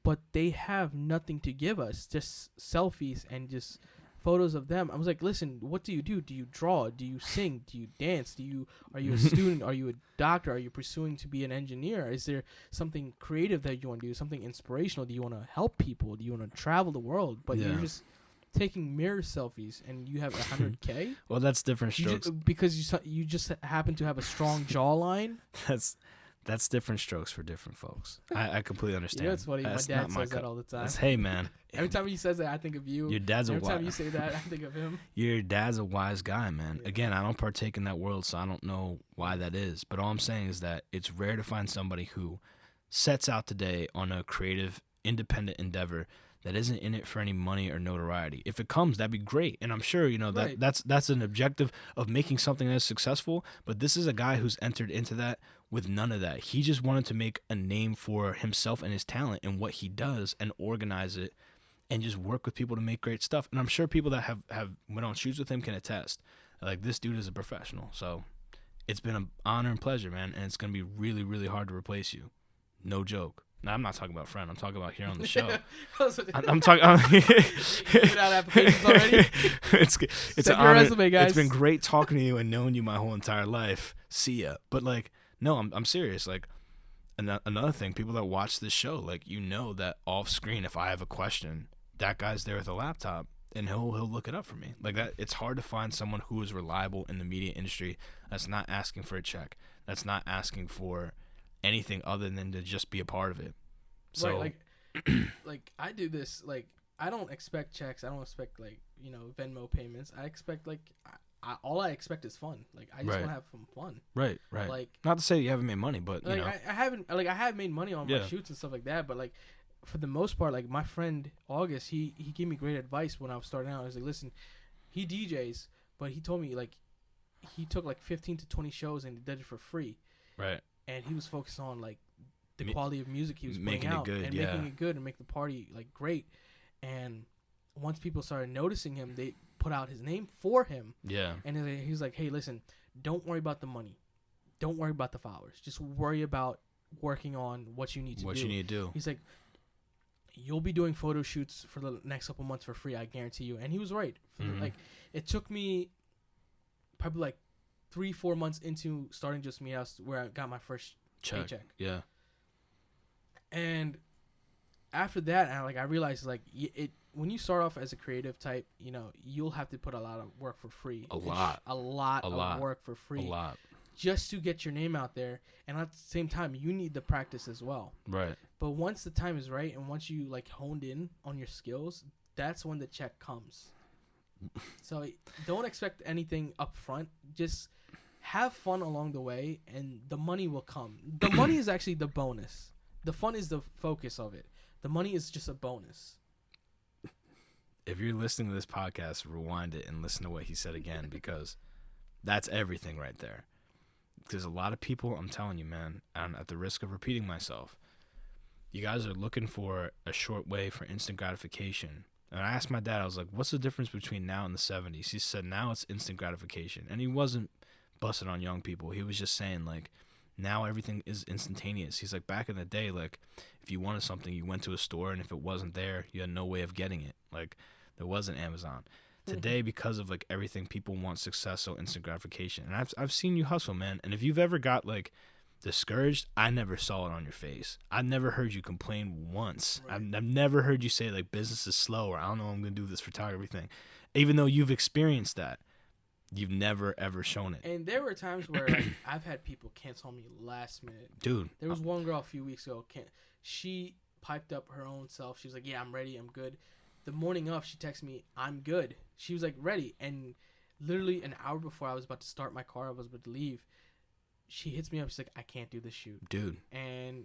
but they have nothing to give us, just selfies and just photos of them. I was like, listen, what do you do? Do you draw? Do you sing? Do you dance? Are you a student? Are you a doctor? Are you pursuing to be an engineer? Is there something creative that you want to do? Something inspirational? Do you want to help people? Do you want to travel the world? But you're just taking mirror selfies and you have 100K. Well, that's different strokes. Because you just happen to have a strong jawline. That's different strokes for different folks. I completely understand. You know, it's funny. My dad says that all the time. Hey, man. Every time he says that, I think of you. Your dad's Every time you say that, I think of him. Your dad's a wise guy, man. Yeah. Again, I don't partake in that world, so I don't know why that is. But all I'm saying is that it's rare to find somebody who sets out today on a creative, independent endeavor that isn't in it for any money or notoriety. If it comes, that'd be great. And I'm sure, that's an objective of making something that's successful. But this is a guy who's entered into that with none of that. He just wanted to make a name for himself and his talent and what he does and organize it and just work with people to make great stuff. And I'm sure people that have went on shoots with him can attest. Like, this dude is a professional. So it's been an honor and pleasure, man. And it's going to be really, really hard to replace you. No joke. Now, I'm not talking about friend. I'm talking about here on the show. I'm talking. Get out applications already. It's Send your resume, guys. It's been great talking to you and knowing you my whole entire life. See ya. But like, no, I'm serious. Like, another thing, people that watch this show, like, that off screen, if I have a question, that guy's there with a laptop and he'll look it up for me. Like that, it's hard to find someone who is reliable in the media industry that's not asking for a check, that's not asking for anything other than to just be a part of it. So right, like I do this, like, I don't expect checks. I don't expect, like, Venmo payments. I expect, like, all I expect is fun. Like, I just want to have some fun. Right. Like, not to say you haven't made money, but like, I haven't, like, I have made money on my shoots and stuff like that. But like, for the most part, like, my friend August, he gave me great advice when I was starting out. I was like, listen, he DJs, but he told me, like, he took like 15 to 20 shows and he did it for free. Right. And he was focused on, like, the quality of music he was making putting out making it good and make the party, like, great. And once people started noticing him, they put out his name for him. Yeah. And he was like, hey, listen, don't worry about the money. Don't worry about the followers. Just worry about working on what you need to do. What you need to do. He's like, you'll be doing photo shoots for the next couple months for free, I guarantee you. And he was right. Like, it took me probably like 3-4 months into starting Just Me House where I got my first paycheck. Yeah. And after that, I realized, like, when you start off as a creative type, you'll have to put a lot of work for free. A lot of work for free. A lot. just to get your name out there. And at the same time, you need the practice as well. Right. But once the time is right and once you like honed in on your skills, that's when the check comes. So don't expect anything up front. Just have fun along the way and the money will come. The money is actually the bonus. The fun is the focus of it. The money is just a bonus. If you're listening to this podcast, rewind it and listen to what he said again, because that's everything right there. There's a lot of people, I'm telling you, man, and at the risk of repeating myself, you guys are looking for a short way for instant gratification. And I asked my dad, I was like, what's the difference between now and the 70s? He said, now it's instant gratification. And he wasn't busting on young people. He was just saying, like, now everything is instantaneous. He's like, back in the day, like, if you wanted something, you went to a store, and if it wasn't there, you had no way of getting it. Like, there wasn't Amazon. Today, because of, like, everything, people want success, so instant gratification. And I've seen you hustle, man. And if you've ever got, like, discouraged, I never saw it on your face. I've never heard you complain once. Right. I've never heard you say, like, business is slow, or I don't know, I'm going to do this photography thing. Even though you've experienced that, you've never, ever shown it. And there were times where like, I've had people cancel me last minute. Dude. There was one girl a few weeks ago. She piped up her own self. She was like, yeah, I'm ready. I'm good. The morning of, she texted me, I'm good. She was like, ready. And literally an hour before I was about to start my car, I was about to leave, she hits me up. She's like, I can't do this shoot. Dude. And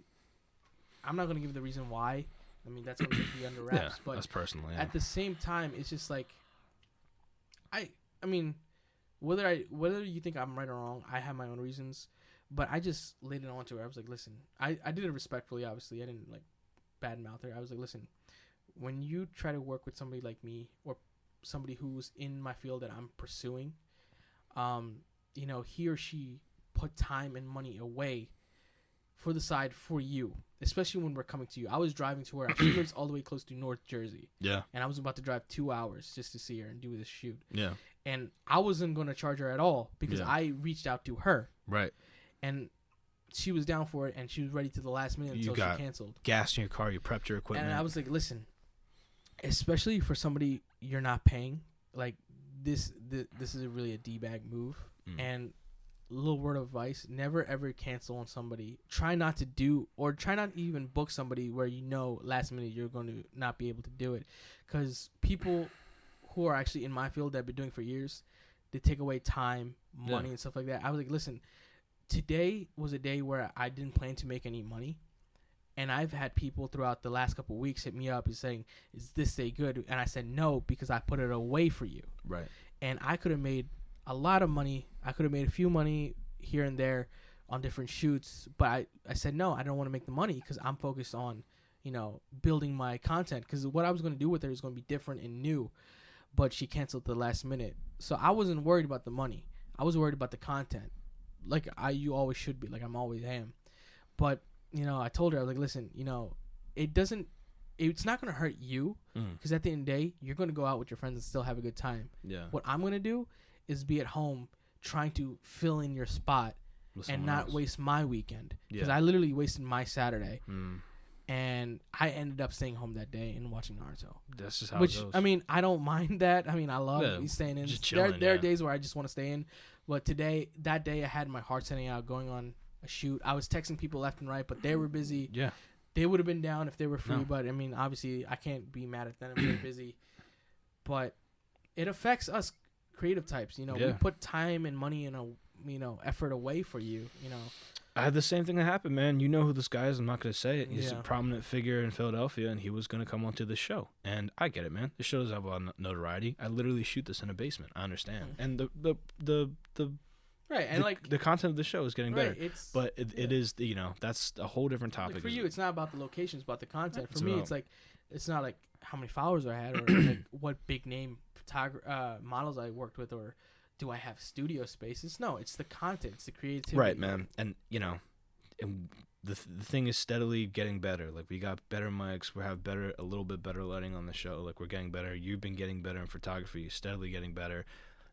I'm not going to give the reason why. I mean, that's going to be under wraps. Yeah, but that's personal, yeah. At the same time, it's just like, I mean, whether you think I'm right or wrong, I have my own reasons. But I just laid it on to her. I was like, listen, I did it respectfully, obviously. I didn't, like, badmouth her. I was like, listen, when you try to work with somebody like me or somebody who's in my field that I'm pursuing, you know, he or she put time and money away for the side for you, especially when we're coming to you. I was driving to her. She lives all the way close to North Jersey. Yeah. And I was about to drive 2 hours just to see her and do this shoot. Yeah. And I wasn't going to charge her at all because I reached out to her. Right. And she was down for it, and she was ready to the last minute until she canceled. Gas in your car. You prepped your equipment. And I was like, listen, especially for somebody you're not paying, like this is really a D-bag move. And little word of advice, never ever cancel on somebody. Try not to even book somebody where you know last minute you're going to not be able to do it, because people who are actually in my field that have been doing it for years, they take away time, money, and stuff like that. I was like, listen, today was a day where I didn't plan to make any money, and I've had people throughout the last couple of weeks hit me up and saying, is this day good? And I said no, because I put it away for you. Right. And I could have made a lot of money. I could have made a few money here and there on different shoots, but I said no, I don't want to make the money because I'm focused on, you know, building my content, because what I was going to do with her is going to be different and new. But she canceled at the last minute, so I wasn't worried about the money. I was worried about the content, like you always should be, like I'm always am. But you know, I told her, I was like, listen, you know, it's not going to hurt you, because at the end of the day, you're going to go out with your friends and still have a good time. Yeah. What I'm going to do is be at home trying to fill in your spot and not waste my weekend, because I literally wasted my Saturday. And I ended up staying home that day and watching Naruto. That's just how it goes. I mean, I don't mind that. I mean, I love staying in. Just chilling, there are days where I just want to stay in. But that day, I had my heart setting out, going on a shoot. I was texting people left and right, but they were busy. Yeah. They would have been down if they were free. No. But, I mean, obviously, I can't be mad at them if they're busy. But it affects us creative types. You know, we put time and money and, effort away for you, you know. I had the same thing that happened, man. You know who this guy is. I'm not going to say it. He's a prominent figure in Philadelphia, and he was going to come onto the show. And I get it, man. The show doesn't have a lot of notoriety. I literally shoot this in a basement. I understand. And the right, and the content of the show is getting better. But it is, you know, that's a whole different topic. Like for you, it's not about the locations, it's about the content. For me, it's like, it's not like how many followers I had, or like what big name models I worked with, or do I have studio spaces? No, it's the content, it's the creativity. Right, man. And, you know, the thing is steadily getting better. Like, we got better mics. We have a little bit better lighting on the show. Like, we're getting better. You've been getting better in photography, steadily getting better.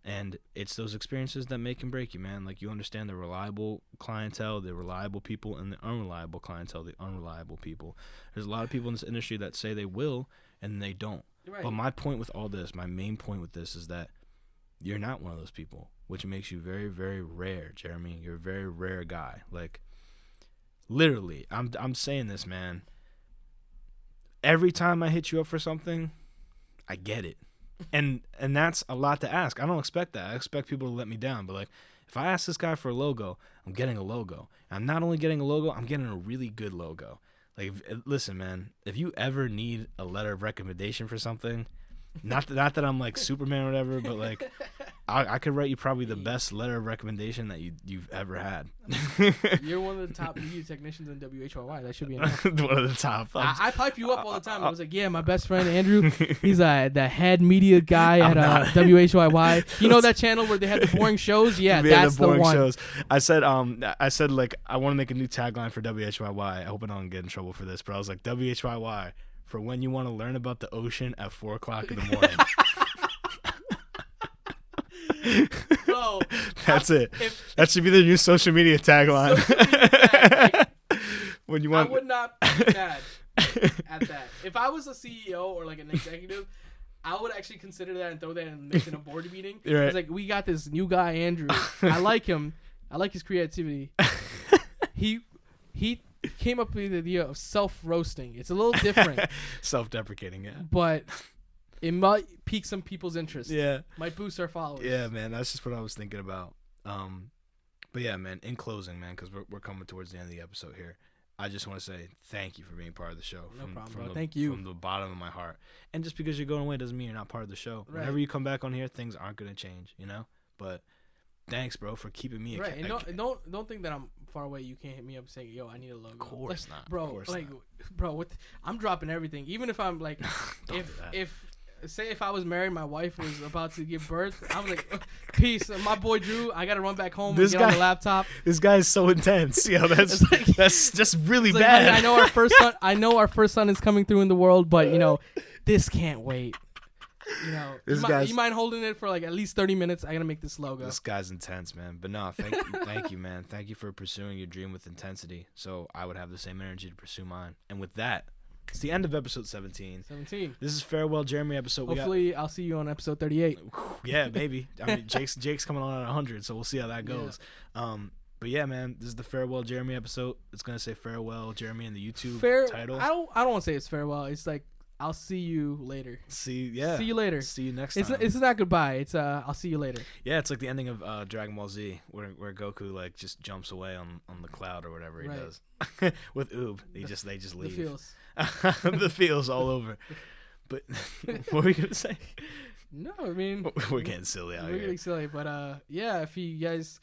And it's those experiences that make and break you, man. Like, you understand the reliable clientele, the reliable people, and the unreliable clientele, the unreliable people. There's a lot of people in this industry that say they will, and they don't. Right. But my point with all this, my main point with this is that you're not one of those people. which makes you very, very rare, Jeremy. You're a very rare guy. Like, literally, I'm saying this, man. Every time I hit you up for something, I get it. And that's a lot to ask. I don't expect that. I expect people to let me down. But, like, if I ask this guy for a logo, I'm getting a logo. I'm not only getting a logo, I'm getting a really good logo. Like, listen, man, if you ever need a letter of recommendation for something, not that I'm like Superman or whatever, but like I could write you probably the best letter of recommendation that you've ever had. You're one of the top media technicians in WHYY. That should be enough. One of the top. I pipe you up all the time. I was like, yeah, my best friend Andrew, he's the head media guy at WHYY. You know that channel where they had the boring shows? Yeah, that's the one. Shows. I said like I want to make a new tagline for WHYY. I hope I don't get in trouble for this, but I was like, WHYY for when you want to learn about the ocean at 4:00 in the morning. Bro, that's it. That should be the new social media tagline. When you want, I would not be mad at that. If I was a CEO or like an executive, I would actually consider that and throw that in a board meeting. Right. It's like, we got this new guy, Andrew. I like him. I like his creativity. He came up with the idea of self-roasting. It's a little different. Self-deprecating, yeah. But it might pique some people's interest. Yeah. Might boost our followers. Yeah, man. That's just what I was thinking about. But yeah, man, in closing, man, because we're coming towards the end of the episode here, I just want to say thank you for being part of the show. No problem, bro. Thank you. From the bottom of my heart. And just because you're going away doesn't mean you're not part of the show. Right. Whenever you come back on here, things aren't going to change, you know? But thanks, bro, for keeping me. Right. And don't think that I'm far away. You can't hit me up saying, yo, I need a logo. Of course not. Bro, of course like, not. Bro, I'm dropping everything. Even if I'm like, if I was married, my wife was about to give birth, I was like, peace, my boy Drew, I gotta run back home and get on the laptop. This guy is so intense. Yo, that's that's just really bad. Like, I know our first son is coming through in the world, but you know, this can't wait. You know, you mind holding it for like at least 30 minutes? I gotta make this logo. This guy's intense, man. But no, thank you, man. Thank you for pursuing your dream with intensity. So I would have the same energy to pursue mine. And with that, it's the end of episode 17. This is Farewell Jeremy episode. Hopefully, I'll see you on episode 38. Yeah, maybe. I mean, Jake's coming on at 100, so we'll see how that goes. Yeah. But yeah, man, this is the Farewell Jeremy episode. It's gonna say Farewell Jeremy in the YouTube title. I don't want to say it's farewell. It's like, I'll see you later. See you later. See you next time. It's not goodbye. It's I'll see you later. Yeah, it's like the ending of Dragon Ball Z, where Goku like just jumps away on the cloud or whatever he does. With Oob, they just leave. The feels. The feels all over. But what were you gonna say? No, I mean, we're getting silly out here. We're getting silly, but yeah, if you guys,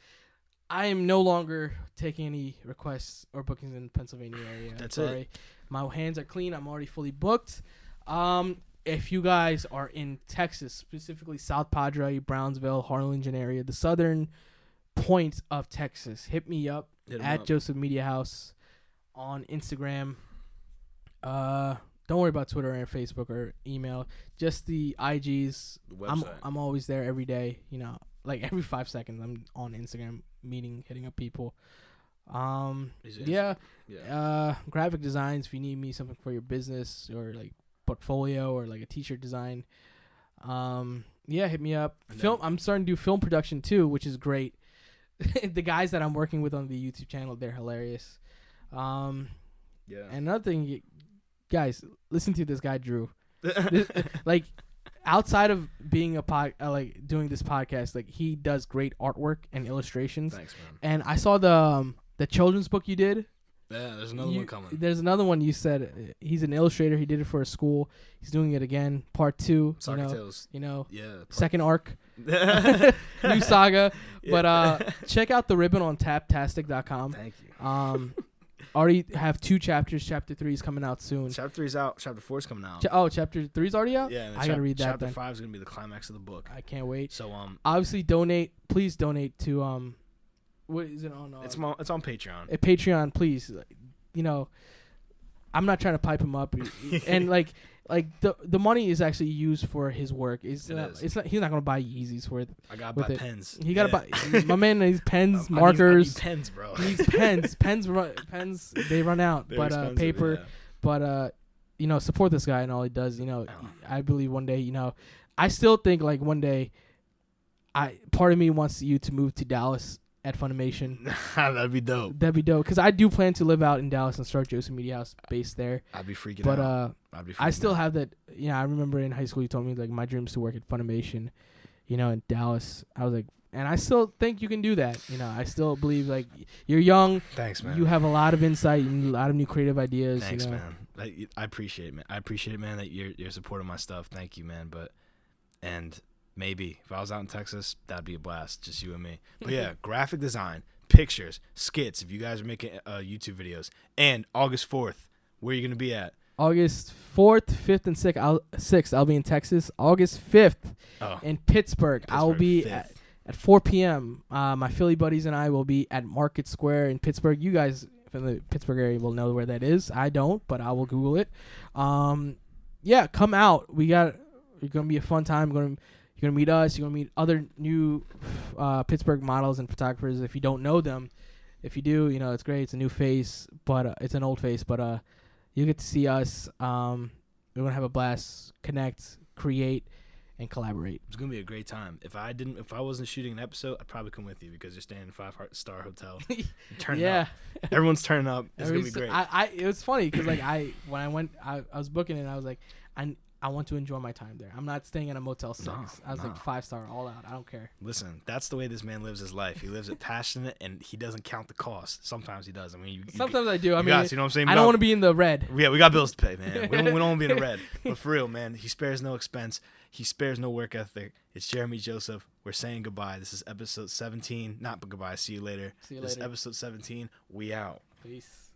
I am no longer taking any requests or bookings in the Pennsylvania area. That's it. My hands are clean. I'm already fully booked. If you guys are in Texas, specifically South Padre, Brownsville, Harlingen area, the southern point of Texas, hit me up at Joseph Media House on Instagram. Don't worry about Twitter or Facebook or email. Just the IGs. The website. I'm always there every day. You know, like every 5 seconds, I'm on Instagram, hitting up people. Graphic designs. If you need me something for your business or like portfolio or like a t-shirt design, hit me up. I'm starting to do film production too, which is great. The guys that I'm working with on the YouTube channel, they're hilarious. And another thing, guys, listen to this guy Drew. Like, outside of being doing this podcast, like, he does great artwork and illustrations. Thanks, man. And I saw the children's book you did. Yeah, there's another one coming. There's another one you said. He's an illustrator. He did it for a school. He's doing it again. Part 2. Soccer Tales. Second arc. New saga. Yeah. But check out the ribbon on taptastic.com. Thank you. Already have 2 chapters. Chapter 3 is coming out soon. Chapter 3's out. Chapter 4's coming out. Chapter 3's already out? Yeah. I gotta read that. Chapter 5 is gonna be the climax of the book. I can't wait. So obviously donate. Please donate to what is it on? It's on Patreon. At Patreon, please. You know, I'm not trying to pipe him up, and like the money is actually used for his work. It's not. He's not gonna buy Yeezys for it. I gotta buy pens. He gotta buy. My man needs pens, markers. I need pens, bro. He needs pens. Pens. They run out. But paper. Yeah. But support this guy and all he does. I believe one day. I still think like one day, part of me wants you to move to Dallas at Funimation. That'd be dope. That'd be dope because I do plan to live out in Dallas and start Joseph Media House based there. I'd be freaking But out. I'd be freaking I still out. have that. I remember in high school you told me like my dream is to work at Funimation, in Dallas. I was like, and I still think you can do that. I still believe like you're young. Thanks, man. You have a lot of insight and a lot of new creative ideas. Thanks, man. I appreciate it, man. I appreciate it, man, that you're supporting my stuff. Thank you, man. And maybe if I was out in Texas, that'd be a blast, just you and me. But yeah, graphic design, pictures, skits. If you guys are making YouTube videos, and August 4th, where are you gonna be at? August 4th, 5th, and 6th, I'll be in Texas. August 5th in Pittsburgh. I'll be at 4 p.m. My Philly buddies and I will be at Market Square in Pittsburgh. You guys from the Pittsburgh area will know where that is. I don't, but I will Google it. Yeah, come out. It's going to be a fun time. You're going to meet us. You're going to meet other new Pittsburgh models and photographers if you don't know them. If you do, it's great. It's a new face, but it's an old face. But you get to see us. We're going to have a blast, connect, create, and collaborate. It's gonna be a great time. If I wasn't shooting an episode, I'd probably come with you because you're staying in a 5-star hotel. Turning up. Everyone's turning up. It's gonna be great. It was funny because like when I went, I was booking it. And I was like, I want to enjoy my time there. I'm not staying in a Motel 6. I was like 5-star all out. I don't care. Listen, that's the way this man lives his life. He lives it passionate, and he doesn't count the cost. Sometimes he does. I mean, sometimes I do. I mean, you know what I'm saying? I don't want to be in the red. Yeah, we got bills to pay, man. We don't want to be in the red. But for real, man, he spares no expense. He spares no work ethic. It's Jeremy Joseph. We're saying goodbye. This is episode 17. Not goodbye. See you later. See you This later. is episode 17. We out. Peace.